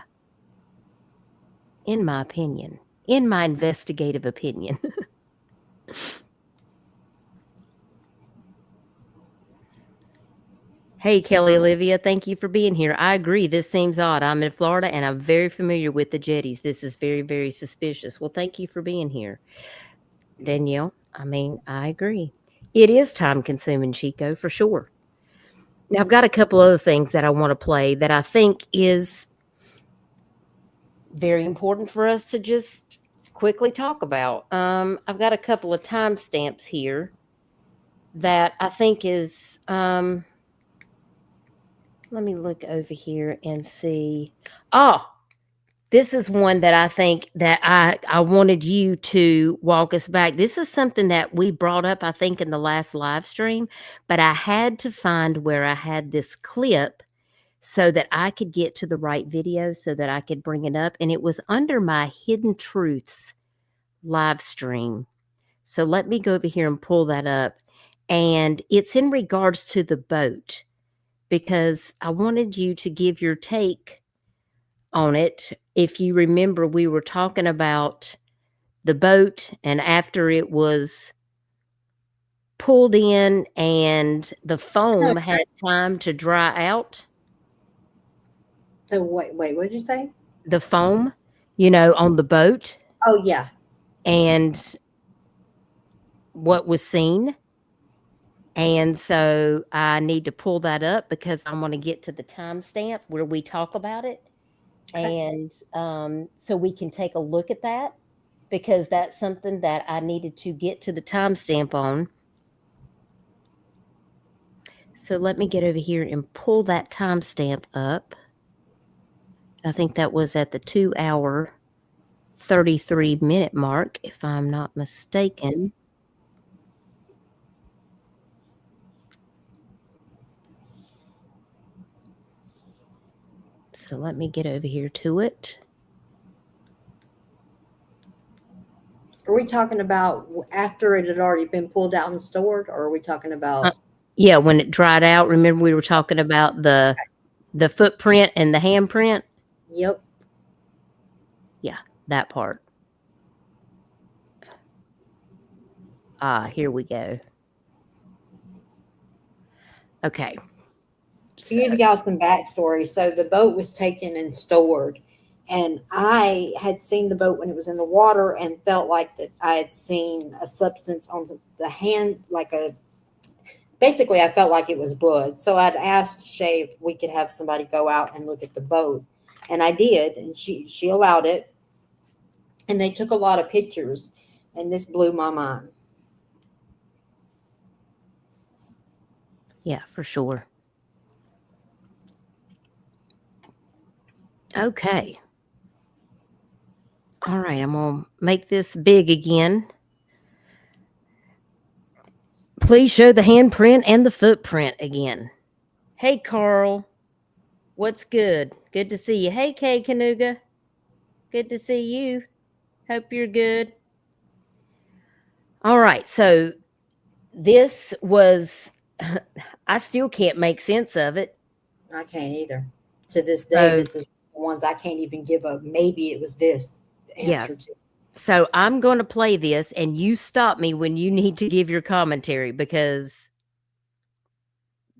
In my opinion. In my investigative opinion. Hey, Kelly Olivia, thank you for being here. I agree. This seems odd. I'm in Florida and I'm very familiar with the jetties. This is very, very suspicious. Well, thank you for being here. Danielle, I mean, I agree. It is time consuming, Chico, for sure. Now, I've got a couple other things that I want to play that I think is very important for us to just quickly talk about. I've got a couple of timestamps here that I think is, let me look over here and see. Oh, this is one that I think that I wanted you to walk us back. This is something that we brought up, I think, in the last live stream, but I had to find where I had this clip so that I could get to the right video so that I could bring it up. And it was under my Hidden Truths live stream. So let me go over here and pull that up. And it's in regards to the boat, because I wanted you to give your take on it. If you remember, we were talking about the boat, and after it was pulled in and the foam had time to dry out. So wait, what did you say? The foam, you know, on the boat. Oh, yeah. And what was seen. And so I need to pull that up because I want to get to the timestamp where we talk about it. Okay. And so we can take a look at that, because that's something that I needed to get to the timestamp on. So let me get over here and pull that timestamp up. I think that was at the 2-hour, 33-minute mark, if I'm not mistaken. So let me get over here to it. Are we talking about after it had already been pulled out and stored, or are we talking about? Yeah, when it dried out. Remember, we were talking about the footprint and the handprint? Yep. Yeah, that part. Here we go. Okay. To give you guys some backstory, so the boat was taken and stored, and I had seen the boat when it was in the water and felt like that I had seen a substance on the hand, basically I felt like it was blood. So I'd asked Shay if we could have somebody go out and look at the boat, and I did, and she allowed it, and they took a lot of pictures, and this blew my mind. Yeah, for sure. Okay. All right, I'm going to make this big again. Please show the handprint and the footprint again. Hey, Carl. What's good? Good to see you. Hey, Kay Kanuga. Good to see you. Hope you're good. All right, so this was, I still can't make sense of it. I can't either. To this day, this is the ones I can't even give a maybe it was this answer to. So I'm going to play this, and you stop me when you need to give your commentary, because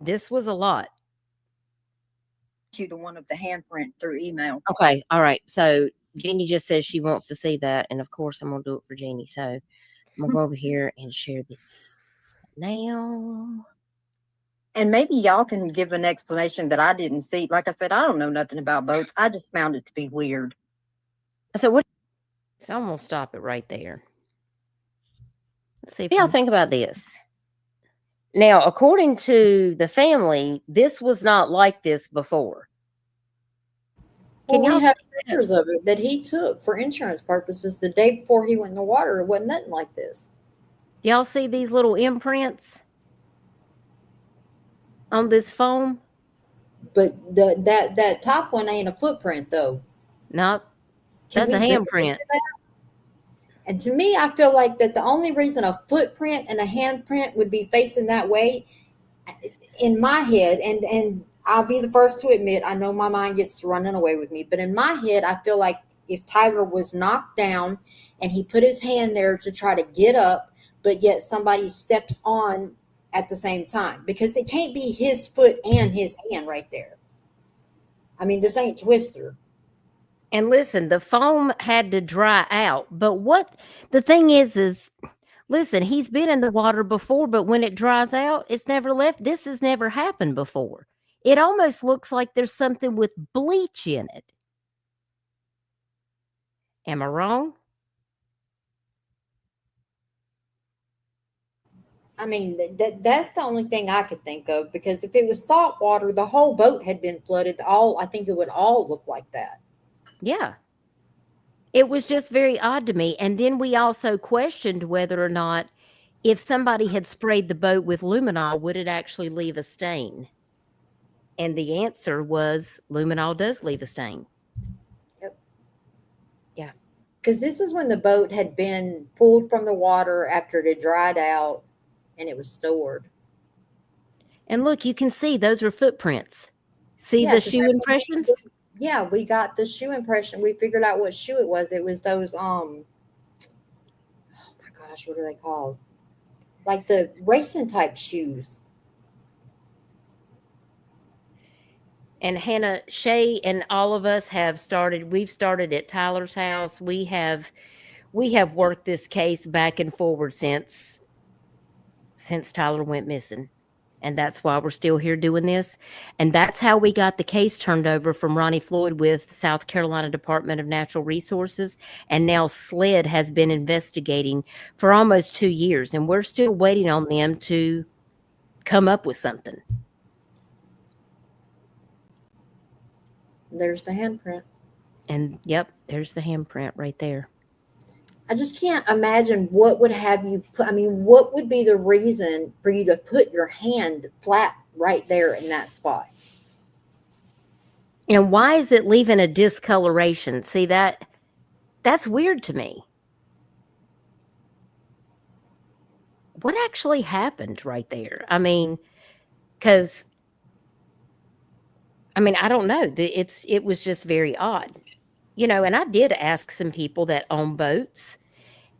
this was a lot. you the one of the handprint through email. Okay. All right. So Jeannie just says she wants to see that. And of course, I'm going to do it for Jeannie. So I'm going to go over here and share this now. And maybe y'all can give an explanation that I didn't see. Like I said, I don't know nothing about boats. I just found it to be weird. So I'm going to stop it right there. Let's see. What do y'all think about this? Now, according to the family, this was not like this before. Well, we have pictures of it that he took for insurance purposes the day before he went in the water. It wasn't nothing like this. Do y'all see these little imprints on this foam? But that top one ain't a footprint, though. No, that's a handprint. And to me, I feel like that the only reason a footprint and a handprint would be facing that way, in my head, and I'll be the first to admit, I know my mind gets running away with me, but in my head, I feel like if Tyler was knocked down and he put his hand there to try to get up, but yet somebody steps on at the same time, because it can't be his foot and his hand right there. I mean, this ain't Twister. And listen, the foam had to dry out. But what the thing is, listen, he's been in the water before, but when it dries out, it's never left. This has never happened before. It almost looks like there's something with bleach in it. Am I wrong? I mean, that's the only thing I could think of, because if it was salt water, the whole boat had been flooded. I think it would all look like that. Yeah. It was just very odd to me. And then we also questioned whether or not if somebody had sprayed the boat with luminol, would it actually leave a stain? And the answer was luminol does leave a stain. Yep. Yeah. Because this is when the boat had been pulled from the water after it had dried out and it was stored. And look, you can see those are footprints. See the shoe impressions? Yeah, we got the shoe impression. We figured out what shoe it was. It was those, oh my gosh, what are they called? Like the racing type shoes. And Hannah, Shay, and all of us we've started at Tyler's house. We have worked this case back and forward since Tyler went missing. And that's why we're still here doing this. And that's how we got the case turned over from Ronnie Floyd with South Carolina Department of Natural Resources. And now SLED has been investigating for almost 2 years. And we're still waiting on them to come up with something. There's the handprint. And yep, there's the handprint right there. I just can't imagine what would have you put. I mean, what would be the reason for you to put your hand flat right there in that spot? And why is it leaving a discoloration? See, that's weird to me. What actually happened right there? I mean, because I don't know. It was just very odd. You know, and I did ask some people that own boats,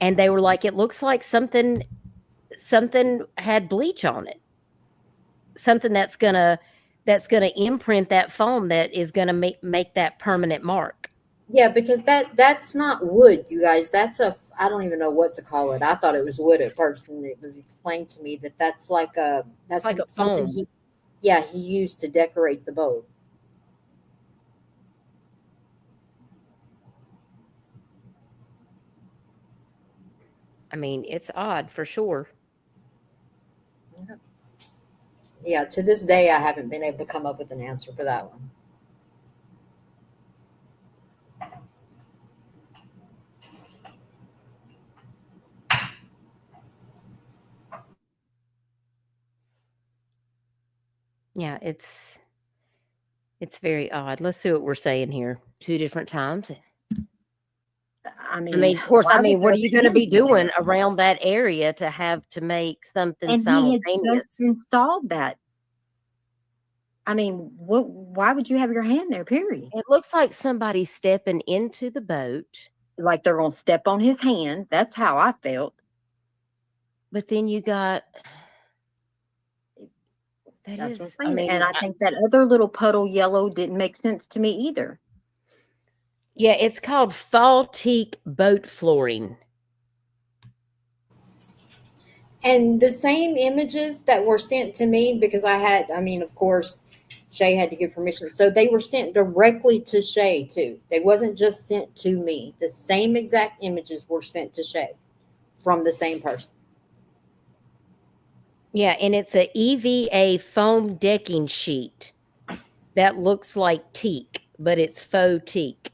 and they were like, it looks like something had bleach on it. Something that's gonna imprint that foam that is gonna make that permanent mark. Yeah, because that's not wood, you guys. I don't even know what to call it. I thought it was wood at first, and it was explained to me that's like a foam. He used to decorate the boat. I mean, it's odd for sure. Yeah, to this day, I haven't been able to come up with an answer for that one. Yeah, it's very odd. Let's see what we're saying here. 2 different times. I mean, of course, what are you going to be doing around that area to make something simultaneous? He had just installed that. I mean, why would you have your hand there, period? It looks like somebody's stepping into the boat. Like they're going to step on his hand. That's how I felt. But then you got... That That's what is, I'm I saying. mean, And I think that other little puddle yellow didn't make sense to me either. yeah, it's called fall teak boat flooring. And the same images that were sent to me, because I mean, of course, Shay had to give permission. So they were sent directly to Shay too. They wasn't just sent to me. The same exact images were sent to Shay from the same person. Yeah, and it's a EVA foam decking sheet that looks like teak, but it's faux teak.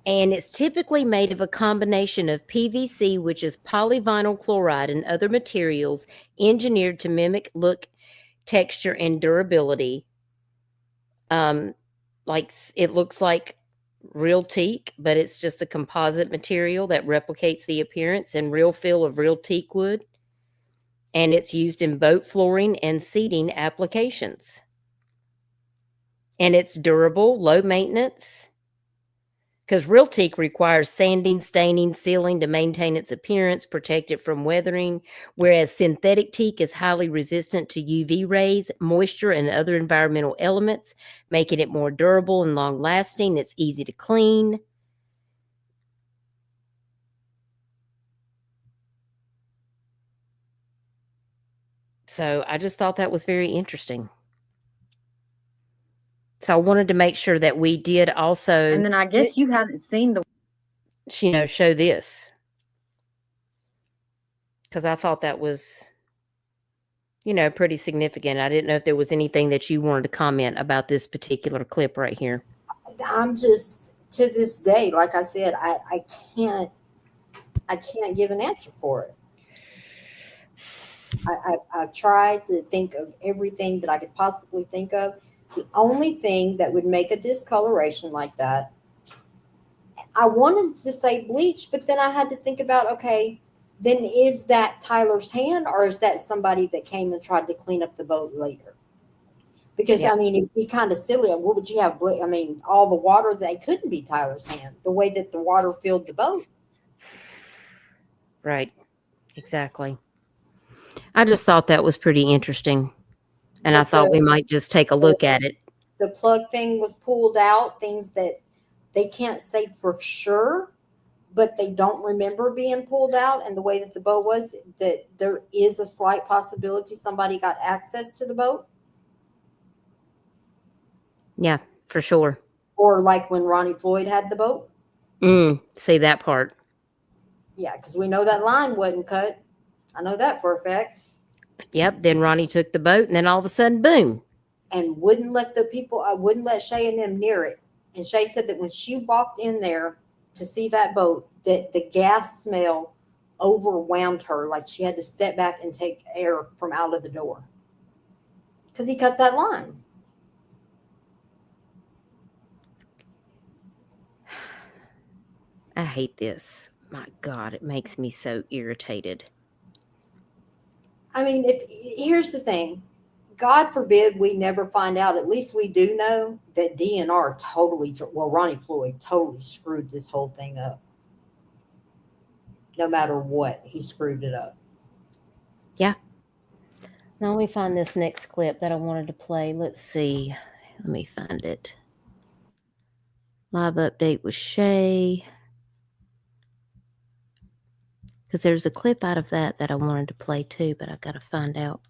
And it's typically made of a combination of PVC, which is polyvinyl chloride, and other materials engineered to mimic look, texture, and durability. Like it looks like real teak, but it's just a composite material that replicates the appearance and real feel of real teak wood. And it's used in boat flooring and seating applications. And it's durable, low maintenance, because real teak requires sanding, staining, sealing to maintain its appearance, protect it from weathering, whereas synthetic teak is highly resistant to UV rays, moisture, and other environmental elements, making it more durable and long-lasting. It's easy to clean. So I just thought that was very interesting. So I wanted to make sure that we did also, And then I guess you haven't seen the show this, because I thought that was, pretty significant. I didn't know if there was anything that you wanted to comment about this particular clip right here. I'm just, to this day, like I said, I can't give an answer for it. I've tried to think of everything that I could possibly think of. The only thing that would make a discoloration like that, I wanted to say bleach, but then I had to think about, okay, then is that Tyler's hand, or is that somebody that came and tried to clean up the boat later? Because, Yeah. I mean, it'd be kind of silly. What would you have? I mean, all the water, they couldn't be Tyler's hand, the way that the water filled the boat. Right. Exactly. I just thought that was pretty interesting. And I But thought we might just take a look at it. the plug thing was pulled out, things that they can't say for sure, but they don't remember being pulled out. And the way that the boat was, that there is a slight possibility somebody got access to the boat. Yeah, for sure. Or like when Ronnie Floyd had the boat. See that part. Yeah, because we know that line wasn't cut. I know that for a fact. Yep. Then Ronnie took the boat, and then all of a sudden, boom. And wouldn't let the people, I wouldn't let Shay and them near it. And Shay said that when she walked in there to see that boat, that the gas smell overwhelmed her. Like she had to step back and take air from out of the door. Because he cut that line. I hate this. My God, it makes me so irritated. I mean, here's the thing. God forbid we never find out. At least we do know that DNR Ronnie Floyd totally screwed this whole thing up. No matter what, he screwed it up. Yeah. Now let me find this next clip that I wanted to play. Let's see. Let me find it. Live update with Shay. Because there's a clip out of that I wanted to play too, but I got to find out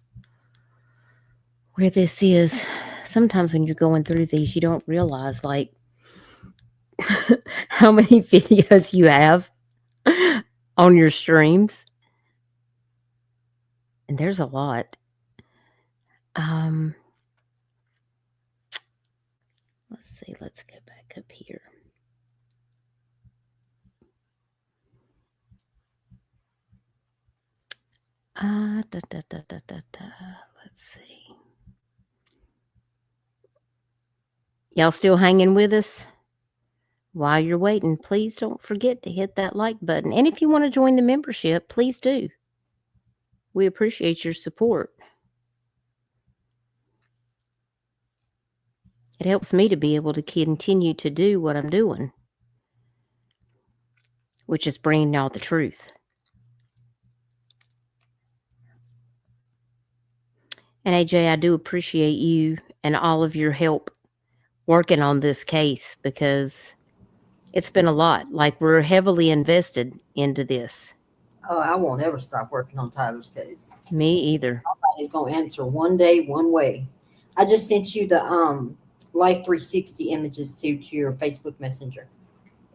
where this is. Sometimes when you're going through these, you don't realize like how many videos you have on your streams. And there's a lot. Let's see. Let's go back up here. Let's see. Y'all still hanging with us? While you're waiting, please don't forget to hit that like button. And if you want to join the membership, please do. We appreciate your support. It helps me to be able to continue to do what I'm doing, which is bringing y'all the truth. And AJ, I do appreciate you and all of your help working on this case because it's been a lot. Like, we're heavily invested into this. Oh, I won't ever stop working on Tyler's case. Me either. Somebody's gonna answer one day, one way. I just sent you the Life 360 images to your Facebook Messenger.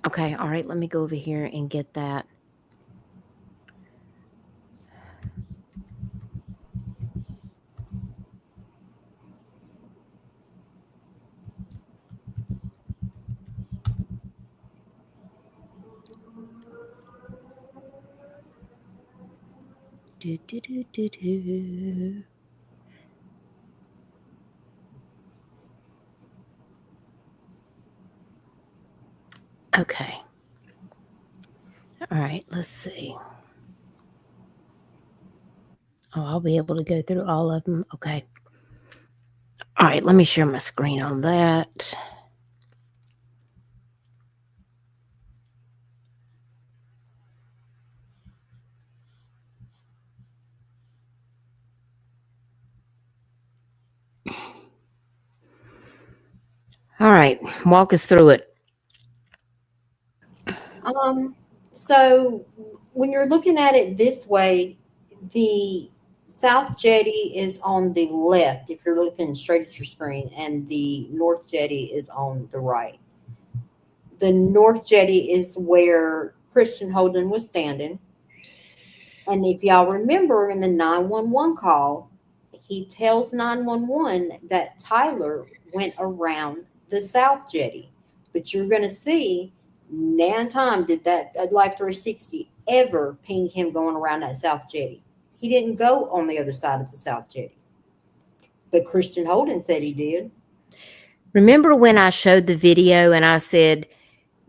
Okay, all right, let me go over here and get that. Do, do, do, do, do. Okay. All right, let's see. Oh, I'll be able to go through all of them. Okay. All right, let me share my screen on that. All right, walk us through it. So when you're looking at it this way, the South Jetty is on the left if you're looking straight at your screen, and the North Jetty is on the right. The North Jetty is where Christian Holden was standing. And if y'all remember in the 911 call, he tells 911 that Tyler went around the South Jetty. But you're going to see, nan time did that Life 360 ever ping him going around that South Jetty. He didn't go on the other side of the South Jetty. But Christian Holden said he did. Remember when I showed the video and I said,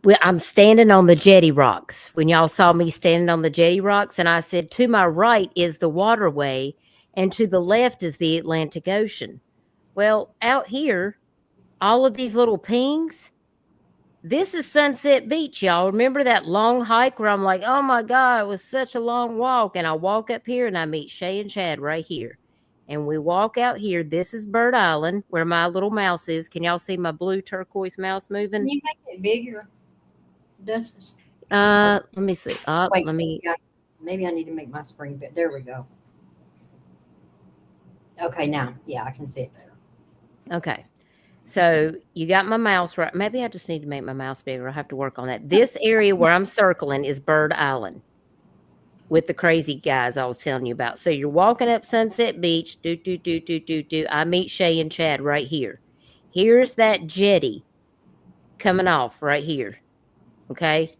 well, I'm standing on the jetty rocks, when y'all saw me standing on the jetty rocks, and I said, to my right is the waterway and to the left is the Atlantic Ocean. Well, out here, all of these little pings, this is Sunset Beach, y'all. Remember that long hike where I'm like, oh my God, it was such a long walk. And I walk up here and I meet Shay and Chad right here. And we walk out here. This is Bird Island, where my little mouse is. Can y'all see my blue turquoise mouse moving? Can you make it bigger, Dutchess? Let me see. Wait, let me. Maybe I need to make my screen bigger. There we go. Okay, now, yeah, I can see it better. Okay. So you got my mouse right. Maybe I just need to make my mouse bigger. I'll have to work on that. This area where I'm circling is Bird Island with the crazy guys I was telling you about. So you're walking up Sunset Beach. I meet Shay and Chad right here. Here's that jetty coming off right here. Okay.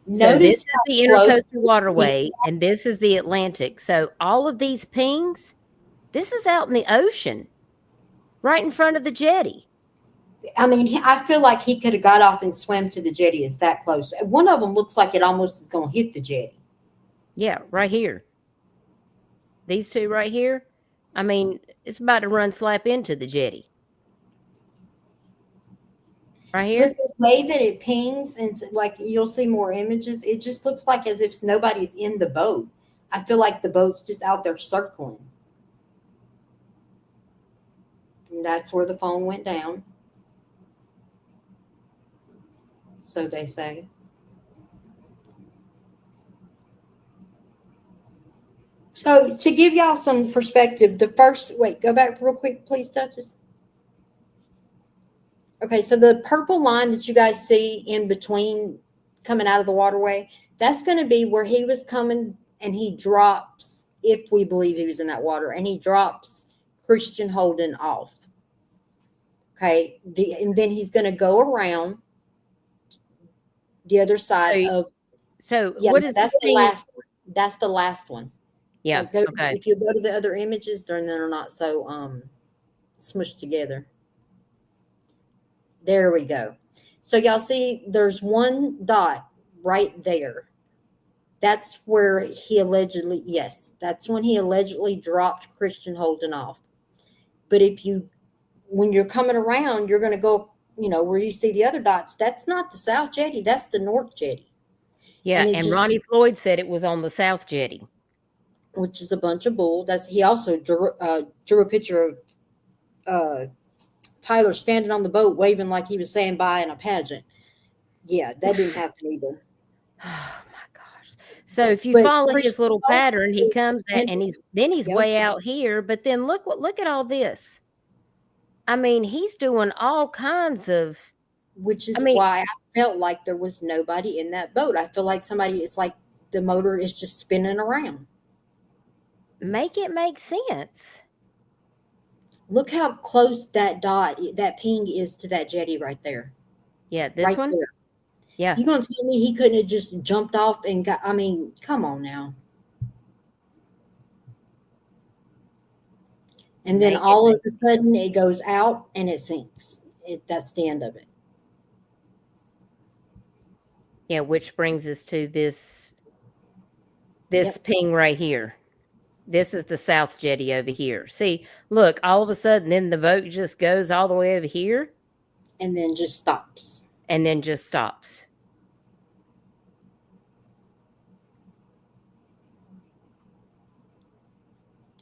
So this is the Intercoastal Waterway, and this is the Atlantic. So all of these pings, this is out in the ocean, right in front of the jetty. I mean, I feel like he could have got off and swam to the jetty. It's that close. One of them looks like it almost is going to hit the jetty. Yeah, right here. These two right here. I mean, it's about to run slap into the jetty. Right here. But the way that it pings, and like you'll see more images, it just looks like as if nobody's in the boat. I feel like the boat's just out there circling. And that's where the phone went down. So they say. So to give y'all some perspective, go back real quick, please, Dutchess. Okay, so the purple line that you guys see in between coming out of the waterway, that's going to be where he was coming, and he drops, if we believe he was in that water, and he drops Christian Holden off. Okay, and then he's going to go around the other side of. So yeah, what is that's the last one. That's the last one. Yeah. Like okay. If you go to the other images, they're not so smushed together. There we go. So y'all see there's one dot right there. That's where he allegedly, yes, that's when he allegedly dropped Christian Holden off. But when you're coming around, you're going to go, where you see the other dots, that's not the South Jetty, that's the North Jetty. Yeah, and Ronnie Floyd said it was on the South Jetty. which is a bunch of bull. He also drew a picture of Tyler standing on the boat waving like he was saying bye in a pageant. Yeah, that didn't happen either. Oh my gosh. So if you But follow his Christian little pattern, he comes at, and he's Yep. way out here, but then look at all this. I mean, he's doing all kinds of, which is I mean, why I felt like there was nobody in that boat. I feel like it's like the motor is just spinning around. make it make sense. Look how close that ping is to that jetty right there. Yeah, this right one. there. Yeah. You gonna tell me he couldn't have just jumped off and got? I mean, come on now. And then all of a sudden it goes out and it sinks. That's the end of it. Yeah, which brings us to this ping right here. This is the South Jetty over here. See, look, all of a sudden then the boat just goes all the way over here. And then just stops.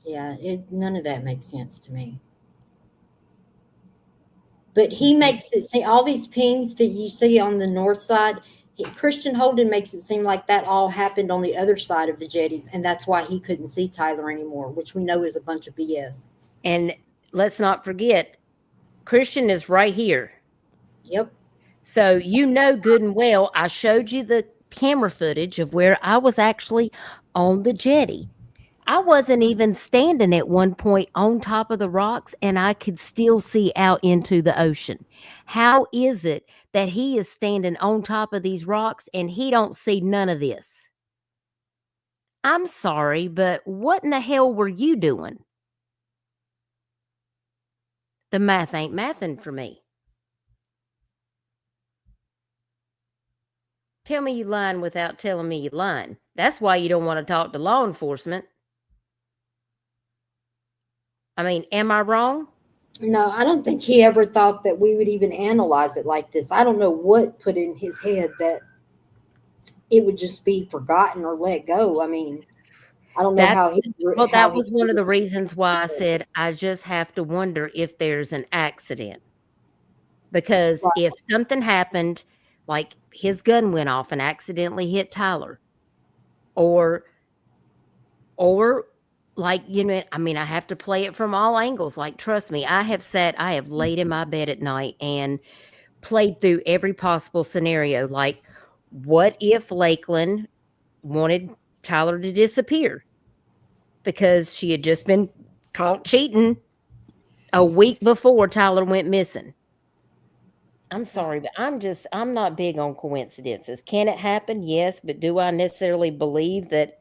Yeah, none of that makes sense to me. But he makes it seem, all these pings that you see on the north side, Christian Holden makes it seem like that all happened on the other side of the jetties, and that's why he couldn't see Tyler anymore, which we know is a bunch of BS. And let's not forget, Christian is right here. Yep. So you know good and well, I showed you the camera footage of where I was actually on the jetty. I wasn't even standing at one point on top of the rocks, and I could still see out into the ocean. How is it that he is standing on top of these rocks and he don't see none of this? I'm sorry, but what in the hell were you doing? The math ain't mathing for me. Tell me you lying without telling me you lying. That's why you don't want to talk to law enforcement. I mean, am I wrong? No, I don't think he ever thought that we would even analyze it like this. I don't know what put in his head that it would just be forgotten or let go. I mean, I don't know how he... Well, that was one of the reasons why I said I just have to wonder if there's an accident. Because if something happened, like his gun went off and accidentally hit Tyler, or like, you know, I mean, I have to play it from all angles. Like, trust me, I have laid in my bed at night and played through every possible scenario. Like, what if Lakeland wanted Tyler to disappear because she had just been caught cheating a week before Tyler went missing? I'm sorry, but I'm not big on coincidences. Can it happen? Yes, but do I necessarily believe that?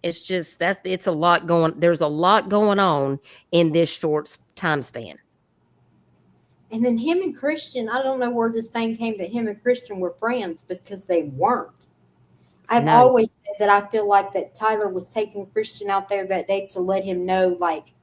It's a lot there's a lot going on in this short time span. And then him and Christian, I don't know where this thing came that him and Christian were friends, because they weren't. I've always said that I feel like that Tyler was taking Christian out there that day to let him know, like,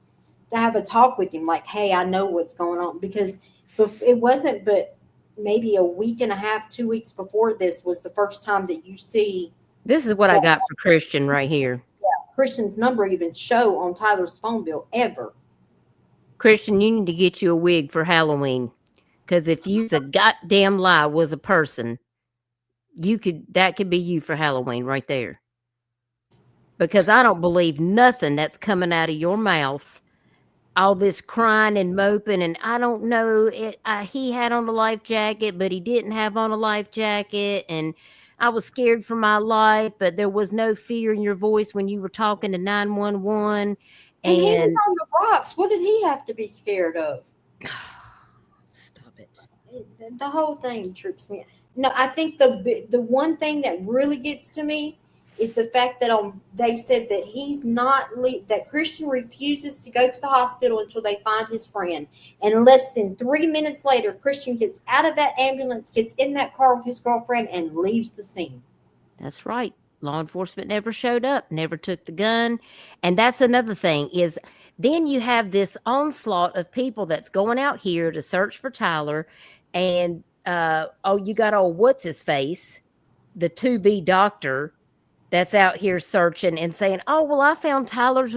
to have a talk with him, like, hey, I know what's going on. Because it wasn't but maybe a week and a half, 2 weeks before this was the first time that you see. This is what I got for Christian right here. Yeah, Christian's number even show on Tyler's phone bill ever. Christian, you need to get you a wig for Halloween, because if you's a goddamn lie was a person, that could be you for Halloween right there. Because I don't believe nothing that's coming out of your mouth. All this crying and moping, and I don't know he had on a life jacket, but he didn't have on a life jacket, and I was scared for my life, but there was no fear in your voice when you were talking to 911. And he was on the rocks. What did he have to be scared of? Stop it. The whole thing trips me. No, I think the one thing that really gets to me is the fact that they said that that Christian refuses to go to the hospital until they find his friend. And less than 3 minutes later, Christian gets out of that ambulance, gets in that car with his girlfriend, and leaves the scene. That's right. Law enforcement never showed up, never took the gun. And that's another thing is then you have this onslaught of people that's going out here to search for Tyler. And, you got what's his face, the to-be doctor. that's out here searching and saying, oh, well, I found Tyler's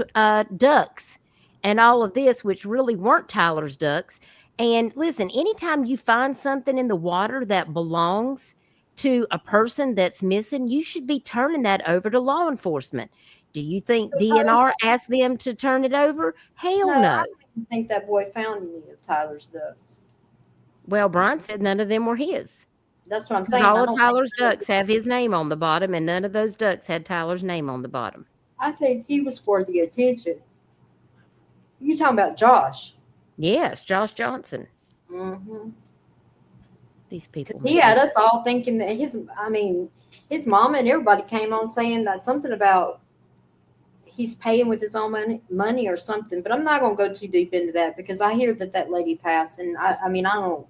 ducks and all of this, which really weren't Tyler's ducks. And listen, anytime you find something in the water that belongs to a person that's missing, you should be turning that over to law enforcement. Do you think DNR asked them to turn it over? Hell No, no. I don't think that boy found any of Tyler's ducks. Well, Brian said none of them were his. That's what I'm Because saying. all of Tyler's ducks have his name on the bottom, and none of those ducks had Tyler's name on the bottom. I think he was for the attention. You talking about Josh? Yes, Josh Johnson. Mm-hmm. These people. Because he had us all thinking that his mama and everybody came on saying that something about he's paying with his own money or something. But I'm not going to go too deep into that because I hear that lady passed, and I don't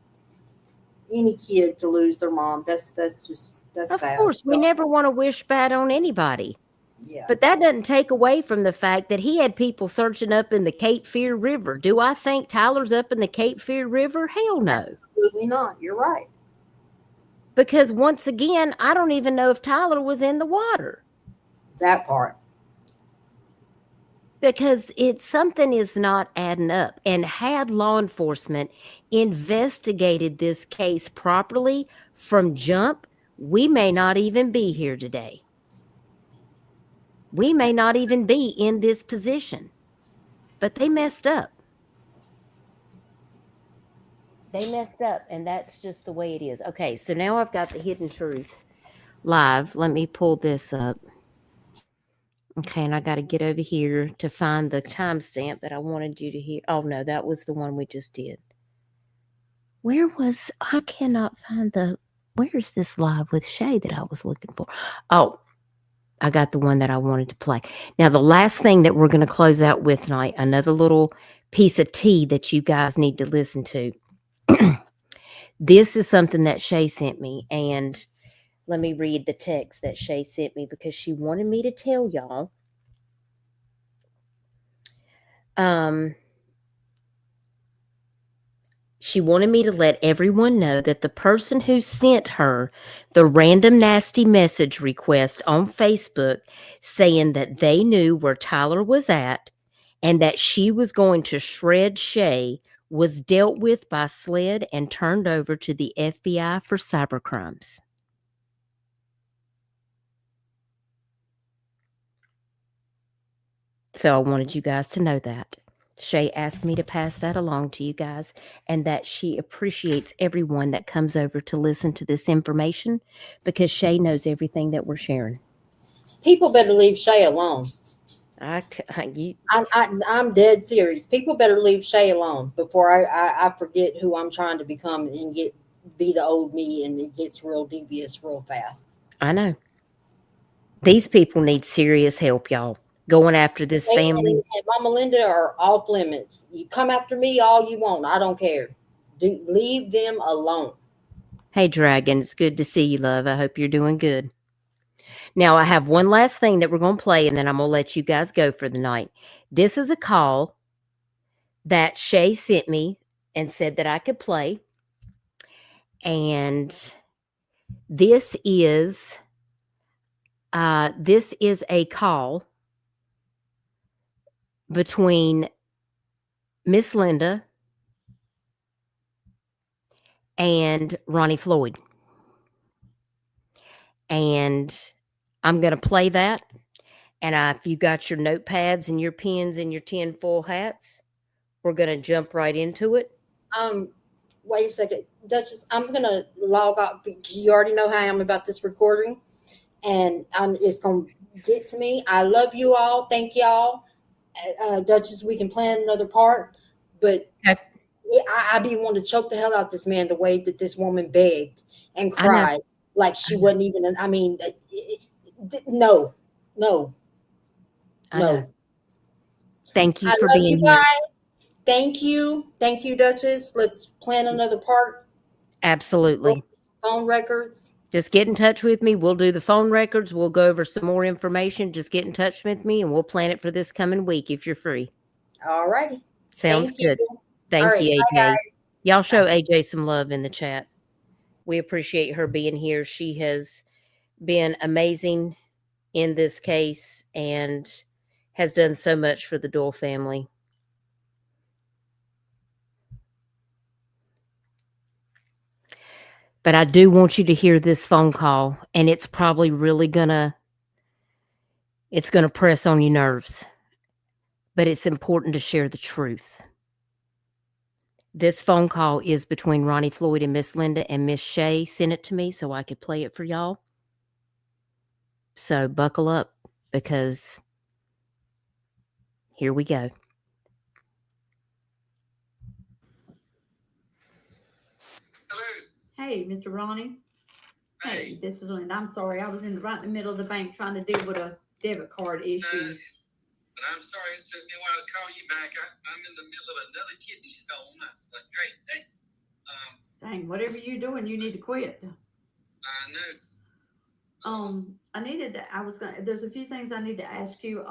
any kid to lose their mom. That's sad. Of course, we never want to wish bad on anybody. Yeah. But that doesn't take away from the fact that he had people searching up in the Cape Fear River. Do I think Tyler's up in the Cape Fear River? Hell no. Absolutely not. You're right. Because once again, I don't even know if Tyler was in the water. That part. Because something is not adding up. And had law enforcement investigated this case properly from jump, we may not even be here today. We may not even be in this position. But they messed up. They messed up, and that's just the way it is. Okay, so now I've got the Hidden Truth live. Let me pull this up. Okay, and I got to get over here to find the timestamp that I wanted you to hear. Oh, no, that was the one we just did. I cannot find where's this live with Shay that I was looking for? Oh, I got the one that I wanted to play. Now, the last thing that we're going to close out with tonight, another little piece of tea that you guys need to listen to. This is something that Shay sent me, and let me read the text that Shay sent me because she wanted me to tell y'all. She wanted me to let everyone know that the person who sent her the random nasty message request on Facebook saying that they knew where Tyler was at and that she was going to shred Shay was dealt with by SLED and turned over to the FBI for cybercrimes. So I wanted you guys to know that. Shay asked me to pass that along to you guys and that she appreciates everyone that comes over to listen to this information because Shay knows everything that we're sharing. People better leave Shay alone. I'm dead serious. People better leave Shay alone before I forget who I'm trying to become and be the old me, and it gets real devious real fast. I know. These people need serious help, y'all. Going after this family. And Mama Linda are off limits. You come after me all you want. I don't care. Leave them alone. Hey, Dragon. It's good to see you, love. I hope you're doing good. Now, I have one last thing that we're going to play, and then I'm going to let you guys go for the night. This is a call that Shay sent me and said that I could play. And this is a call between Miss Linda and Ronnie Floyd. And I'm going to play that. And if you got your notepads and your pens and your tinfoil hats, we're going to jump right into it. Wait a second. Dutchess, I'm going to log off. You already know how I am about this recording. And it's going to get to me. I love you all. Thank y'all. Dutchess, we can plan another part, but okay. I be wanting to choke the hell out this man the way that this woman begged and cried like she wasn't even. No. Thank you for being here. Thank you, Dutchess. Let's plan another part. Absolutely. Phone records. Just get in touch with me. We'll do the phone records. We'll go over some more information. Just get in touch with me, and we'll plan it for this coming week if you're free. All righty. Sounds good. Thank you, AJ. Y'all show AJ some love in the chat. We appreciate her being here. She has been amazing in this case and has done so much for the Doyle family. But I do want you to hear this phone call, and it's probably really gonna press on your nerves. But it's important to share the truth. This phone call is between Ronnie Floyd and Miss Linda, and Miss Shay sent it to me so I could play it for y'all. So buckle up, because here we go. Hello. Hey, Mr. Ronnie. Hey. This is Linda. I'm sorry. I was right in the middle of the bank trying to deal with a debit card issue. But I'm sorry it took me a while to call you back. I'm in the middle of another kidney stone. That's a great day. Dang, whatever you're doing, you need to quit. I know. There's a few things I need to ask you.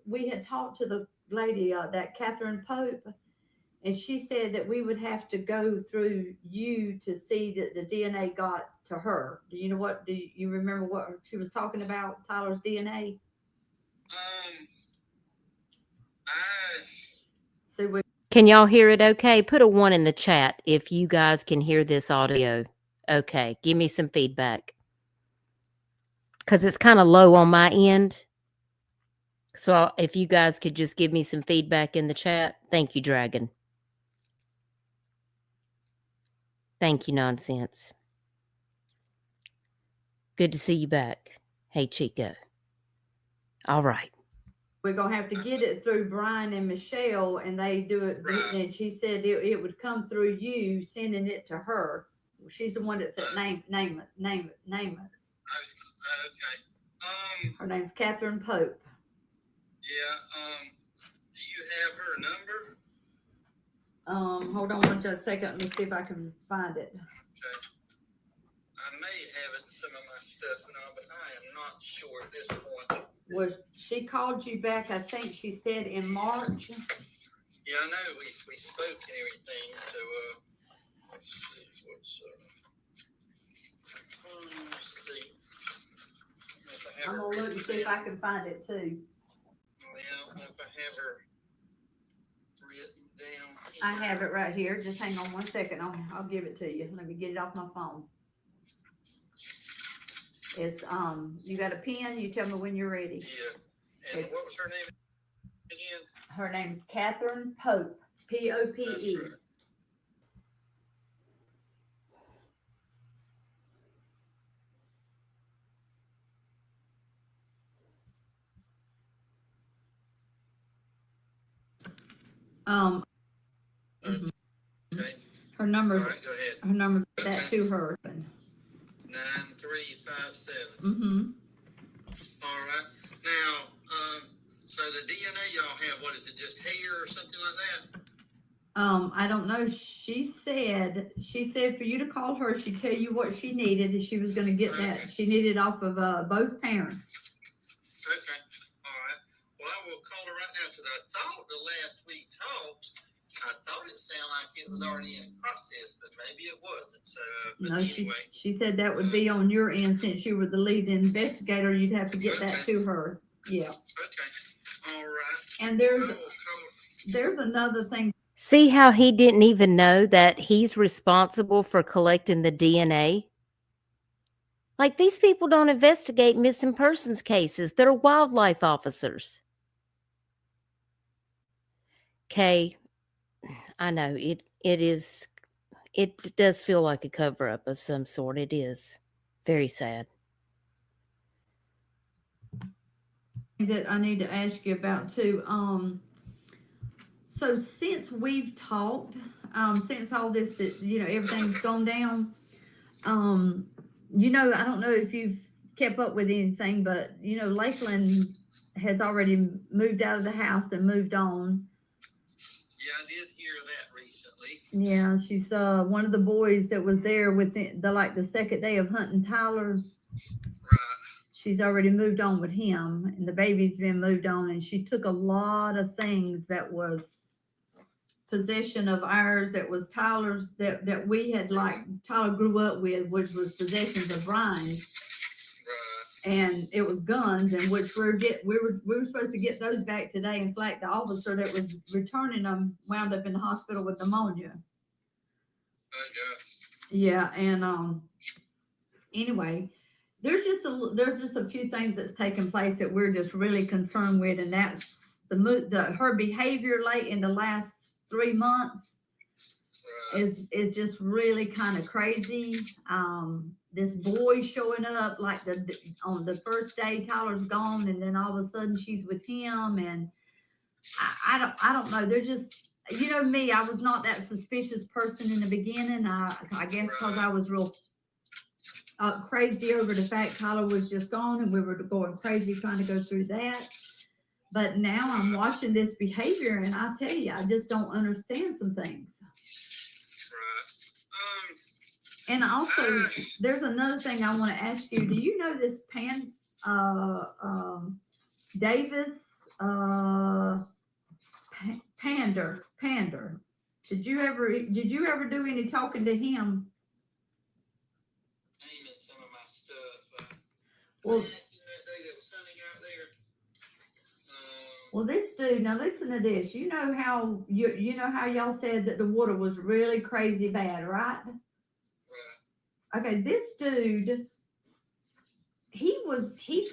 We had talked to the lady, that Catherine Pope, and she said that we would have to go through you to see that the DNA got to her. Do you remember what she was talking about, Tyler's DNA? Can y'all hear it okay? Put a 1 in the chat if you guys can hear this audio. Okay, give me some feedback. Because it's kind of low on my end. So if you guys could just give me some feedback in the chat. Thank you, Dragon. Thank you, Nonsense. Good to see you back. Hey, Chico. All right. We're going to have to get it through Brian and Michelle, and they do it. Right. And she said it would come through you sending it to her. She's the one that said name us. Okay. Her name's Catherine Pope. Yeah. Do you have her number? Hold on just a second. Let me see if I can find it. Okay. I may have it in some of my stuff and all, but I am not sure at this point. Was she called you back? I think she said in March. Yeah, I know we spoke and everything. So let's see what's let's see. I'm gonna look and see if I can find it too. Well, if I have her written down. I have it right here. Just hang on one second. I'll give it to you. Let me get it off my phone. It's you got a pen? You tell me when you're ready. Yeah. And what was her name again? Her name's Catherine Pope. Pope. Right. Okay. Her number's All right, go ahead. her number's Okay. that to her. 9357. Mm-hmm. All right. Now, so the DNA y'all have, what is it, just hair or something like that? I don't know. She said for you to call her. She'd tell you what she needed, and she was going to get that. She needed off of both parents. Okay. All right. Well, I will call her right now because I thought the last we talked, I thought it sounded like it was already in process, but maybe it wasn't. So, No, anyway. she said that would be on your end since you were the lead investigator. You'd have to get that to her. Yeah. Okay. All right. And there's another thing. See how he didn't even know that he's responsible for collecting the DNA? Like, these people don't investigate missing persons cases. They're wildlife officers. Okay, I know it does feel like a cover-up of some sort. It is very sad. That I need to ask you about too. So since we've talked, since all this, everything's gone down, I don't know if you've kept up with anything, but Lakeland has already moved out of the house and moved on. Yeah, I did hear that recently. Yeah, she's one of the boys that was there with the second day of hunting Tyler. Right. She's already moved on with him, and the baby's been moved on, and she took a lot of things that was possession of ours, that was Tyler's, that we had, like Tyler grew up with, which was possessions of Brian's. and it was guns, in which we were supposed to get those back today. In fact, the officer that was returning them wound up in the hospital with pneumonia. Yeah, and anyway, there's just a few things that's taken place that we're just really concerned with, and that's her behavior late in the last 3 months is just really kind of crazy. This boy showing up like on the first day Tyler's gone, and then all of a sudden she's with him, and I don't know. They're just, you know me, I was not that suspicious person in the beginning. I guess because I was real crazy over the fact Tyler was just gone, and we were going crazy trying to go through that. But now I'm watching this behavior, and I tell you, I just don't understand some things. And also, there's another thing I want to ask you. Do you know this Davis Pander? Did you ever do any talking to him? Naming some of my stuff. Well, well, this dude. Now listen to this. You know how y'all said that the water was really crazy bad, right? Okay, this dude, he's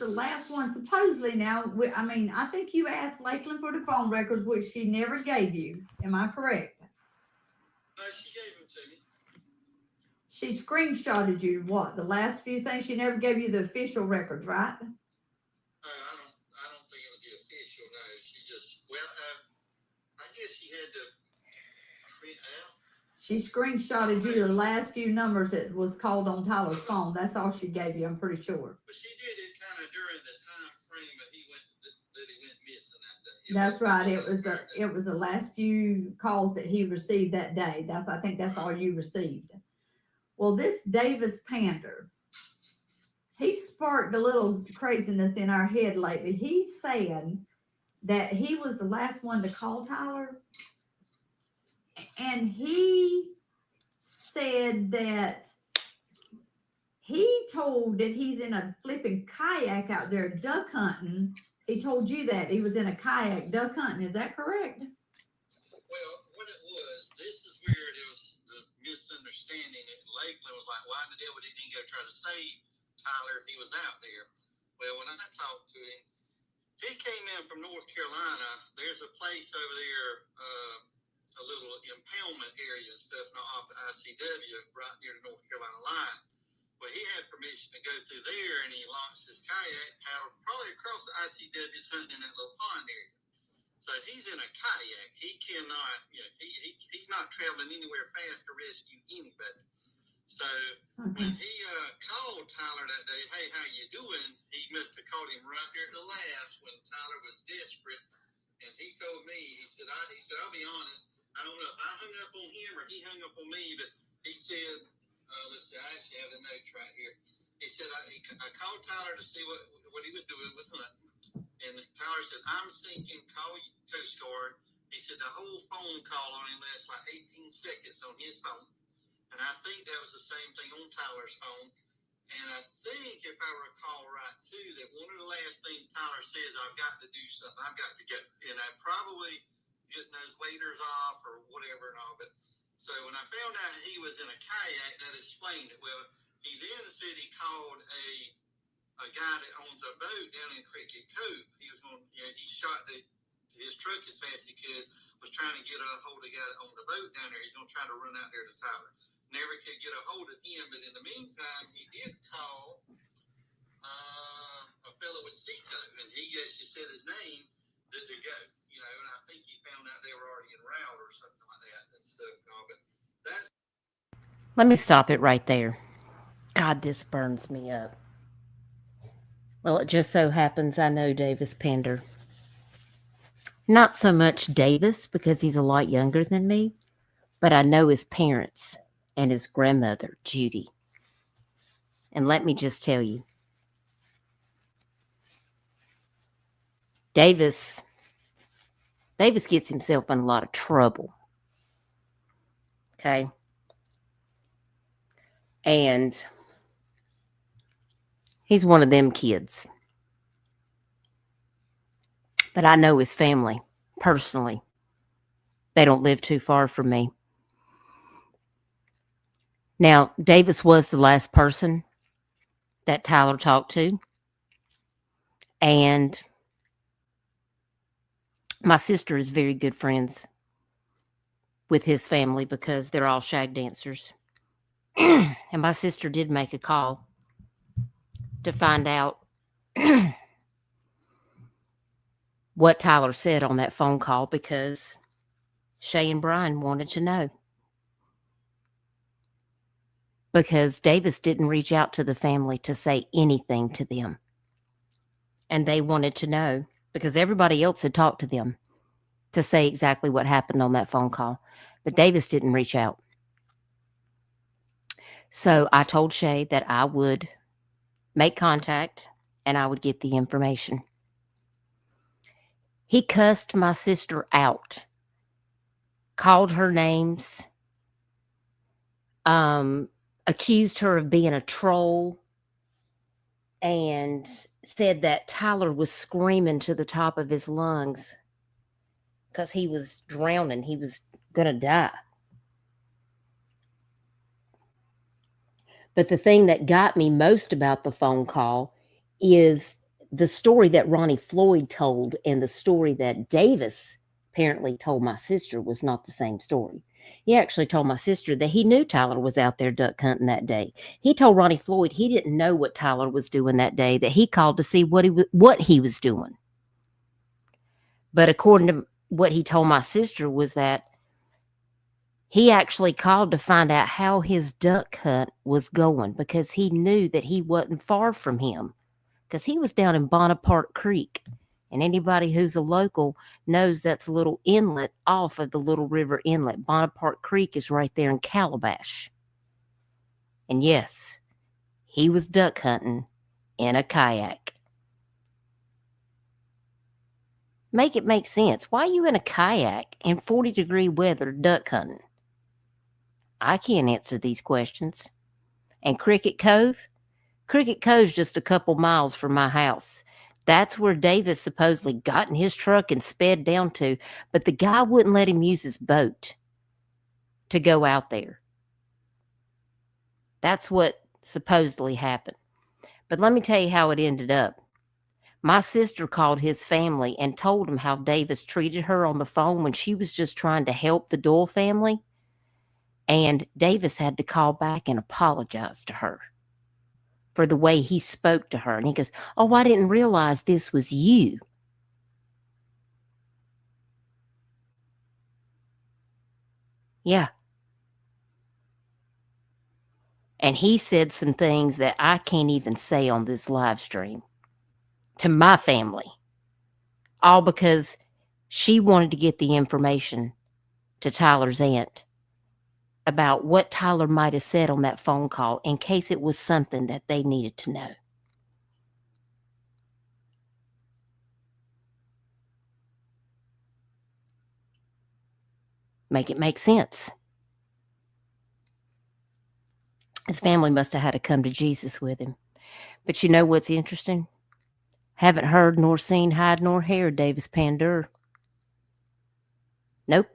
the last one supposedly. Now, I mean, I think you asked Lakeland for the phone records, which she never gave you. Am I correct? No, she gave them to me. She screenshotted you what? The last few things. She never gave you the official records, right? I don't think it was the official. No, she just I guess she had to print out. She screenshotted you the last few numbers that was called on Tyler's phone. That's all she gave you, I'm pretty sure. But she did it kind of during the time frame that he went missing that day. That's right. It was the last few calls that he received that day. I think that's all you received. Well, this Davis Pander, he sparked a little craziness in our head lately. He's saying that he was the last one to call Tyler. And he said that he told that he's in a flipping kayak out there duck hunting. He told you that he was in a kayak duck hunting. Is that correct? Well, what it was, this is where it was the misunderstanding. Lakeland was like, why the devil didn't he go try to save Tyler if he was out there? Well, when I talked to him, he came in from North Carolina. There's a place over there, a little impoundment area and stuff off the ICW right near the North Carolina line. Well, he had permission to go through there, and he launched his kayak, paddled probably across the ICW's hunting in that little pond area. So he's in a kayak. He cannot, he's not traveling anywhere fast to rescue anybody. So when he called Tyler that day, hey, how you doing? He must have called him right there at the last when Tyler was desperate. And he told me, he said, I'll be honest, I don't know if I hung up on him or he hung up on me, but he said, let's see, I actually have the notes right here. He said, I called Tyler to see what he was doing with hunting. And Tyler said, I'm sinking, call Coast Guard. He said the whole phone call on him lasts like 18 seconds on his phone. And I think that was the same thing on Tyler's phone. And I think, if I recall right, too, that one of the last things Tyler says, I've got to do something. I've got to go. And I probably getting those waders off or whatever and all. But so when I found out he was in a kayak, that explained it. Well, he then said he called a guy that owns a boat down in Cricket Cove. He was going, he shot his truck as fast as he could, was trying to get a hold of the guy that owned the boat down there. He's going to try to run out there to Tyler. Never could get a hold of him, but in the meantime, he did call a fellow with Cito, and he actually said his name to go, and I think he found out they were already en route or something like that and stuff. But that's. Let me stop it right there. God, this burns me up. Well, it just so happens I know Davis Pander. Not so much Davis because he's a lot younger than me, but I know his parents and his grandmother, Judy. And let me just tell you, Davis gets himself in a lot of trouble. Okay? And He's one of them kids. But I know his family personally. They don't live too far from me. Now, Davis was the last person that Tyler talked to. And my sister is very good friends with his family because they're all shag dancers. And my sister did make a call to find out what Tyler said on that phone call because Shay and Brian wanted to know. Because Davis didn't reach out to the family to say anything to them. And they wanted to know because everybody else had talked to them to say exactly what happened on that phone call. But Davis didn't reach out. So I told Shay that I would make contact and I would get the information. He cussed my sister out, called her names, accused her of being a troll, and said that Tyler was screaming to the top of his lungs because he was drowning. He was going to die. But the thing that got me most about the phone call is the story that Ronnie Floyd told and the story that Davis apparently told my sister was not the same story. He actually told my sister that he knew Tyler was out there duck hunting that day. He told Ronnie Floyd he didn't know what Tyler was doing that day, that he called to see what he was doing. But according to what he told my sister was that he actually called to find out how his duck hunt was going because he knew that he wasn't far from him because he was down in Bonaparte Creek. And anybody who's a local knows that's a little inlet off of the Little River Inlet. Bonaparte Creek is right there in Calabash. And yes, he was duck hunting in a kayak. Make it make sense. Why are you in a kayak in 40-degree weather duck hunting? I can't answer these questions. And Cricket Cove? Cricket Cove's just a couple miles from my house. That's where Davis supposedly got in his truck and sped down to, but the guy wouldn't let him use his boat to go out there. That's what supposedly happened. But let me tell you how it ended up. My sister called his family and told him how Davis treated her on the phone when she was just trying to help the Doyle family. And Davis had to call back and apologize to her for the way he spoke to her. And he goes, "Oh, I didn't realize this was you." Yeah. And he said some things that I can't even say on this live stream to my family. All because she wanted to get the information to Tyler's aunt about what Tyler might have said on that phone call in case it was something that they needed to know. Make it make sense. His family must have had to come to Jesus with him. But you know what's interesting? Haven't heard nor seen hide nor hair Davis Pandur. Nope.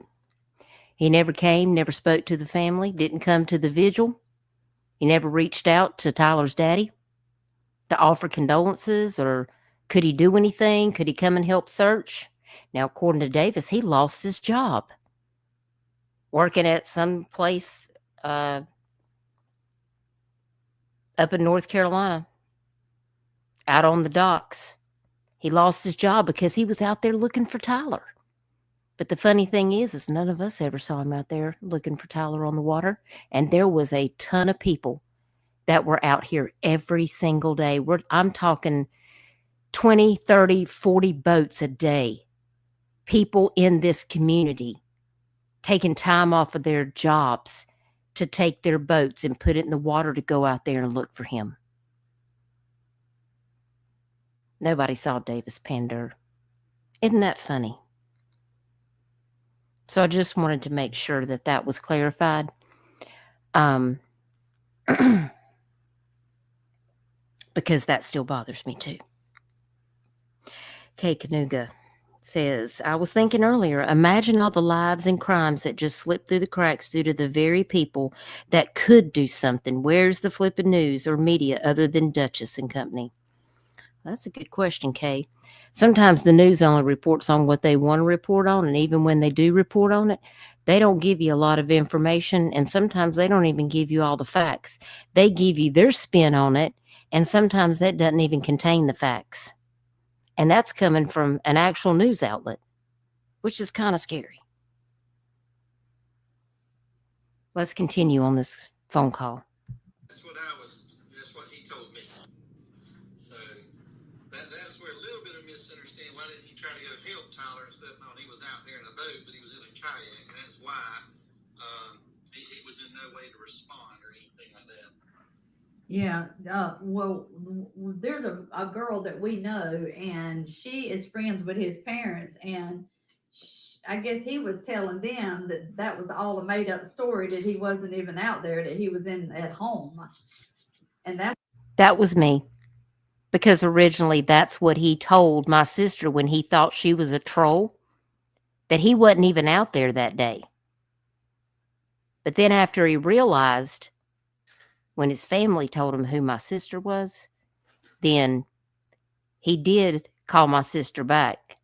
He never came, never spoke to the family, didn't come to the vigil. He never reached out to Tyler's daddy to offer condolences, or could he do anything? Could he come and help search? Now, according to Davis, he lost his job working at some place up in North Carolina, out on the docks. He lost his job because he was out there looking for Tyler. But the funny thing is none of us ever saw him out there looking for Tyler on the water. And there was a ton of people that were out here every single day. I'm talking 20, 30, 40 boats a day. People in this community taking time off of their jobs to take their boats and put it in the water to go out there and look for him. Nobody saw Davis Pandur. Isn't that funny? So I just wanted to make sure that that was clarified. because that still bothers me too. Kay Kanuga says, I was thinking earlier, imagine all the lives and crimes that just slipped through the cracks due to the very people that could do something. Where's the flipping news or media other than Dutchess and company? That's a good question, Kay. Sometimes the news only reports on what they want to report on, and even when they do report on it, they don't give you a lot of information, and sometimes they don't even give you all the facts. They give you their spin on it, and sometimes that doesn't even contain the facts. And that's coming from an actual news outlet, which is kind of scary. Let's continue on this phone call. That's what he told me. So that's where a little bit of misunderstanding. Why didn't he try to go help Tyler and stuff? No, he was out there in a boat, but he was in a kayak, and that's why he was in no way to respond or anything like that. Yeah, well, there's a girl that we know, and she is friends with his parents, and I guess he was telling them that was all a made up story, that he wasn't even out there, that he was at home. And that was me, because originally that's what he told my sister when he thought she was a troll, that he wasn't even out there that day. But then after he realized, when his family told him who my sister was, then he did call my sister back,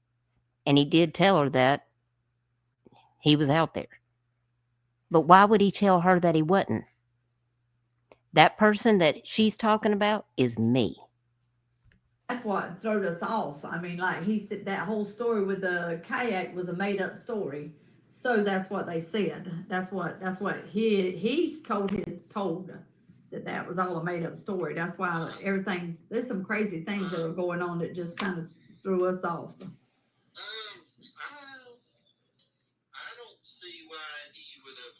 and he did tell her that he was out there. But why would he tell her that he wasn't? That person that she's talking about is me. That's what threw us off. I mean, like he said, that whole story with the kayak was a made up story. So that's what they said. That's what he's told that was all a made up story. That's why there's some crazy things that are going on that just kind of threw us off. I don't see why he would have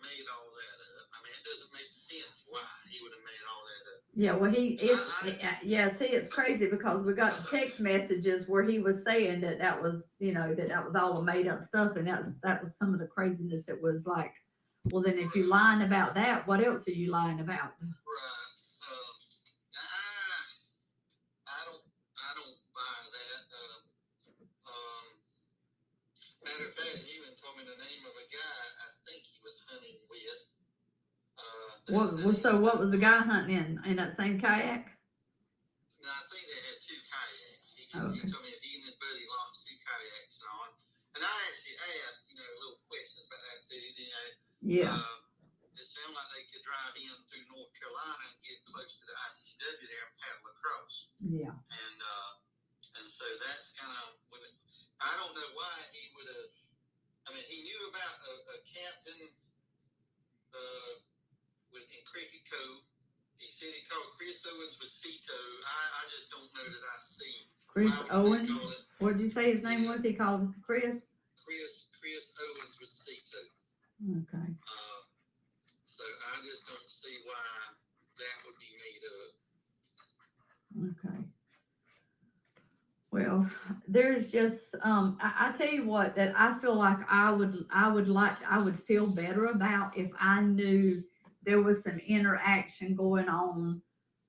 made all that up. I mean, it doesn't make sense why he would have made all that up. Yeah, well, it's crazy because we got text messages where he was saying that was all a made up stuff, and that was some of the craziness. It was like, well, then if you're lying about that, what else are you lying about? Right. I don't buy that. Matter of fact, he even told me the name of a guy I think he was hunting with. What was the guy hunting in that same kayak? No, I think they had two kayaks. He told me that he and his buddy launched two kayaks on. And I actually asked, little questions about that too. Yeah. It sounded like they could drive in through North Carolina and get close to the ICW there and paddle across. Yeah. And so that's kind of I don't know why he would have. I mean, he knew about a captain in Cricket Cove. He said he called Chris Owens with Cito. I just don't know that I see. Chris Owens? What did you say his name was? He called Chris? Chris Owens with Cito. Okay. So I just don't see why that would be made up. Okay. Well, there's just I tell you what, that I feel like I would feel better about if I knew there was some interaction going on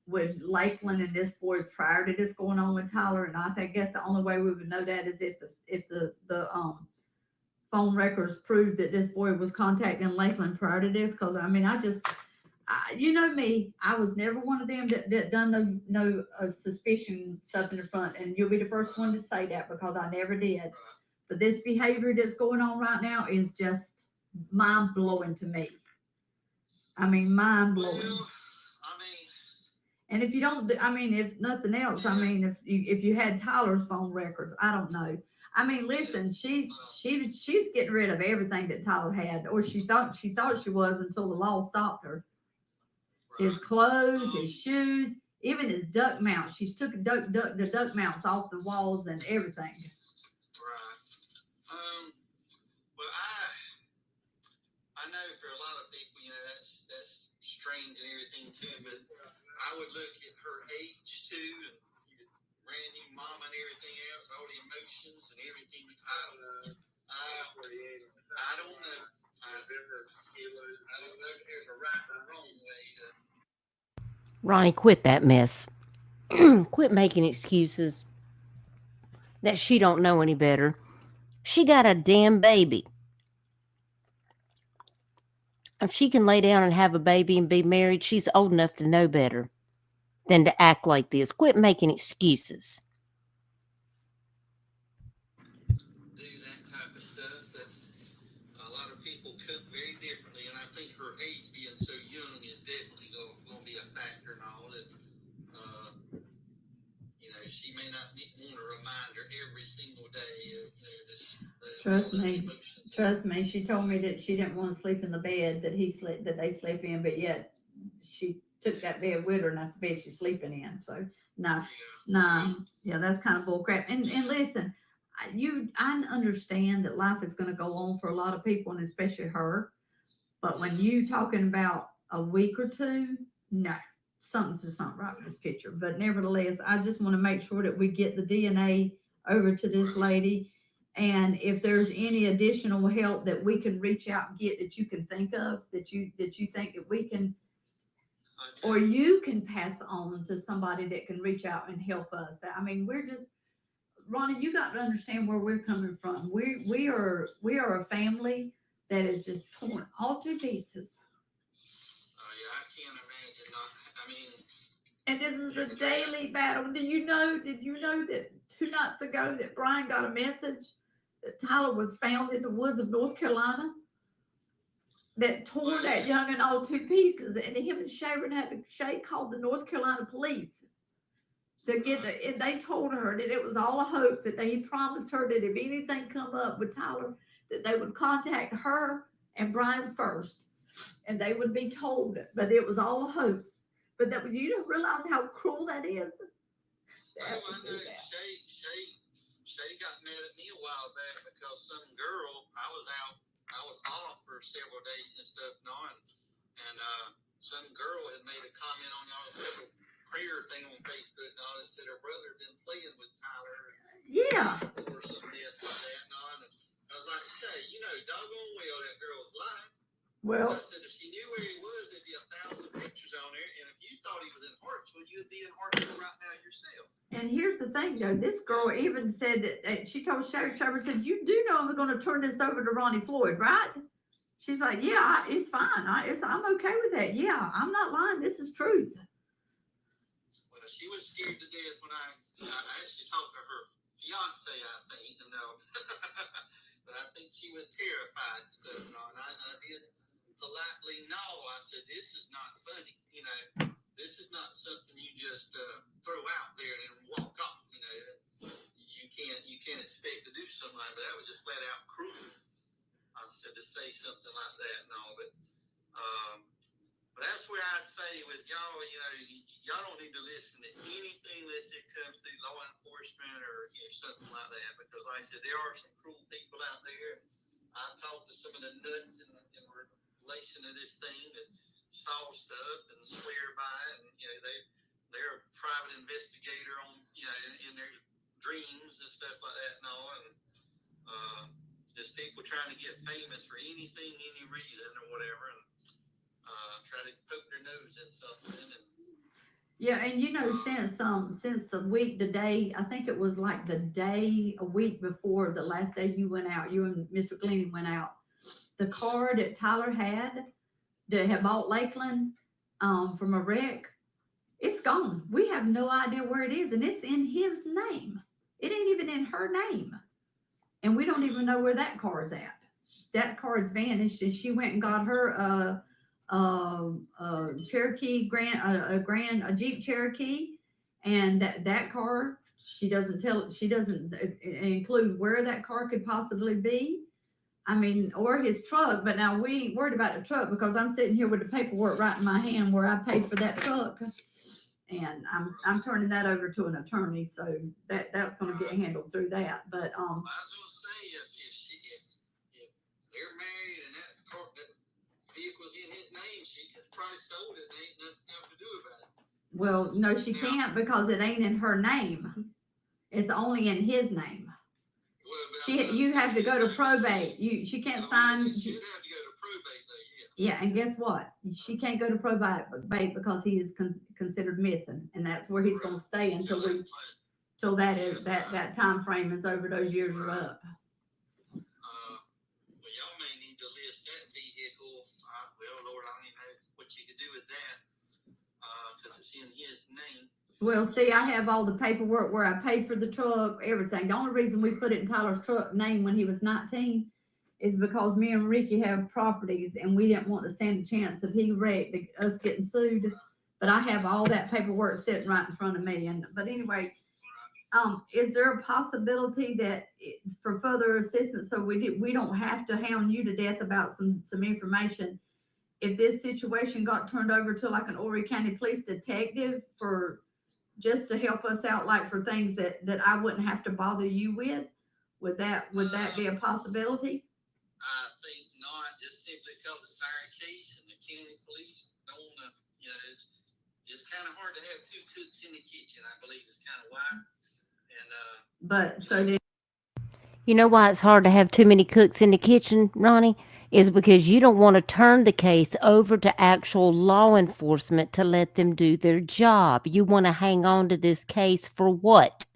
with Lakeland and this boy prior to this going on with Tyler. And I guess the only way we would know that is if the phone records proved that this boy was contacting Lakeland prior to this. Because I mean, you know me, I was never one of them that done no suspicion stuff in the front, and you'll be the first one to say that because I never did. But this behavior that's going on right now is just mind blowing to me. I mean, mind blowing. Well, and if you don't, if nothing else, if you had Tyler's phone records, I don't know. I mean, listen, she's getting rid of everything that Tyler had, or she thought she was until the law stopped her. His clothes, his shoes, even his duck mount. She's took the duck mounts off the walls and everything. Right. Well, I know for a lot of people, that's strange and everything too. But I would look at her age too, and brand new mom and everything else, all the emotions and everything. I don't know. I don't know if there's a right or wrong way to. Ronnie, quit that mess. Quit making excuses that she don't know any better. She got a damn baby. If she can lay down and have a baby and be married, she's old enough to know better than to act like this. Quit making excuses. Do that type of stuff that a lot of people cook very differently, and I think her age being so young is definitely going to be a factor and all that. You know, she may not want a reminder every single day of, you know, this. Trust me. She told me that she didn't want to sleep in the bed that they sleep in, but yet she took that bed with her, and that's the bed she's sleeping in. So no, that's kind of bull crap. And listen, I understand that life is going to go on for a lot of people, and especially her. But when you talking about a week or two, no, something's just not right in this picture. But nevertheless, I just want to make sure that we get the DNA over to this lady. And if there's any additional help that we can reach out and get that you can think of, that you think that we can, or you can pass on to somebody that can reach out and help us. I mean, we're just, Ronnie, you got to understand where we're coming from. We are a family that is just torn all to pieces. Yeah, I can't imagine not. I mean, and this is a daily battle. Did you know that 2 nights ago that Brian got a message that Tyler was found in the woods of North Carolina that tore that youngin' all to pieces, and him and Shay called the North Carolina police to get and they told her that it was all a hoax, that he promised her that if anything come up with Tyler, that they would contact her and Brian first, and they would be told, but it was all a hoax. But that you don't realize how cruel that is. I know. Shay got mad at me a while back because some girl, I was off for several days and stuff, and some girl had made a comment on y'all's little prayer thing on Facebook and all that, said her brother had been playing with Tyler. Yeah. Or some this and that and all. And I was like, Shay, you know doggone well that girl's lying. Well, I said, if she knew where he was, there'd be 1,000 pictures on there. And if you thought he was in Hartsville, you'd be in Hartsville right now yourself. And here's the thing, though. This girl even said that she told Sherry said, you do know I'm going to turn this over to Ronnie Floyd, right? She's like, yeah, it's fine. I'm okay with that. Yeah, I'm not lying. This is truth. Well, she was scared to death when I actually talked to her fiance, I think, but I think she was terrified and stuff. And I did politely no. I said, this is not funny. You know, this is not something you just throw out there and walk off. You know, you can't expect to do something like that. That was just flat out cruel. I said to say something like that and all, but that's where I'd say with y'all, you know, y'all don't need to listen to anything unless it comes through law enforcement or something like that, because like I said, there are some cruel people out there. I've talked to some of the nuts in relation to this thing that saw stuff and swear by it, and you know they're a private investigator on in their dreams and stuff like that and all, and just people trying to get famous for anything, any reason or whatever, and try to poke their nose in something. And yeah, and you know, since the week today, I think it was like the day a week before the last day you went out, you and Mr. Glennie went out. The car that Tyler had that had bought Lakeland from a wreck, it's gone. We have no idea where it is, and it's in his name. It ain't even in her name, and we don't even know where that car is at. That car is vanished, and she went and got her Cherokee a Jeep Cherokee, and that car she doesn't include where that car could possibly be. I mean, or his truck, but now we ain't worried about the truck because I'm sitting here with the paperwork right in my hand where I paid for that truck, and I'm turning that over to an attorney, so that's going to get handled through that. But I was going to say if they're married and that vehicle's in his name, she could probably sold it and ain't nothing else to do about it. Well, no, she can't because it ain't in her name. It's only in his name. You have to go to probate. She can't sign. She'd have to go to probate though, yeah. Yeah, and guess what? She can't go to probate because he is considered missing, and that's where he's going to stay until that time frame is over. Those years are up. Well, y'all may need to list that vehicle. Well, Lord, I don't even know what you could do with that because it's in his name. Well, see, I have all the paperwork where I paid for the truck, everything. The only reason we put it in Tyler's truck name when he was 19 is because me and Ricky have properties and we didn't want to stand a chance if he wrecked us getting sued. But I have all that paperwork sitting right in front of me. But anyway, is there a possibility that for further assistance, so we don't have to hound you to death about some information, if this situation got turned over to like an Horry County Police detective for just to help us out, like for things that I wouldn't have to bother you with, would that be a possibility? I think not, just simply because it's our case and the county police don't want to, it's kind of hard to have two cooks in the kitchen, I believe is kind of why. And but so did you know why it's hard to have too many cooks in the kitchen, Ronnie? Is because you don't want to turn the case over to actual law enforcement to let them do their job. You want to hang on to this case for what?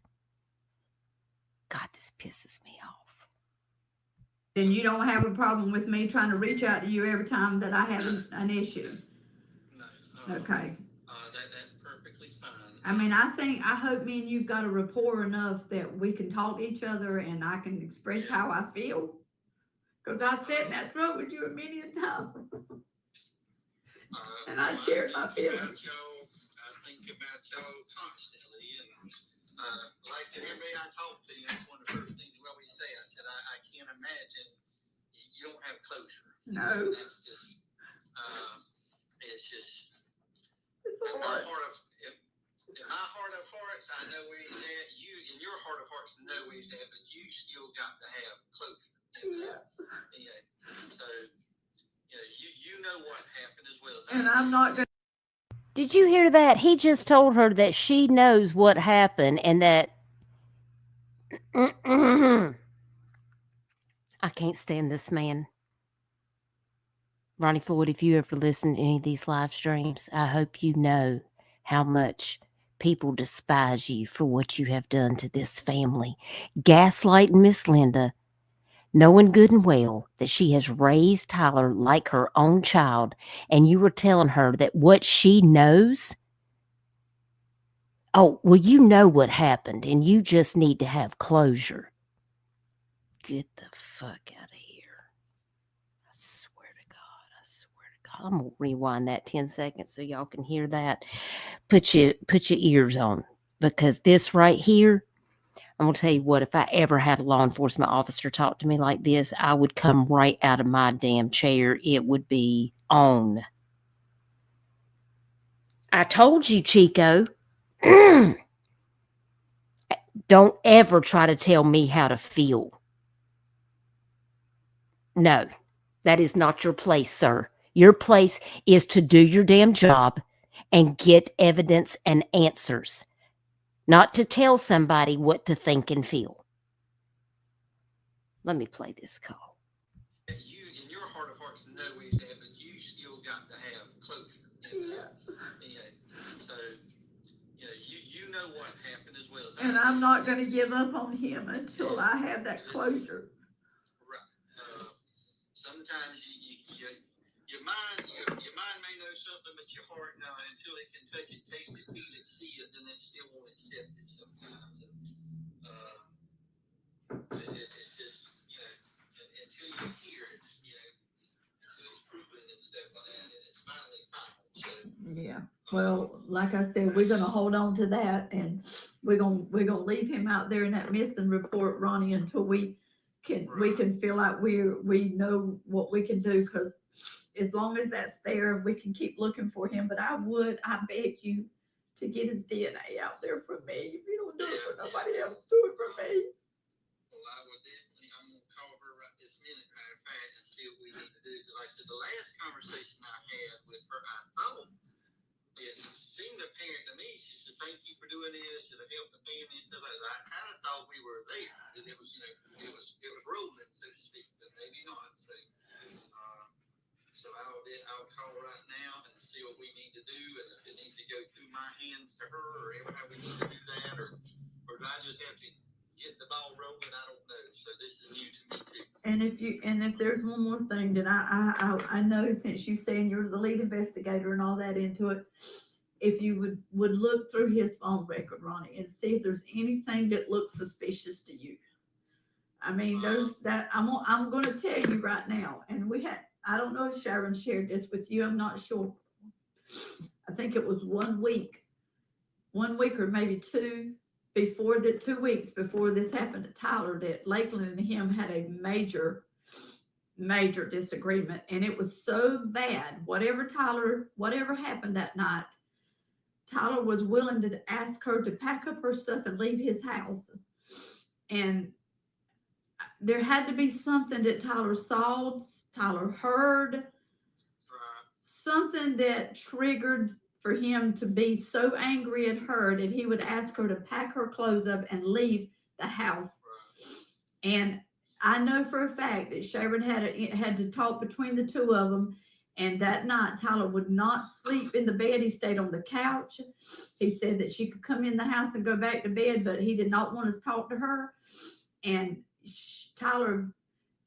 God, this pisses me off. Then you don't have a problem with me trying to reach out to you every time that I have an issue? No. Okay. That's perfectly fine. I mean, I hope me and you've got a rapport enough that we can talk to each other and I can express how I feel. Because I sat in that truck with you a million times. And I shared my feelings. I think about y'all constantly. And like I said, everybody I talk to, that's one of the first things we always say. I said, I can't imagine you don't have closure. No. That's just, it's just, it's a lot. In my heart of hearts, I know where he's at. You, in your heart of hearts, know where he's at, but you still got to have closure. Yeah. So, you know what happened as well as I do. And I'm not going to. Did you hear that? He just told her that she knows what happened and that I can't stand this man. Ronnie Floyd, if you ever listen to any of these live streams, I hope you know how much people despise you for what you have done to this family. Gaslighting Miss Linda, knowing good and well that she has raised Tyler like her own child, and you were telling her that what she knows, oh, well, you know what happened, and you just need to have closure. Get the fuck out of here. I swear to God. I'm going to rewind that 10 seconds so y'all can hear that. Put your ears on, because this right here, I'm going to tell you what, if I ever had a law enforcement officer talk to me like this, I would come right out of my damn chair. It would be on. I told you, Chico. Don't ever try to tell me how to feel. No, that is not your place, sir. Your place is to do your damn job and get evidence and answers, not to tell somebody what to think and feel. Let me play this call. You, in your heart of hearts, know where he's at, but you still got to have closure. So, you know what happened as well as I do. And I'm not going to give up on him until I have that closure. Right. Sometimes your mind may know something, but your heart, until it can touch it, taste it, feel it, see it, then it still won't accept it sometimes. It's just, until you hear it, until it's proven and stuff like that, and it's finally final. So, yeah. Well, like I said, we're going to hold on to that, and we're going to leave him out there in that missing report, Ronnie, until we can feel like we know what we can do, because as long as that's there, we can keep looking for him. But I beg you to get his DNA out there for me. If you don't do it for nobody else, do it for me. Well, I will definitely, I'm going to call her right this minute, matter of fact, and see what we need to do. Because like I said, the last conversation I had with her, I thought it seemed apparent to me. She said, "Thank you for doing this to help the family and stuff like that." I kind of thought we were there, that it was, it was rolling, so to speak, but maybe not. So, I'll definitely call right now and see what we need to do, and if it needs to go through my hands to her, or how we need to do that, or do I just have to get the ball rolling? I don't know. So this is new to me too. And if there's one more thing that I know, since you saying you're the lead investigator and all that into it, if you would look through his phone record, Ronnie, and see if there's anything that looks suspicious to you. I mean, I'm going to tell you right now, and I don't know if Sharon shared this with you. I'm not sure. I think it was 1 week or maybe 2 weeks before this happened to Tyler, that Lakeland and him had a major disagreement, and it was so bad. Whatever happened that night, Tyler was willing to ask her to pack up her stuff and leave his house. And there had to be something that Tyler saw, Tyler heard, something that triggered for him to be so angry at her that he would ask her to pack her clothes up and leave the house. And I know for a fact that Sharon had to talk between the two of them. And that night, Tyler would not sleep in the bed. He stayed on the couch. He said that she could come in the house and go back to bed, but he did not want to talk to her. And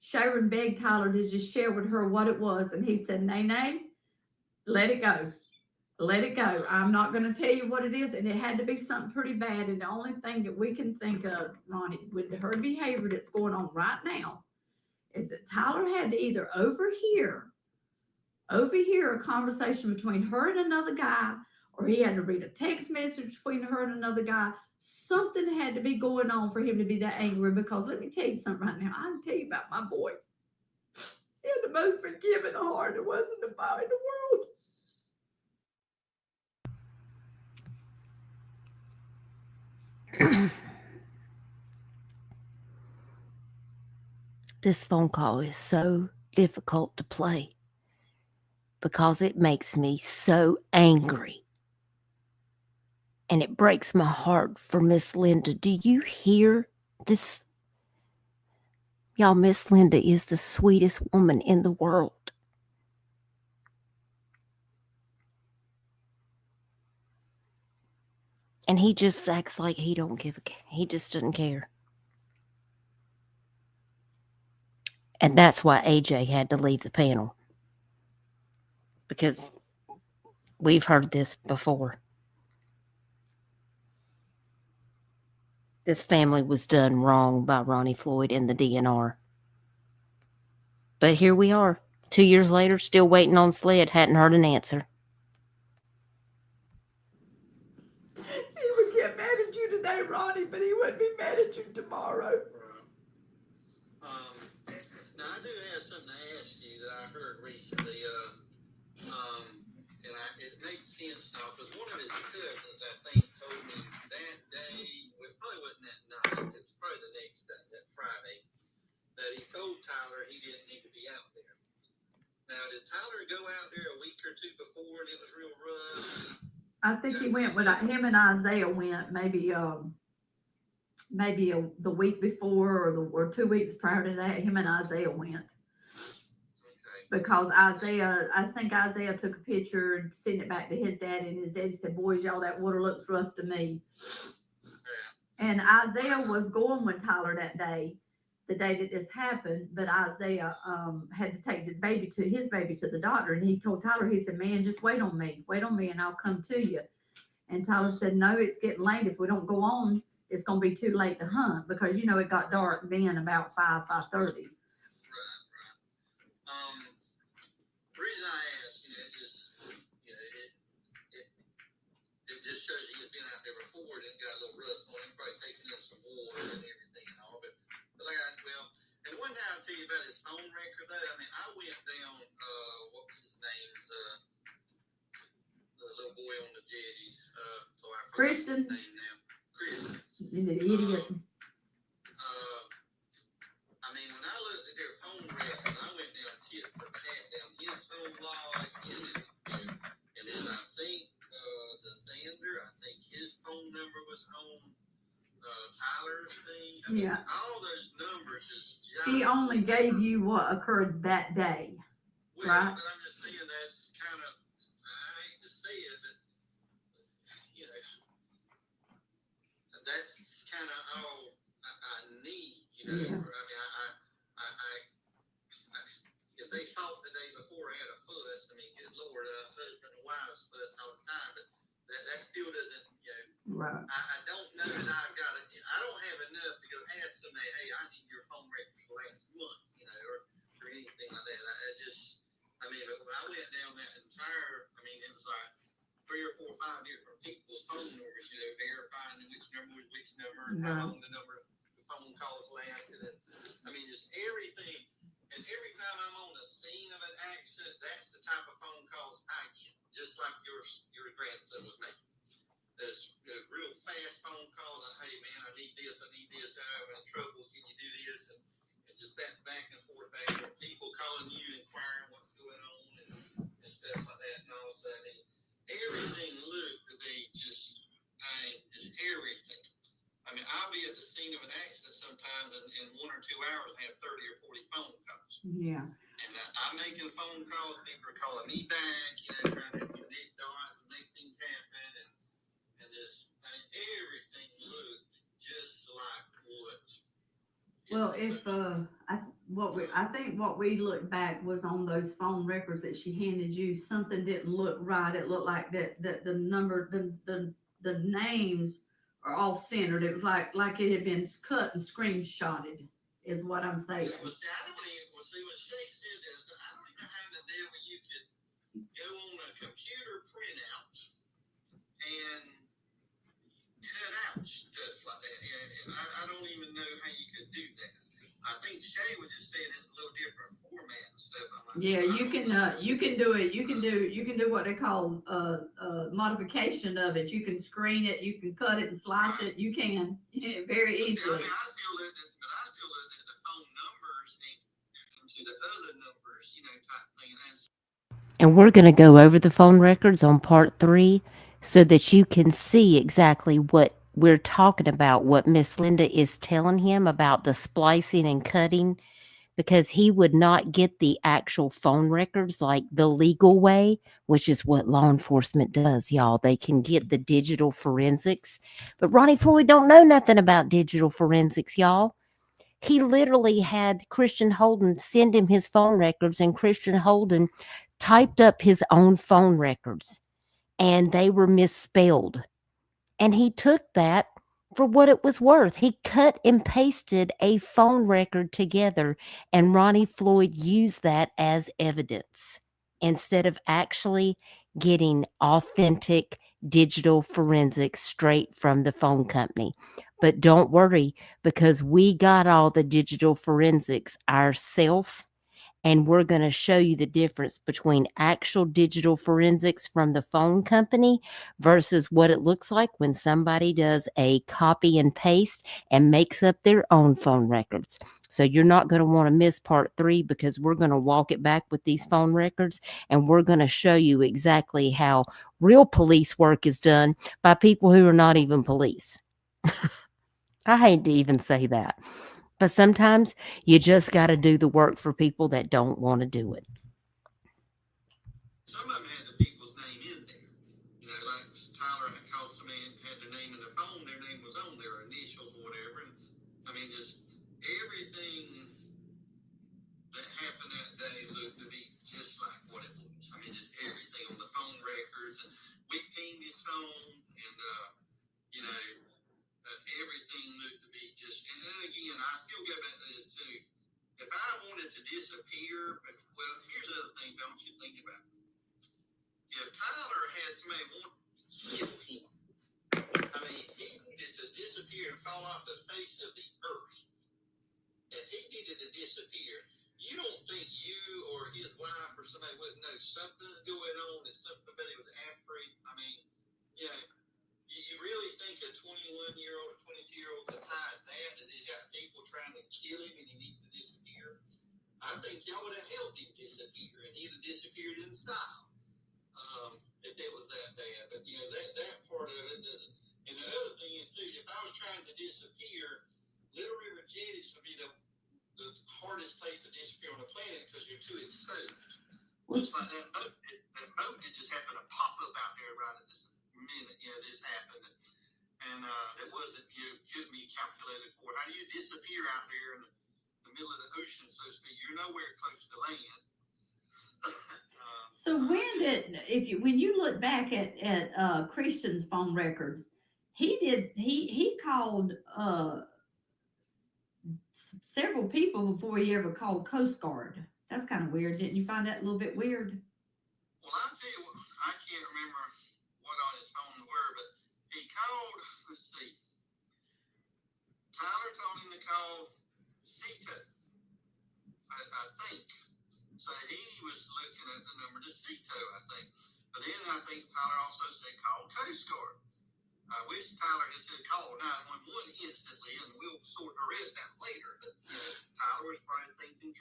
Sharon begged Tyler to just share with her what it was. And he said, Nay, let it go. Let it go. I'm not going to tell you what it is. And it had to be something pretty bad. And the only thing that we can think of, Ronnie, with her behavior that's going on right now, is that Tyler had to either overhear a conversation between her and another guy, or he had to read a text message between her and another guy. Something had to be going on for him to be that angry, because let me tell you something right now. I can tell you about my boy. He had the most forgiving heart there wasn't a boy in the world. This phone call is so difficult to play because it makes me so angry. And it breaks my heart for Miss Linda. Do you hear this? Y'all, Miss Linda is the sweetest woman in the world. And he just acts like he don't give a care. He just doesn't care. And that's why AJ had to leave the panel. Because we've heard this before. This family was done wrong by Ronnie Floyd and the DNR. But here we are, 2 years later, still waiting on SLED. Hadn't heard an answer. He would get mad at you today, Ronnie, but he wouldn't be mad at you tomorrow. Now, I do have something to ask you that I heard recently, and it makes sense now, because one of his cousins, I think, told me that day, well, it probably wasn't that night, it was probably the next day, that Friday, that he told Tyler he didn't need to be out there. Now, did Tyler go out there a week or two before and it was real rough? I think he went with him, and Isaiah went maybe the week before or 2 weeks prior to that. Him and Isaiah went. Because I think Isaiah took a picture and sent it back to his dad, and his daddy said, "Boys, y'all, that water looks rough to me." And Isaiah was going with Tyler that day, the day that this happened, but Isaiah had to take his baby to the doctor, and he told Tyler, he said, "Man, just wait on me, and I'll come to you." And Tyler said, "No, it's getting late. If we don't go on, it's going to be too late to hunt," because, you know, it got dark then about 5:30. The reason I asked, it just shows you he's been out there before and it got a little rough on him, probably taking in some water and everything and all. But like and one thing I'll tell you about his phone record, though, I mean, I went down, what was his name? The little boy on the jetties. So I forgot Christian. his name now. Christian. The idiot. I mean, when I looked at their phone records, I went down tit for tat down his phone logs, and then I think the Xander, I think his phone number was on Tyler's thing. I mean, all those numbers is She only gave you what occurred that day, well, right? But I'm just saying that's kind all the time, but that still doesn't, Right. I don't know that I don't have enough to go ask somebody, hey, I need your phone record for last month, or anything like that. But when I went down that entire, it was like 3 or 4 or 5 different people's phone numbers, verifying which number was which number and how long the phone calls lasted. And just everything. And every time I'm on the scene of an accident, that's the type of phone calls I get, just like your grandson was making. There's real fast phone calls like, hey man, I need this, I'm in trouble, can you do this? And just back and forth, people calling you, inquiring what's going on and stuff like that. And all of a sudden, everything looked to be just everything. I'll be at the scene of an accident sometimes in 1 or 2 hours and have 30 or 40 phone calls. Yeah. And I'm making phone calls, people are calling me back, trying to connect dots and make things happen. And just, everything looked just like what. Well, I think what we looked back was on those phone records that she handed you. Something didn't look right. It looked like that the number, the names are all centered. It was like it had been cut and screenshotted, is what I'm saying. Yeah, when Shay said this, I don't even have the deal where you could go on a computer printout and cut out stuff like that. And I don't even know how you could do that. I think Shay was just saying it's a little different format and stuff. You can do it. You can do what they call modification of it. You can screen it, you can cut it and slice it. You can very easily. I still looked at the phone numbers and to the other numbers, type thing. And we're going to go over the phone records on part 3 so that you can see exactly what we're talking about, what Miss Linda is telling him about the splicing and cutting, because he would not get the actual phone records like the legal way, which is what law enforcement does, y'all. They can get the digital forensics. But Ronnie Floyd don't know nothing about digital forensics, y'all. He literally had Christian Holden send him his phone records, and Christian Holden typed up his own phone records, and they were misspelled. And he took that for what it was worth. He cut and pasted a phone record together, and Ronnie Floyd used that as evidence instead of actually getting authentic digital forensics straight from the phone company. But don't worry, because we got all the digital forensics ourselves. And we're going to show you the difference between actual digital forensics from the phone company versus what it looks like when somebody does a copy and paste and makes up their own phone records. So you're not going to want to miss part 3, because we're going to walk it back with these phone records, and we're going to show you exactly how real police work is done by people who are not even police. I hate to even say that. But sometimes you just got to do the work for people that don't want to do it. Some of them had the people's name in there. Like Tyler had called somebody and had their name in the phone, their name was on there, initials or whatever. And just everything that happened that day looked to be just like what it was. Just everything on the phone records. And we pinged his phone, and, everything looked to be just, and then again, I still go back to this too. If I wanted to disappear, well, here's the other thing I want you to think about. If Tyler had somebody want to kill him, he needed to disappear and fall off the face of the earth. And he needed to disappear. You don't think you or his wife or somebody wouldn't know something's going on and somebody was after him? You really think a 21-year-old or 22-year-old could hide that, and he's got people trying to kill him and he needs to disappear? I think y'all would have helped him disappear, and he'd have disappeared in style if it was that bad. But that part of it doesn't. And the other thing is too, if I was trying to disappear, Little River Jetties would be the hardest place to disappear on the planet because you're too exposed. Just like that boat did just happen to pop up out there right at this minute. This happened, and it wasn't couldn't be calculated for. How do you disappear out there in the middle of the ocean, so to speak? You're nowhere close to land. So when you look back at Christian's phone records, he called several people before he ever called Coast Guard. That's kind of weird. Didn't you find that a little bit weird? Well, I'll tell you what, I can't remember what on his phone were, but he called, let's see, Tyler told him to call CETA, I think. So he was looking at the number to CETO, I think. But then I think Tyler also said call Coast Guard. I wish Tyler had said call 911 instantly, and we'll sort the rest out later. But Tyler was probably thinking,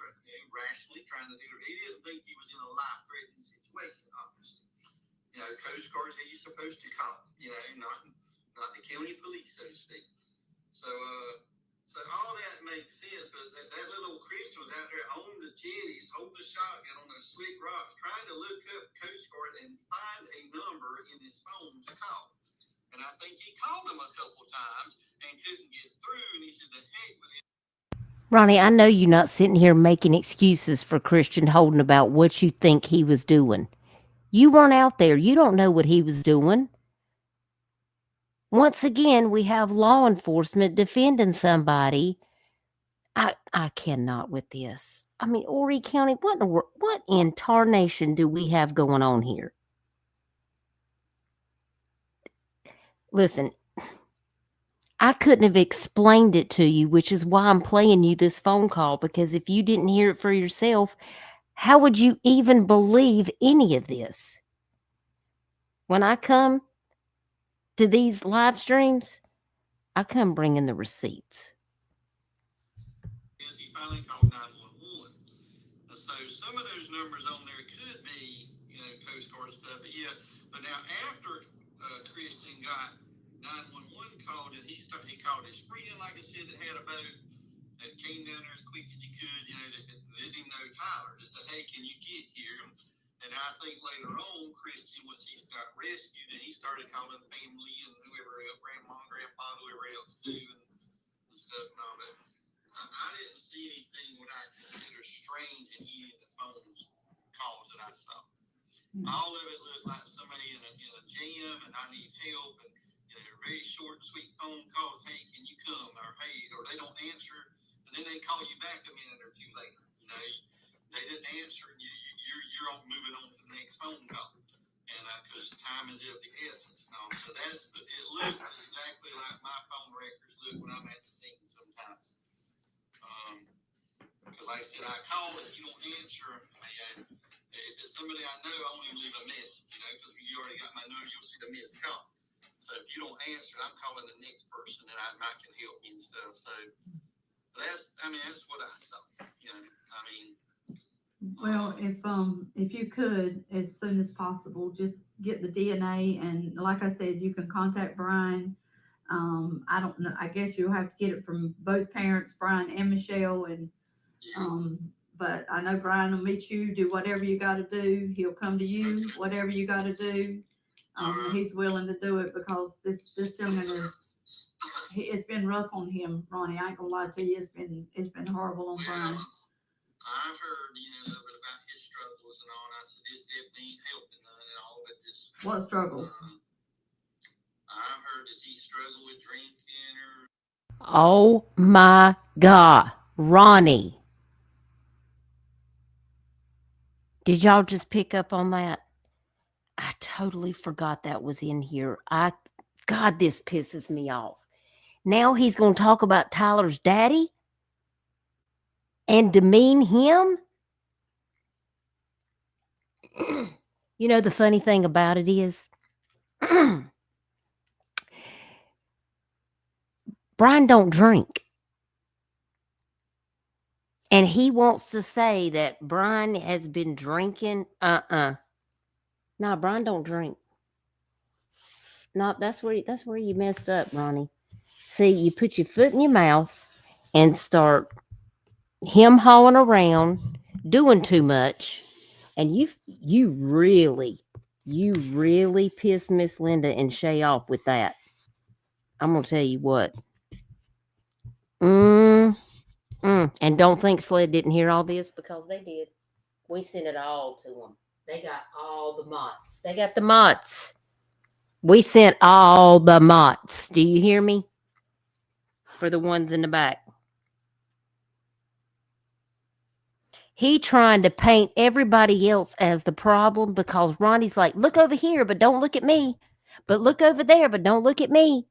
rationally trying to do it. He didn't think he was in a life-threatening situation, obviously. Coast Guard is who you're supposed to call. Not the county police, so to speak. So all that makes sense, but that little Christian was out there on the jetties, holding a shotgun on those slick rocks, trying to look up Coast Guard and find a number in his phone to call. And I think he called him a couple times and couldn't get through, and he said, the heck with it. Ronnie, I know you're not sitting here making excuses for Christian Holden about what you think he was doing. You weren't out there. You don't know what he was doing. Once again, we have law enforcement defending somebody. I cannot with this. I mean, Horry County, what in tarnation do we have going on here? Listen, I couldn't have explained it to you, which is why I'm playing you this phone call, because if you didn't hear it for yourself, how would you even believe any of this? When I come to these live streams, I come bringing the receipts. He finally called 911. So some of those numbers on there could be, Coast Guard stuff. But now after Christian got 911 called, and he called his friend, like I said, that had a boat, that came down there as quick as he could, that didn't even know Tyler, just said, hey, can you get here? And I think later on, Christian, once he got rescued, and he started calling family and whoever else, grandma, grandpa, whoever else too, and stuff and all that. I didn't see anything what I consider strange in any of the phone calls that I saw. All of it looked like somebody in a jam, and I need help, and very short, sweet phone calls. Hey, can you come? Or hey, or they don't answer, and then they call you back a minute or two later. They didn't answer, and you're on moving on to the next phone call, and because time is of the essence. So it looked exactly like my phone records look when I'm at the scene sometimes. Because like I said, I call if you don't answer. If it's somebody I know, I won't even leave a message, because you already got my number, you'll see the missed call. So if you don't answer, I'm calling the next person that I might can help me and stuff. So that's what I saw. Well, if you could, as soon as possible, just get the DNA, and like I said, you can contact Brian. I don't know. I guess you'll have to get it from both parents, Brian and Michelle, and but I know Brian will meet you. Do whatever you got to do. He'll come to you. Whatever you got to do. He's willing to do it, because this youngin it's been rough on him, Ronnie. I ain't gonna lie to you. It's been horrible on Brian. I heard, about his struggles and all, and I said, this definitely ain't helping none and all, but this. What struggles? I heard, does he struggle with drinking or? Oh my God, Ronnie. Did y'all just pick up on that? I totally forgot that was in here. God, this pisses me off. Now he's going to talk about Tyler's daddy and demean him. The funny thing about it is, Brian don't drink. And he wants to say that Brian has been drinking. No, Brian don't drink. No, that's where you messed up, Ronnie. See, you put your foot in your mouth and start him hauling around, doing too much, and you really pissed Miss Linda and Shay off with that. I'm gonna tell you what. And don't think Sled didn't hear all this, because they did. We sent it all to them. They got all the mots. They got the mots. We sent all the mots. Do you hear me? For the ones in the back. He trying to paint everybody else as the problem because Ronnie's like, look over here, but don't look at me. But look over there, but don't look at me.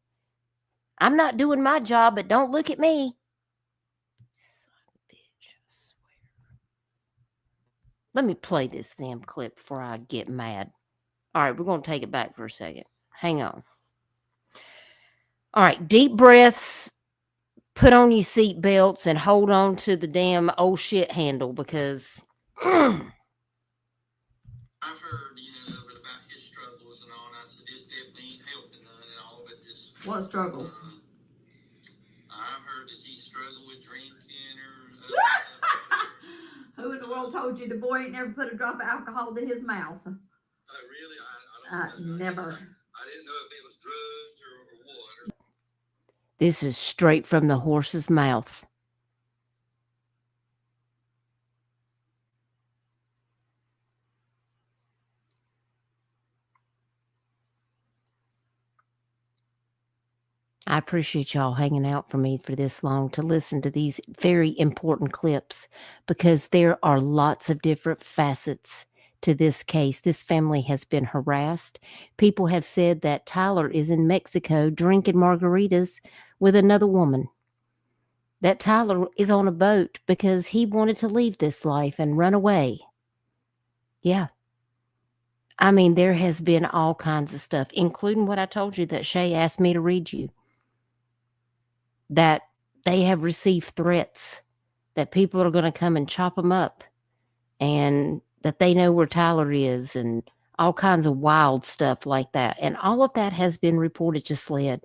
I'm not doing my job, but don't look at me. Son of a bitch, I swear. Let me play this damn clip before I get mad. All right, we're going to take it back for a second. Hang on. All right, deep breaths. Put on your seat belts and hold on to the damn old shit handle because I heard, about his struggles and all, and I said, this definitely ain't helping none and all, but just... What struggles? I heard, does he struggle with drinking or... Who in the world told you the boy ain't never put a drop of alcohol to his mouth? Really? I don't know. Never. I didn't know if it was drugs or what. this is straight from the horse's mouth. I appreciate y'all hanging out for me for this long to listen to these very important clips because there are lots of different facets to this case. This family has been harassed. People have said that Tyler is in Mexico drinking margaritas with another woman. That Tyler is on a boat because he wanted to leave this life and run away. Yeah. I mean, there has been all kinds of stuff, including what I told you that Shay asked me to read you. That they have received threats that people are going to come and chop them up and that they know where Tyler is and all kinds of wild stuff like that. And all of that has been reported to SLED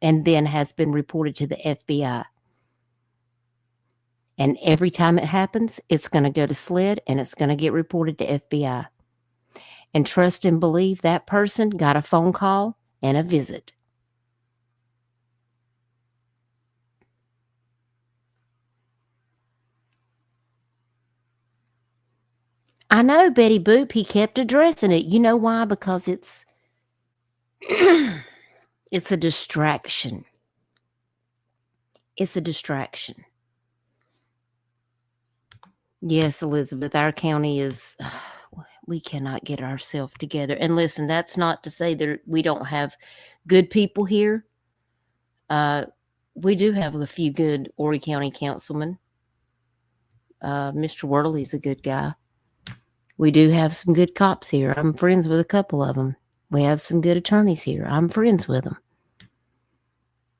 and then has been reported to the FBI. And every time it happens, it's going to go to SLED and it's going to get reported to FBI. And trust and believe that person got a phone call and a visit. I know, Betty Boop, he kept addressing it. You know why? Because it's it's a distraction. It's a distraction. Yes, Elizabeth, our county is, we cannot get ourselves together. And listen, that's not to say that we don't have good people here. We do have a few good Horry County councilmen. Mr. MYRTLE, he's a good guy. We do have some good cops here. I'm friends with a couple of them. We have some good attorneys here. I'm friends with them.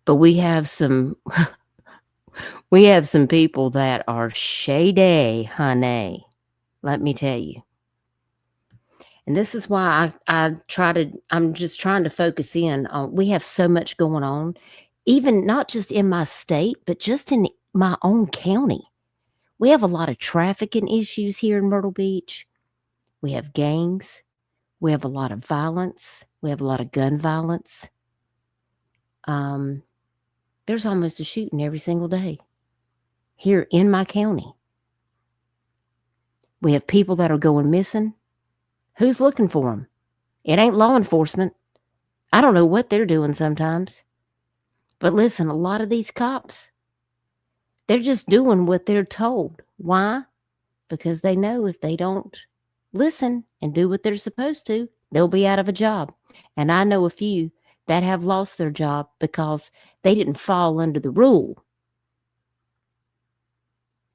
But we have some people that are shady, honey. Let me tell you. And this is why I'm just trying to focus in on, we have so much going on, even not just in my state, but just in my own county. We have a lot of trafficking issues here in Myrtle Beach. We have gangs. We have a lot of violence. We have a lot of gun violence. There's almost a shooting every single day here in my county. We have people that are going missing. Who's looking for them? It ain't law enforcement. I don't know what they're doing sometimes. But listen, a lot of these cops, they're just doing what they're told. Why? Because they know if they don't listen and do what they're supposed to, they'll be out of a job. And I know a few that have lost their job because they didn't fall under the rule.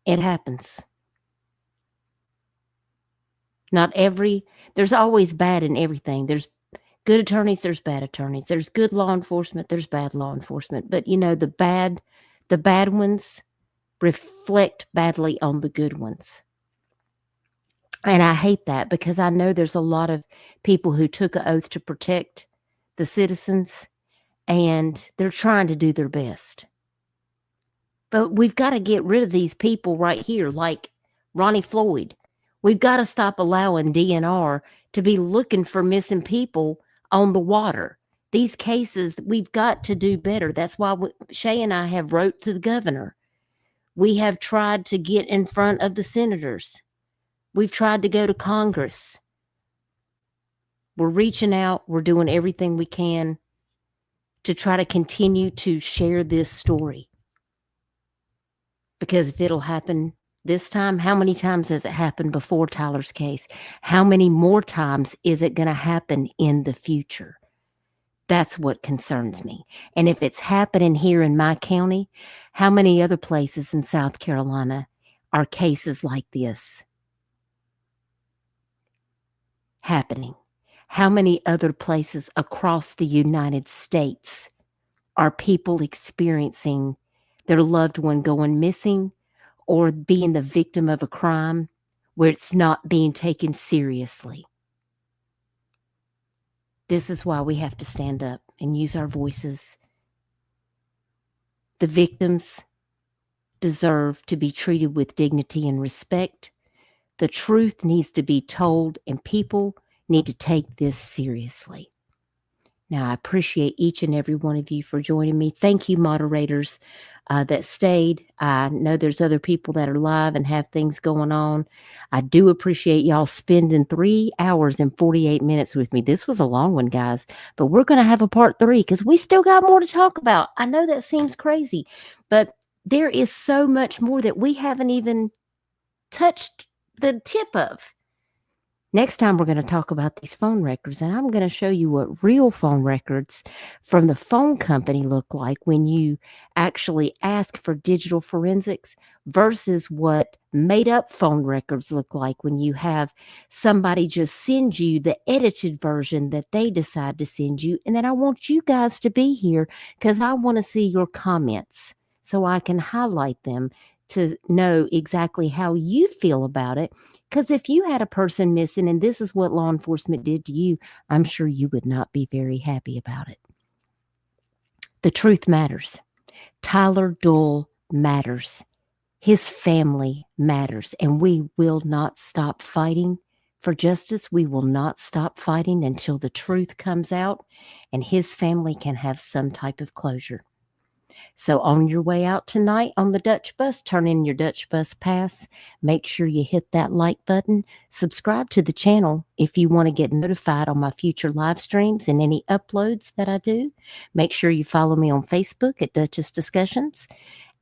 It happens. There's always bad in everything. There's good attorneys, there's bad attorneys. There's good law enforcement, there's bad law enforcement. But you know, the bad ones reflect badly on the good ones. And I hate that because I know there's a lot of people who took an oath to protect the citizens and they're trying to do their best. But we've got to get rid of these people right here, like Ronnie Floyd. We've got to stop allowing DNR to be looking for missing people on the water. These cases, we've got to do better. That's why Shay and I have wrote to the governor. We have tried to get in front of the senators. We've tried to go to Congress. We're reaching out. We're doing everything we can to try to continue to share this story. Because if it'll happen this time, how many times has it happened before Tyler's case? How many more times is it going to happen in the future? That's what concerns me. And if it's happening here in my county, how many other places in South Carolina are cases like this happening? How many other places across the United States are people experiencing their loved one going missing or being the victim of a crime where it's not being taken seriously? This is why we have to stand up and use our voices. The victims deserve to be treated with dignity and respect. The truth needs to be told, and people need to take this seriously. Now, I appreciate each and every one of you for joining me. Thank you, moderators, that stayed. I know there's other people that are live and have things going on. I do appreciate y'all spending 3 hours and 48 minutes with me. This was a long one, guys, but we're going to have a part 3 because we still got more to talk about. I know that seems crazy, but there is so much more that we haven't even touched the tip of. Next time, we're going to talk about these phone records, and I'm going to show you what real phone records from the phone company look like when you actually ask for digital forensics versus what made-up phone records look like when you have somebody just send you the edited version that they decide to send you. And then I want you guys to be here because I want to see your comments so I can highlight them to know exactly how you feel about it. Because if you had a person missing and this is what law enforcement did to you, I'm sure you would not be very happy about it. The truth matters. Tyler Doyle matters. His family matters. And we will not stop fighting for justice. We will not stop fighting until the truth comes out and his family can have some type of closure. So on your way out tonight on the Dutch bus, turn in your Dutch bus pass. Make sure you hit that like button. Subscribe to the channel if you want to get notified on my future live streams and any uploads that I do. Make sure you follow me on Facebook at Dutchess Discussions.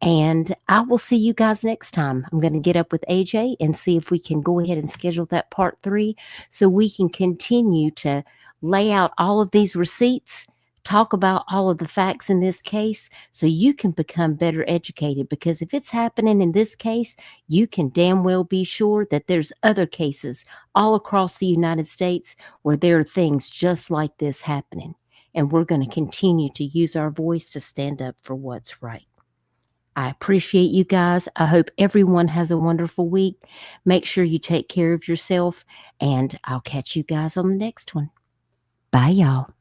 And I will see you guys next time. I'm going to get up with AJ and see if we can go ahead and schedule that part 3 so we can continue to lay out all of these receipts, talk about all of the facts in this case so you can become better educated. Because if it's happening in this case, you can damn well be sure that there's other cases all across the United States where there are things just like this happening. And we're going to continue to use our voice to stand up for what's right. I appreciate you guys. I hope everyone has a wonderful week. Make sure you take care of yourself, and I'll catch you guys on the next one. Bye, y'all.